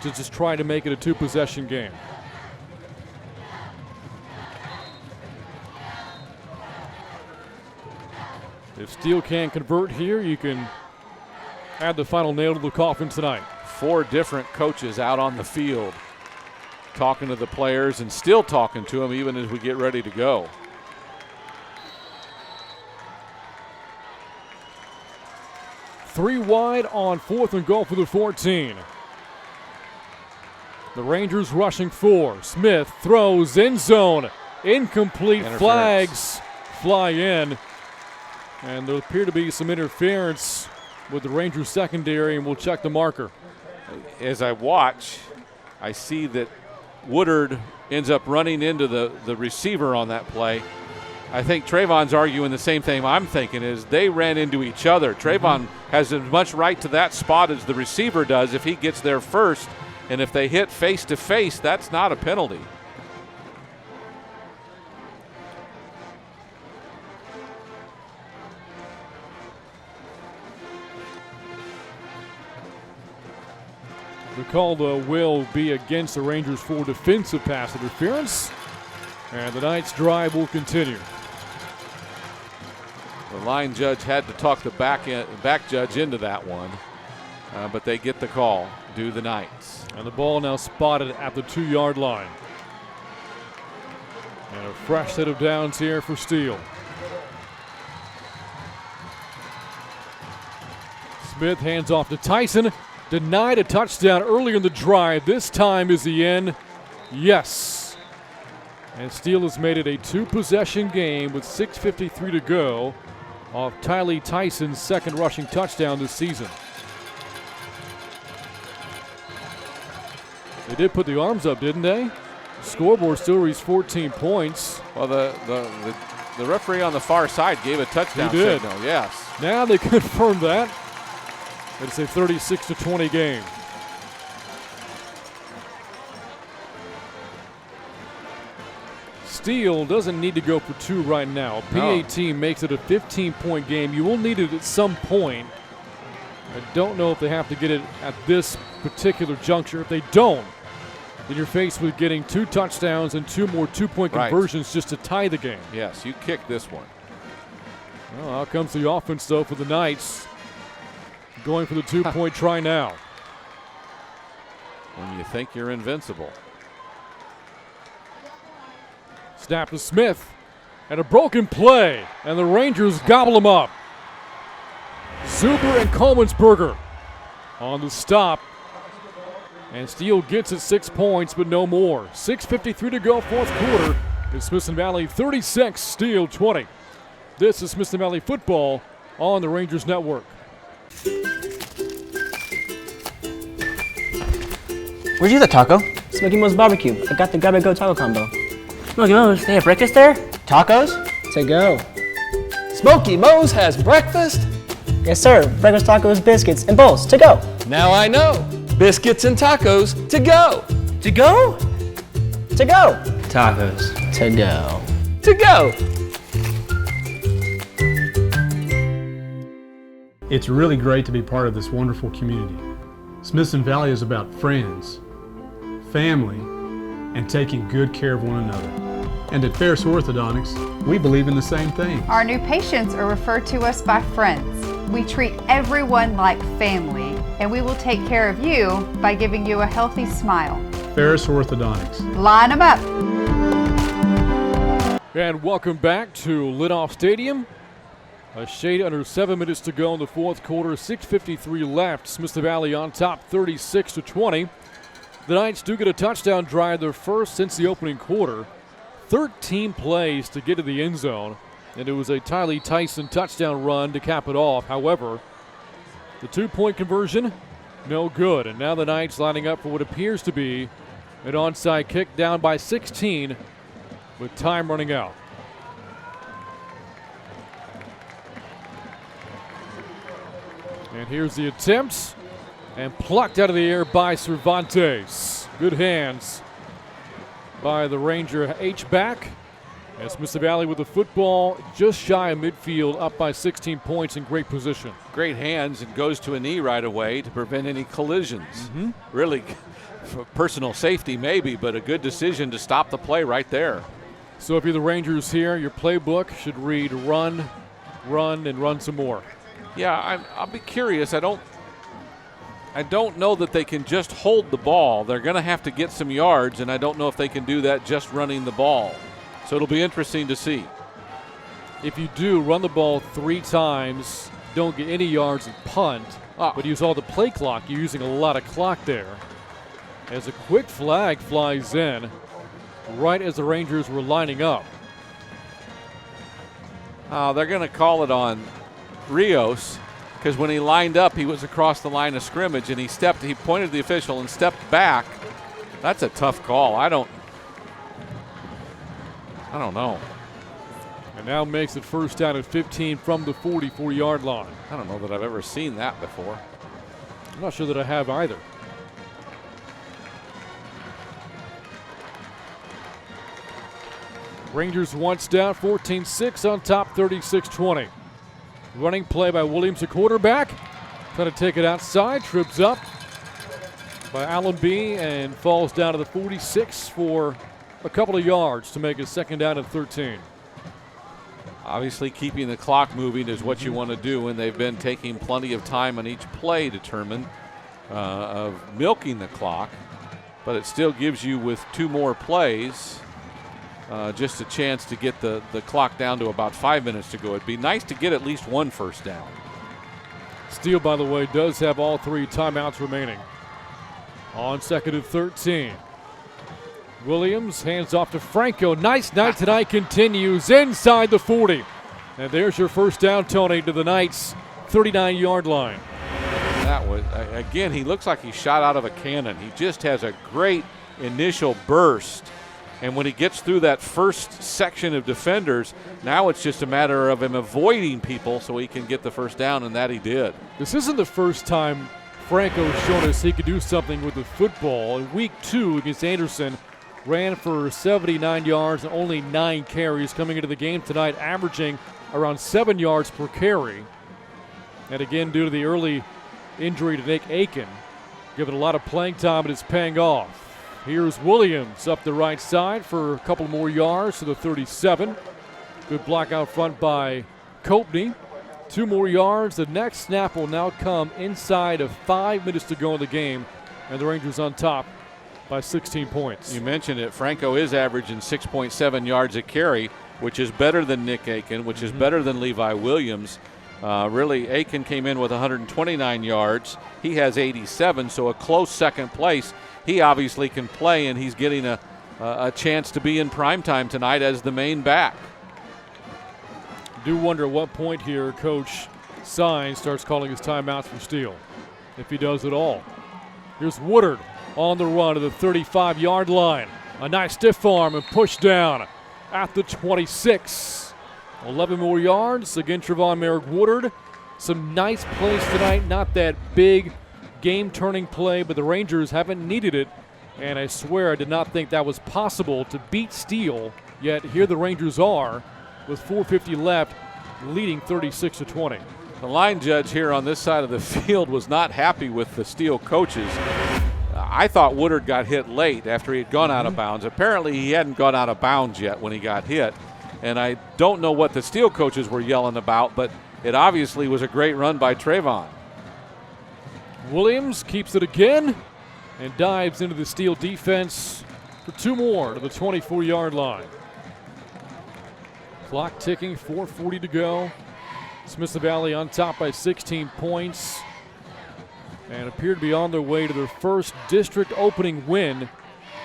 to just try to make it a two-possession game. If Steele can convert here, you can add the final nail to the coffin tonight. 4 different coaches out on the field talking to the players and still talking to them even as we get ready to go. Three wide on 4th and goal for the 14. The Rangers rushing 4. Smith throws end zone. Incomplete. Flags fly in. And there appear to be some interference with the Rangers secondary, and we'll check the marker. As I watch, I see that Woodard ends up running into the receiver on that play. I think Trayvon's arguing the same thing I'm thinking, is they ran into each other. Trayvon has as much right to that spot as the receiver does if he gets there first, and if they hit face to face, that's not a penalty. The call, though, will be against the Rangers for defensive pass interference, and the Knights' drive will continue. The line judge had to talk the back judge into that one, but they get the call, do the Knights. And the ball now spotted at the 2-yard line. And a fresh set of downs here for Steele. Smith hands off to Tyson. Denied a touchdown earlier in the drive. This time is he in? Yes. And Steele has made it a two-possession game with 6:53 to go off Tylee Tyson's second rushing touchdown this season. They did put the arms up, didn't they? The scoreboard still reads 14 points. Well, the referee on the far side gave a touchdown signal, yes. Now they confirm that. It's a 36-20 game. Steele doesn't need to go for 2 right now. PAT makes it a 15-point game. You will need it at some point. I don't know if they have to get it at this particular juncture. If they don't, then you're faced with getting 2 touchdowns and 2 more 2-point conversions just to tie the game. Yes, you kick this one. Well, out comes the offense, though, for the Knights. Going for the 2-point try now. When you think you're invincible. Snap to Smith. And a broken play. And the Rangers gobble him up. Zuber and Coleman'sberger on the stop. And Steele gets it 6 points, but no more. 6:53 to go, 4th quarter. It's Smithson Valley 36, Steele 20. This is Smithson Valley football on the Rangers Network. Where'd you get the taco? Smoky Mo's Barbecue. I got the grab-and-go taco combo. Smoky Mo's, they have breakfast there? Tacos? To go. Smoky Mo's has breakfast? Yes, sir. Breakfast tacos, biscuits, and bowls. To go. Now I know. Biscuits and tacos to go. To go? To go. Tacos. To go. To go. It's really great to be part of this wonderful community. Smithson Valley is about friends, family, and taking good care of one another. And at Ferris Orthodontics, we believe in the same thing. Our new patients are referred to us by friends. We treat everyone like family, and we will take care of you by giving you a healthy smile. Ferris Orthodontics. Line them up. And welcome back to Lidoff Stadium. A shade under 7 minutes to go in the 4th quarter. 6:53 left. Smithson Valley on top, 36-20. The Knights do get a touchdown drive, their first since the opening quarter. 13 plays to get to the end zone, and it was a Tylee Tyson touchdown run to cap it off. However, the 2-point conversion, no good. And now the Knights lining up for what appears to be an onside kick, down by 16 with time running out. And here's the attempt. And plucked out of the air by Cervantes. Good hands by the Ranger H-back. And Smithson Valley with the football just shy of midfield, up by 16 points in great position. Great hands, and goes to a knee right away to prevent any collisions. Really, for personal safety maybe, but a good decision to stop the play right there. So if you're the Rangers here, your playbook should read run, run, and run some more. Yeah, I'll be curious. I don't know that they can just hold the ball. They're going to have to get some yards, and I don't know if they can do that just running the ball. So it'll be interesting to see. If you do run the ball 3 times, don't get any yards and punt, but use all the play clock, you're using a lot of clock there. As a quick flag flies in, right as the Rangers were lining up. They're going to call it on Rios, because when he lined up, he was across the line of scrimmage, and he pointed to the official and stepped back. That's a tough call. I don't know. And now makes it first down at 15 from the 44-yard line. I don't know that I've ever seen that before. I'm not sure that I have either. Rangers once down, 14-6 on top, 36-20. Running play by Williams, the quarterback. Trying to take it outside, trips up by Allenby and falls down to the 46 for a couple of yards to make it second down and 13. Obviously, keeping the clock moving is what you want to do, and they've been taking plenty of time on each play determined of milking the clock. But it still gives you, with 2 more plays, just a chance to get the clock down to about 5 minutes to go. It'd be nice to get at least 1 first down. Steele, by the way, does have all 3 timeouts remaining. On second and 13. Williams hands off to Franco. Nice night tonight continues inside the 40. And there's your first down, Tony, to the Knights' 39-yard line. That was, again, he looks like he shot out of a cannon. He just has a great initial burst. And when he gets through that first section of defenders, now it's just a matter of him avoiding people so he can get the first down, and that he did. This isn't the first time Franco's shown us he could do something with the football. In week 2 against Anderson, ran for 79 yards and only 9 carries, coming into the game tonight averaging around 7 yards per carry. And again, due to the early injury to Nick Aiken, given a lot of playing time, and it's paying off. Here's Williams up the right side for a couple more yards to the 37. Good block out front by Copney. 2 more yards. The next snap will now come inside of 5 minutes to go in the game, and the Rangers on top by 16 points. You mentioned it. Franco is averaging 6.7 yards a carry, which is better than Nick Aiken, which is better than Levi Williams. Really, Aiken came in with 129 yards. He has 87, so a close second place. He obviously can play, and he's getting a chance to be in primetime tonight as the main back. Do wonder at what point here Coach Sines starts calling his timeouts for Steele, if he does at all. Here's Woodard on the run to the 35-yard line. A nice stiff arm and push down at the 26. 11 more yards against Trevon Merrick Woodard. Some nice plays tonight, not that big game-turning play, but the Rangers haven't needed it, and I swear I did not think that was possible to beat Steele, yet here the Rangers are with 4:50 left, leading 36-20. The line judge here on this side of the field was not happy with the Steele coaches. I thought Woodard got hit late after he had gone out of bounds. Apparently he hadn't gone out of bounds yet when he got hit, and I don't know what the Steele coaches were yelling about, but it obviously was a great run by Trevon. Williams keeps it again and dives into the Steele defense for 2 more to the 24-yard line. Clock ticking, 4:40 to go. Smithson Valley on top by 16 points and appear to be on their way to their first district opening win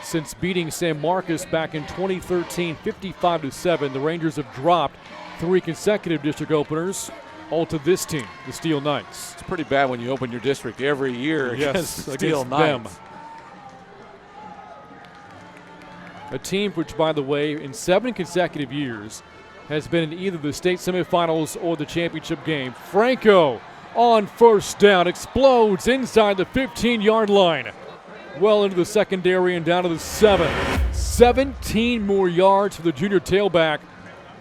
since beating San Marcos back in 2013, 55-7. The Rangers have dropped 3 consecutive district openers, all to this team, the Steele Knights. It's pretty bad when you open your district every year against Steele Knights. Them. A team which, by the way, in 7 consecutive years has been in either the state semifinals or the championship game. Franco on first down. Explodes inside the 15-yard line. Well into the secondary and down to the 7. 17 more yards for the junior tailback,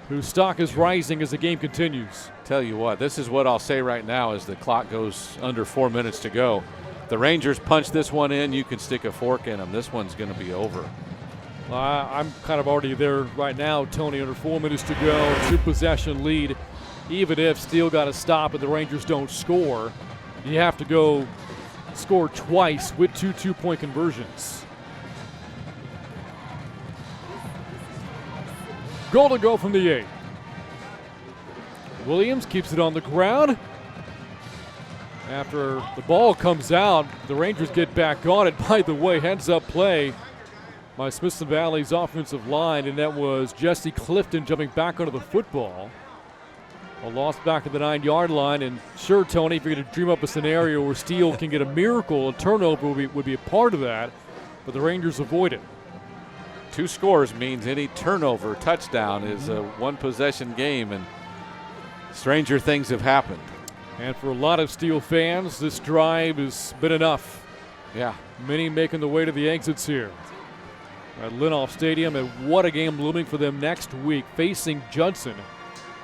whose stock is rising as the game continues. Tell you what, this is what I'll say right now as the clock goes under 4 minutes to go. The Rangers punch this one in, you can stick a fork in them. This one's going to be over. I'm kind of already there right now, Tony. Under 4 minutes to go, 2-possession lead. Even if Steele got a stop and the Rangers don't score, you have to go score twice with 2 two-point conversions. Goal to go from the 8. Williams keeps it on the ground. After the ball comes out, the Rangers get back on it. By the way, heads-up play by Smithson Valley's offensive line, and that was Jesse Clifton jumping back onto the football. A loss back at the 9-yard line, and sure, Tony, if you're going to dream up a scenario where Steele can get a miracle, a turnover would be a part of that, but the Rangers avoid it. 2 scores means any turnover touchdown is a one-possession game, and stranger things have happened. And for a lot of Steele fans, this drive has been enough. Yeah. Many making the way to the exits here at Linhoff Stadium, and what a game looming for them next week, facing Judson,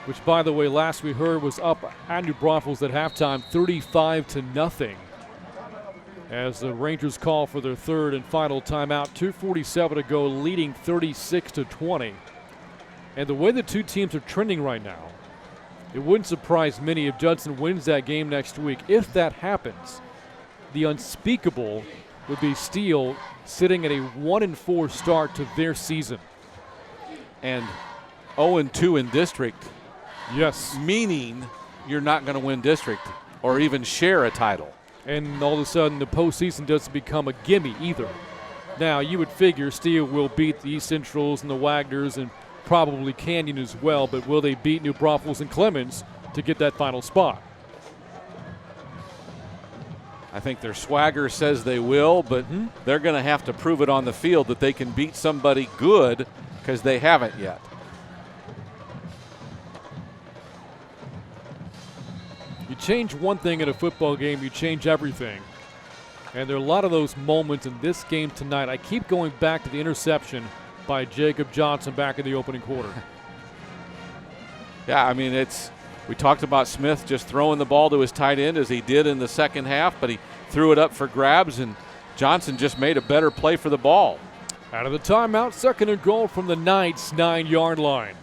which, by the way, last we heard was up at New Braunfels at halftime, 35-0, as the Rangers call for their third and final timeout. 2:47 to go, leading 36-20. And the way the two teams are trending right now, it wouldn't surprise many if Judson wins that game next week. If that happens, the unspeakable would be Steele sitting at a 1-4 start to their season. And 0-2 in district. Yes. Meaning you're not going to win district or even share a title. And all of a sudden the postseason doesn't become a gimme either. Now you would figure Steele will beat the East Centrals and the Wagners and probably Canyon as well, but will they beat New Braunfels and Clemens to get that final spot? I think their swagger says they will, but they're going to have to prove it on the field that they can beat somebody good, because they haven't yet. You change one thing in a football game, you change everything. And there are a lot of those moments in this game tonight. I keep going back to the interception by Jacob Johnson back in the opening quarter. Yeah, I mean, we talked about Smith just throwing the ball to his tight end as he did in the second half, but he threw it up for grabs, and Johnson just made a better play for the ball. Out of the timeout, 2nd and goal from the Knights' 9-yard line.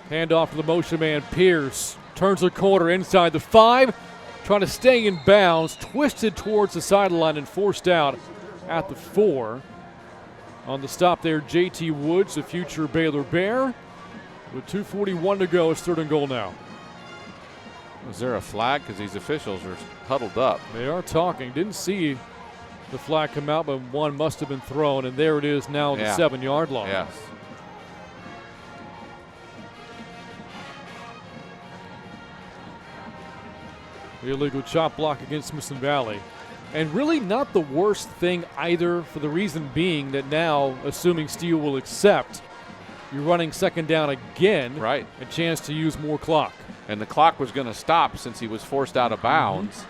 Handoff to the motion man, Pierce. Turns the corner inside the 5, trying to stay in bounds, twisted towards the sideline and forced out at the 4. On the stop there, J.T. Woods, the future Baylor Bear. With 2:41 to go, it's 3rd and goal now. Was there a flag? Because these officials are huddled up. They are talking. Didn't see the flag come out, but one must have been thrown, and there it is now on the 7-yard line. Yes. The illegal chop block against Smithson Valley. And really not the worst thing either, for the reason being that now, assuming Steele will accept, you're running 2nd down again. Right. A chance to use more clock. And the clock was going to stop since he was forced out of bounds.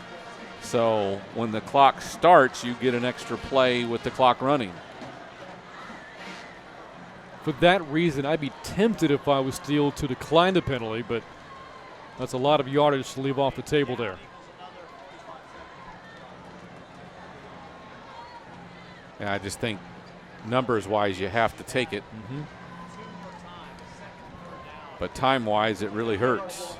So when the clock starts, you get an extra play with the clock running. For that reason, I'd be tempted if I was Steele to decline the penalty, but that's a lot of yardage to leave off the table there. Yeah, I just think numbers-wise you have to take it. But time-wise, it really hurts.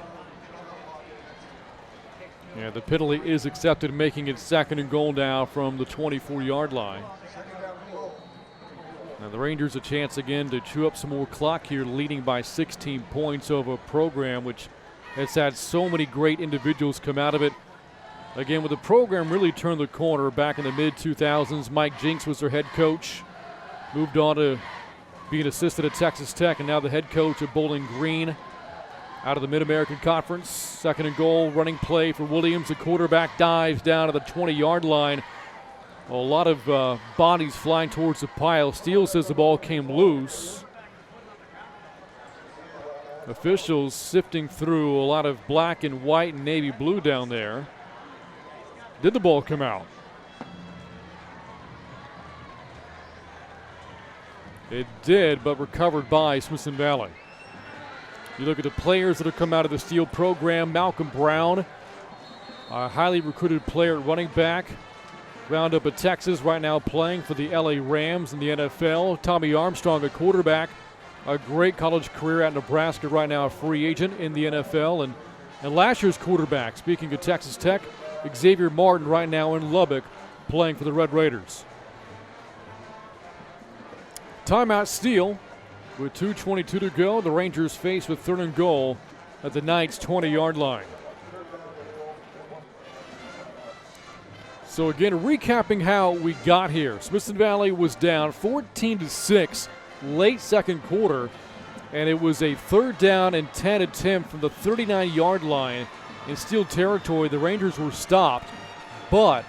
Yeah, the penalty is accepted, making it 2nd and goal now from the 24-yard line. Now the Rangers a chance again to chew up some more clock here, leading by 16 points over a program which has had so many great individuals come out of it. Again, with the program really turned the corner back in the mid-2000s. Mike Jinks was their head coach, moved on to being assistant at Texas Tech, and now the head coach at Bowling Green out of the Mid-American Conference. 2nd and goal, running play for Williams. The quarterback dives down to the 20-yard line. A lot of bodies flying towards the pile. Steele says the ball came loose. Officials sifting through a lot of black and white and navy blue down there. Did the ball come out? It did, but recovered by Smithson Valley. You look at the players that have come out of the Steele program. Malcolm Brown, a highly recruited player at running back, wound up at Texas, right now playing for the LA Rams in the NFL. Tommy Armstrong, a quarterback, a great college career at Nebraska, right now a free agent in the NFL. And last year's quarterback, speaking of Texas Tech, Xavier Martin, right now in Lubbock, playing for the Red Raiders. Timeout Steele with 2:22 to go. The Rangers face with 3rd and goal at the Knights' 20-yard line. So again, recapping how we got here. Smithson Valley was down 14-6 late second quarter, and it was a 3rd down and 10 attempt from the 39-yard line in Steele territory. The Rangers were stopped, but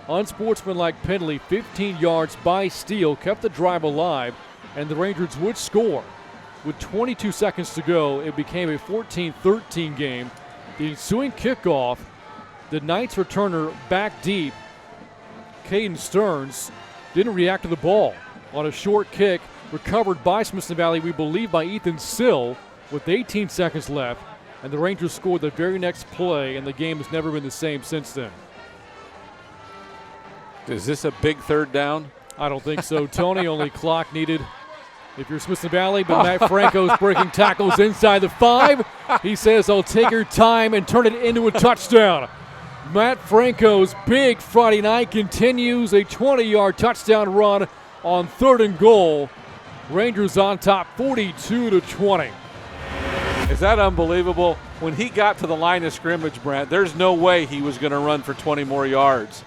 unsportsmanlike penalty, 15 yards by Steele, kept the drive alive, and the Rangers would score. With 22 seconds to go, it became a 14-13 game. The ensuing kickoff, the Knights returner back deep, Caden Stearns, didn't react to the ball on a short kick, recovered by Smithson Valley, we believe by Ethan Sill, with 18 seconds left, and the Rangers scored the very next play, and the game has never been the same since then. Is this a big 3rd down? I don't think so, Tony. Only clock needed if you're Smithson Valley, but Matt Franco's breaking tackles inside the 5. He says, I'll take your time and turn it into a touchdown. Matt Franco's big Friday night continues, a 20-yard touchdown run on 3rd and goal. Rangers on top 42-20. Is that unbelievable? When he got to the line of scrimmage, Brant, there's no way he was going to run for 20 more yards.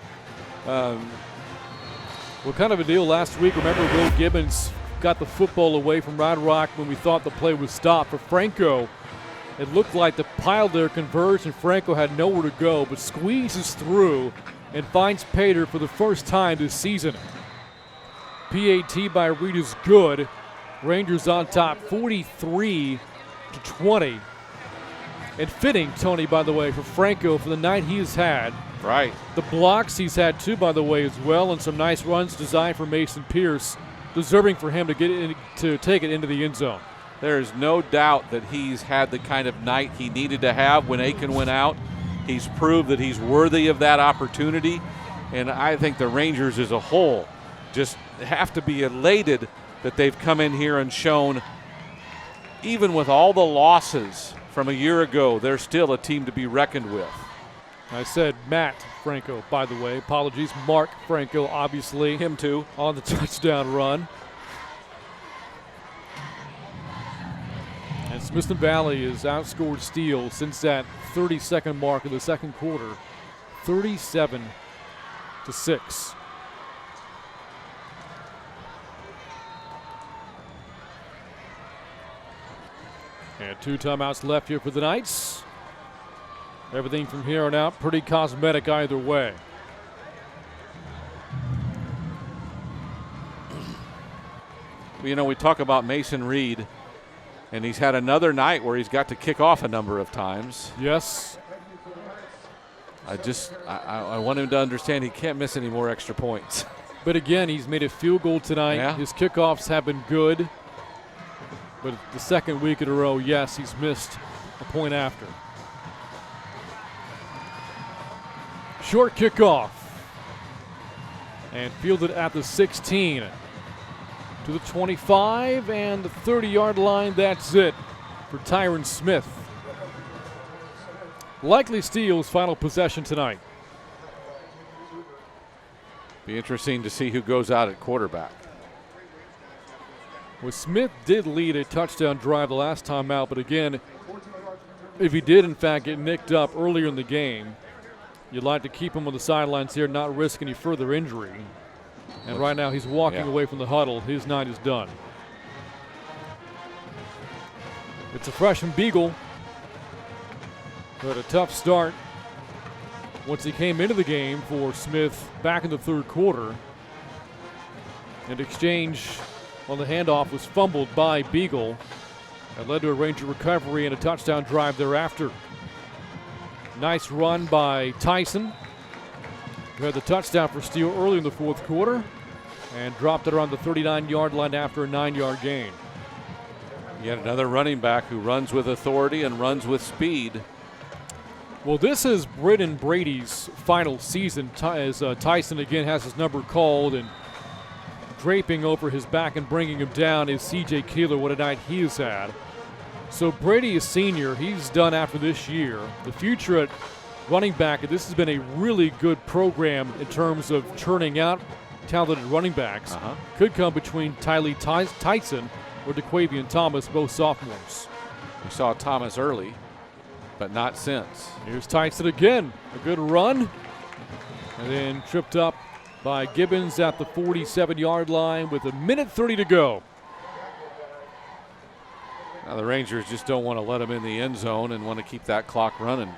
What kind of a deal last week? Remember, Will Gibbons got the football away from Round Rock when we thought the play was stopped. For Franco, it looked like the pile there converged and Franco had nowhere to go, but squeezes through and finds Pater for the first time this season. PAT by Reed is good. Rangers on top 43-20. And fitting, Tony, by the way, for Franco for the night he has had. Right. The blocks he's had too, by the way, as well, and some nice runs designed for Mason Pierce, deserving for him to get in, to take it into the end zone. There is no doubt that he's had the kind of night he needed to have when Aiken went out. He's proved that he's worthy of that opportunity, and I think the Rangers as a whole just have to be elated that they've come in here and shown, even with all the losses from a year ago, they're still a team to be reckoned with. I said Matt Franco, by the way. Apologies. Mark Franco, obviously. Him too. On the touchdown run. And Smithson Valley has outscored Steele since that 30-second mark of the second quarter, 37-6. And 2 timeouts left here for the Knights. Everything from here on out pretty cosmetic either way. You know, we talk about Mason Reed, and he's had another night where he's got to kick off a number of times. Yes. I want him to understand he can't miss any more extra points. But again, he's made a field goal tonight. Yeah. His kickoffs have been good. But the second week in a row, yes, he's missed a point after. Short kickoff. And fielded at the 16. To the 25 and the 30-yard line. That's it for Tyron Smith. Likely Steele's final possession tonight. Be interesting to see who goes out at quarterback. Well, Smith did lead a touchdown drive the last time out, but again, if he did in fact get nicked up earlier in the game, you'd like to keep him on the sidelines here, not risk any further injury. And right now he's walking away from the huddle. His night is done. It's a freshman Beagle who had a tough start once he came into the game for Smith back in the third quarter. And exchange on the handoff was fumbled by Beagle. That led to a Ranger recovery and a touchdown drive thereafter. Nice run by Tyson, who had the touchdown for Steele early in the fourth quarter and dropped it around the 39-yard line after a 9-yard gain. Yet another running back who runs with authority and runs with speed. Well, this is Britton Brady's final season as Tyson again has his number called, and draping over his back and bringing him down is C.J. Keeler. What a night he has had. So Brady is senior. He's done after this year. The future at running back, this has been a really good program in terms of churning out talented running backs. Could come between Tylee Tyson or DeQuavian Thomas, both sophomores. We saw Thomas early, but not since. Here's Tyson again. A good run. And then tripped up by Gibbons at the 47-yard line with 1:30 to go. Now the Rangers just don't want to let him in the end zone and want to keep that clock running.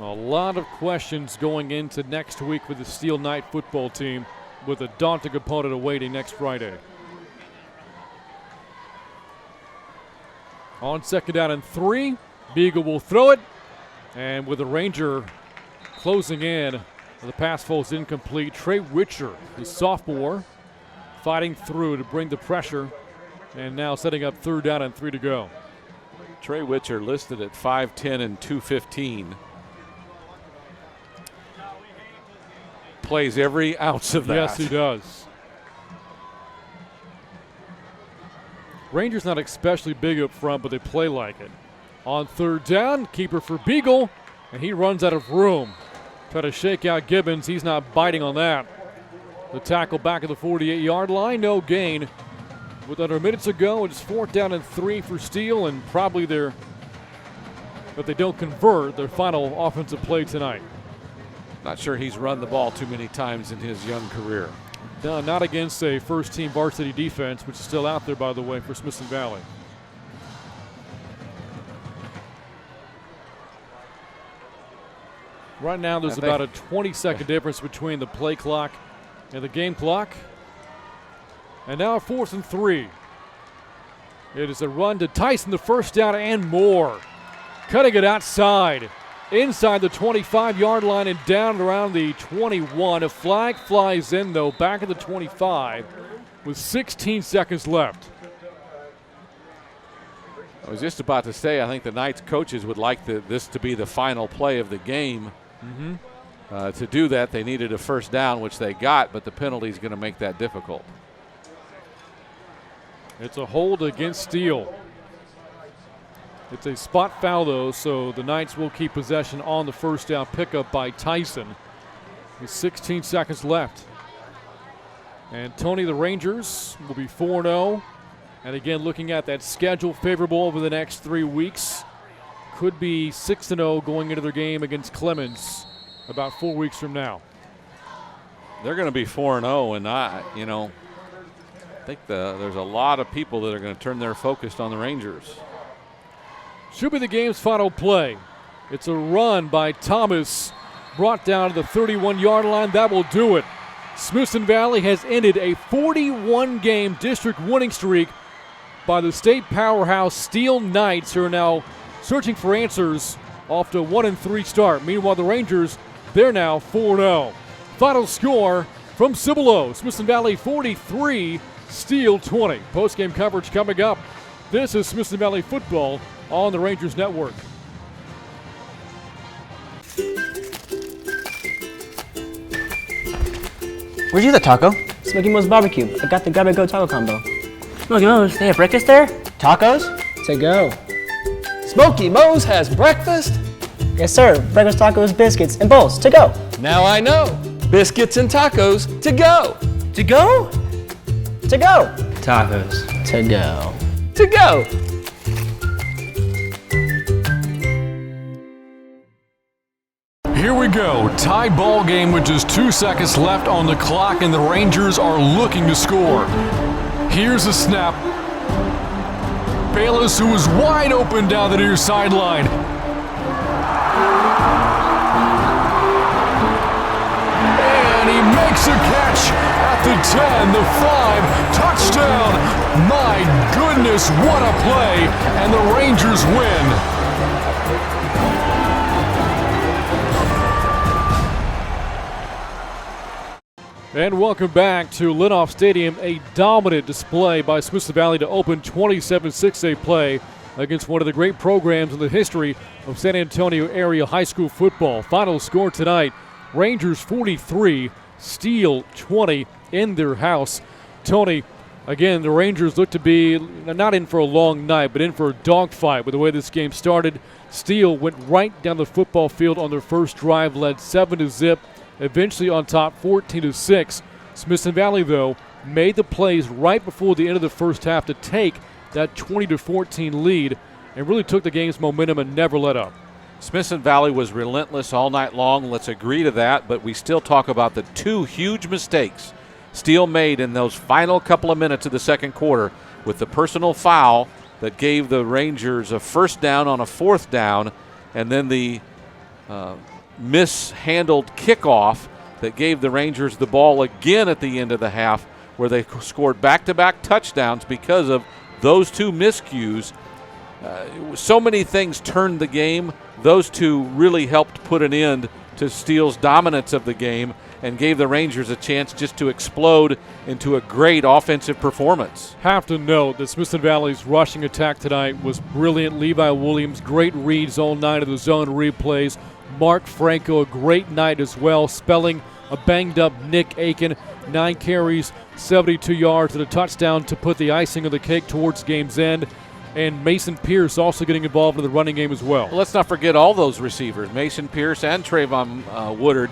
A lot of questions going into next week with the Steele Knight football team, with a daunting opponent awaiting next Friday. On 2nd down and 3, Beagle will throw it, and with the Ranger closing in, the pass falls incomplete. Trey Witcher, the sophomore, fighting through to bring the pressure, and now setting up 3rd down and 3 to go. Trey Witcher listed at 5'10" and 215. Plays every ounce of that. Yes, he does. Rangers not especially big up front, but they play like it. On 3rd down, keeper for Beagle, and he runs out of room. Try to shake out Gibbons. He's not biting on that. The tackle back at the 48-yard line, no gain. With under minutes to go, it's 4th down and 3 for Steele, and probably if they don't convert, their final offensive play tonight. Not sure he's run the ball too many times in his young career. No, not against a first-team varsity defense, which is still out there, by the way, for Smithson Valley. Right now, there's about a 20-second difference between the play clock and the game clock. And now 4th and 3. It is a run to Tyson, the 1st down and more. Cutting it outside, inside the 25-yard line and down around the 21. A flag flies in, though, back at the 25 with 16 seconds left. I was just about to say, I think the Knights coaches would like this to be the final play of the game. To do that, they needed a 1st down, which they got, but the penalty is going to make that difficult. It's a hold against Steele. It's a spot foul, though, so the Knights will keep possession on the 1st down pickup by Tyson with 16 seconds left. And Tony, the Rangers will be 4-0. And again, looking at that schedule favorable over the next 3 weeks, could be 6-0 going into their game against Clemens about 4 weeks from now. They're going to be 4-0, and I think there's a lot of people that are going to turn their focus on the Rangers. Should be the game's final play. It's a run by Thomas, brought down to the 31-yard line. That will do it. Smithson Valley has ended a 41-game district winning streak by the state powerhouse Steele Knights, who are now searching for answers off to a 1-3 start. Meanwhile, the Rangers, they're now 4-0. Final score from Cibolo, Smithson Valley 43, Steele 20. Post-game coverage coming up. This is Smithson Valley football on the Rangers Network. Where'd you get the taco? Smoky Mo's Barbecue. I got the grab-and-go taco combo. Smoky Mo's, they have breakfast there? Tacos? To go. Smoky Mo's has breakfast? Yes, sir. Breakfast tacos, biscuits, and bowls. To go. Now I know. Biscuits and tacos to go. To go? To go. Tacos. To go. To go. Here we go. Tie ball game with just 2 seconds left on the clock, and the Rangers are looking to score. Here's a snap. Bayless, who is wide open down the near sideline. And he makes a catch at the 10, the 5, touchdown. My goodness, what a play, and the Rangers win. And welcome back to Lenox Stadium. A dominant display by Smithson Valley to open 27-6A play against one of the great programs in the history of San Antonio area high school football. Final score tonight, Rangers 43, Steele 20 in their house. Tony, again, the Rangers look to be not in for a long night, but in for a dogfight with the way this game started. Steele went right down the football field on their first drive, led 7-0. Eventually on top 14-6. Smithson Valley, though, made the plays right before the end of the first half to take that 20-14 lead and really took the game's momentum and never let up. Smithson Valley was relentless all night long. Let's agree to that, but we still talk about the two huge mistakes Steele made in those final couple of minutes of the second quarter with the personal foul that gave the Rangers a first down on a fourth down, and then the mishandled kickoff that gave the Rangers the ball again at the end of the half, where they scored back-to-back touchdowns because of those two miscues. So many things turned the game. Those two really helped put an end to Steele's dominance of the game and gave the Rangers a chance just to explode into a great offensive performance. Have to note that Smithson Valley's rushing attack tonight was brilliant. Levi Williams, great reads all night of the zone replays. Mark Franco, a great night as well, spelling a banged-up Nick Aiken. 9 carries, 72 yards, and a touchdown to put the icing on the cake towards game's end. And Mason Pierce also getting involved in the running game as well. Let's not forget all those receivers, Mason Pierce and Trayvon Woodard.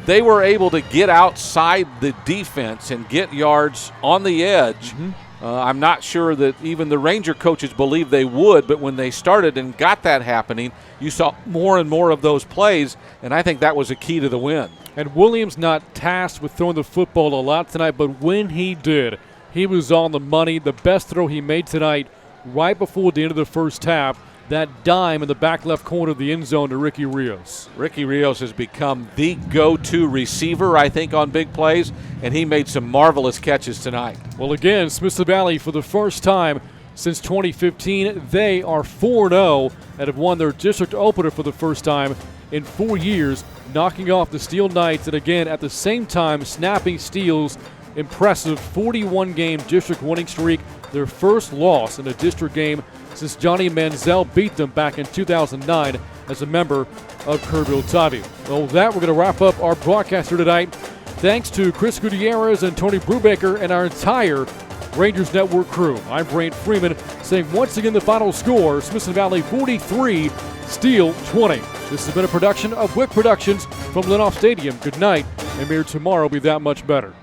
They were able to get outside the defense and get yards on the edge. I'm not sure that even the Ranger coaches believed they would, but when they started and got that happening, you saw more and more of those plays, and I think that was a key to the win. And Williams not tasked with throwing the football a lot tonight, but when he did, he was on the money. The best throw he made tonight right before the end of the first half, that dime in the back left corner of the end zone to Ricky Rios. Ricky Rios has become the go-to receiver, I think, on big plays, and he made some marvelous catches tonight. Well, again, Smithson Valley, for the first time since 2015, they are 4-0 and have won their district opener for the first time in 4 years, knocking off the Steele Knights, and again, at the same time, snapping Steele's impressive 41-game district winning streak, their first loss in a district game since Johnny Manziel beat them back in 2009 as a member of Kerrville Tivy. Well, with that, we're going to wrap up our broadcast here tonight. Thanks to Chris Gutierrez and Tony Brubaker and our entire Rangers Network crew. I'm Brant Freeman saying once again the final score, Smithson Valley 43, Steele 20. This has been a production of Wick Productions from Lenox Stadium. Good night, and may your tomorrow be that much better.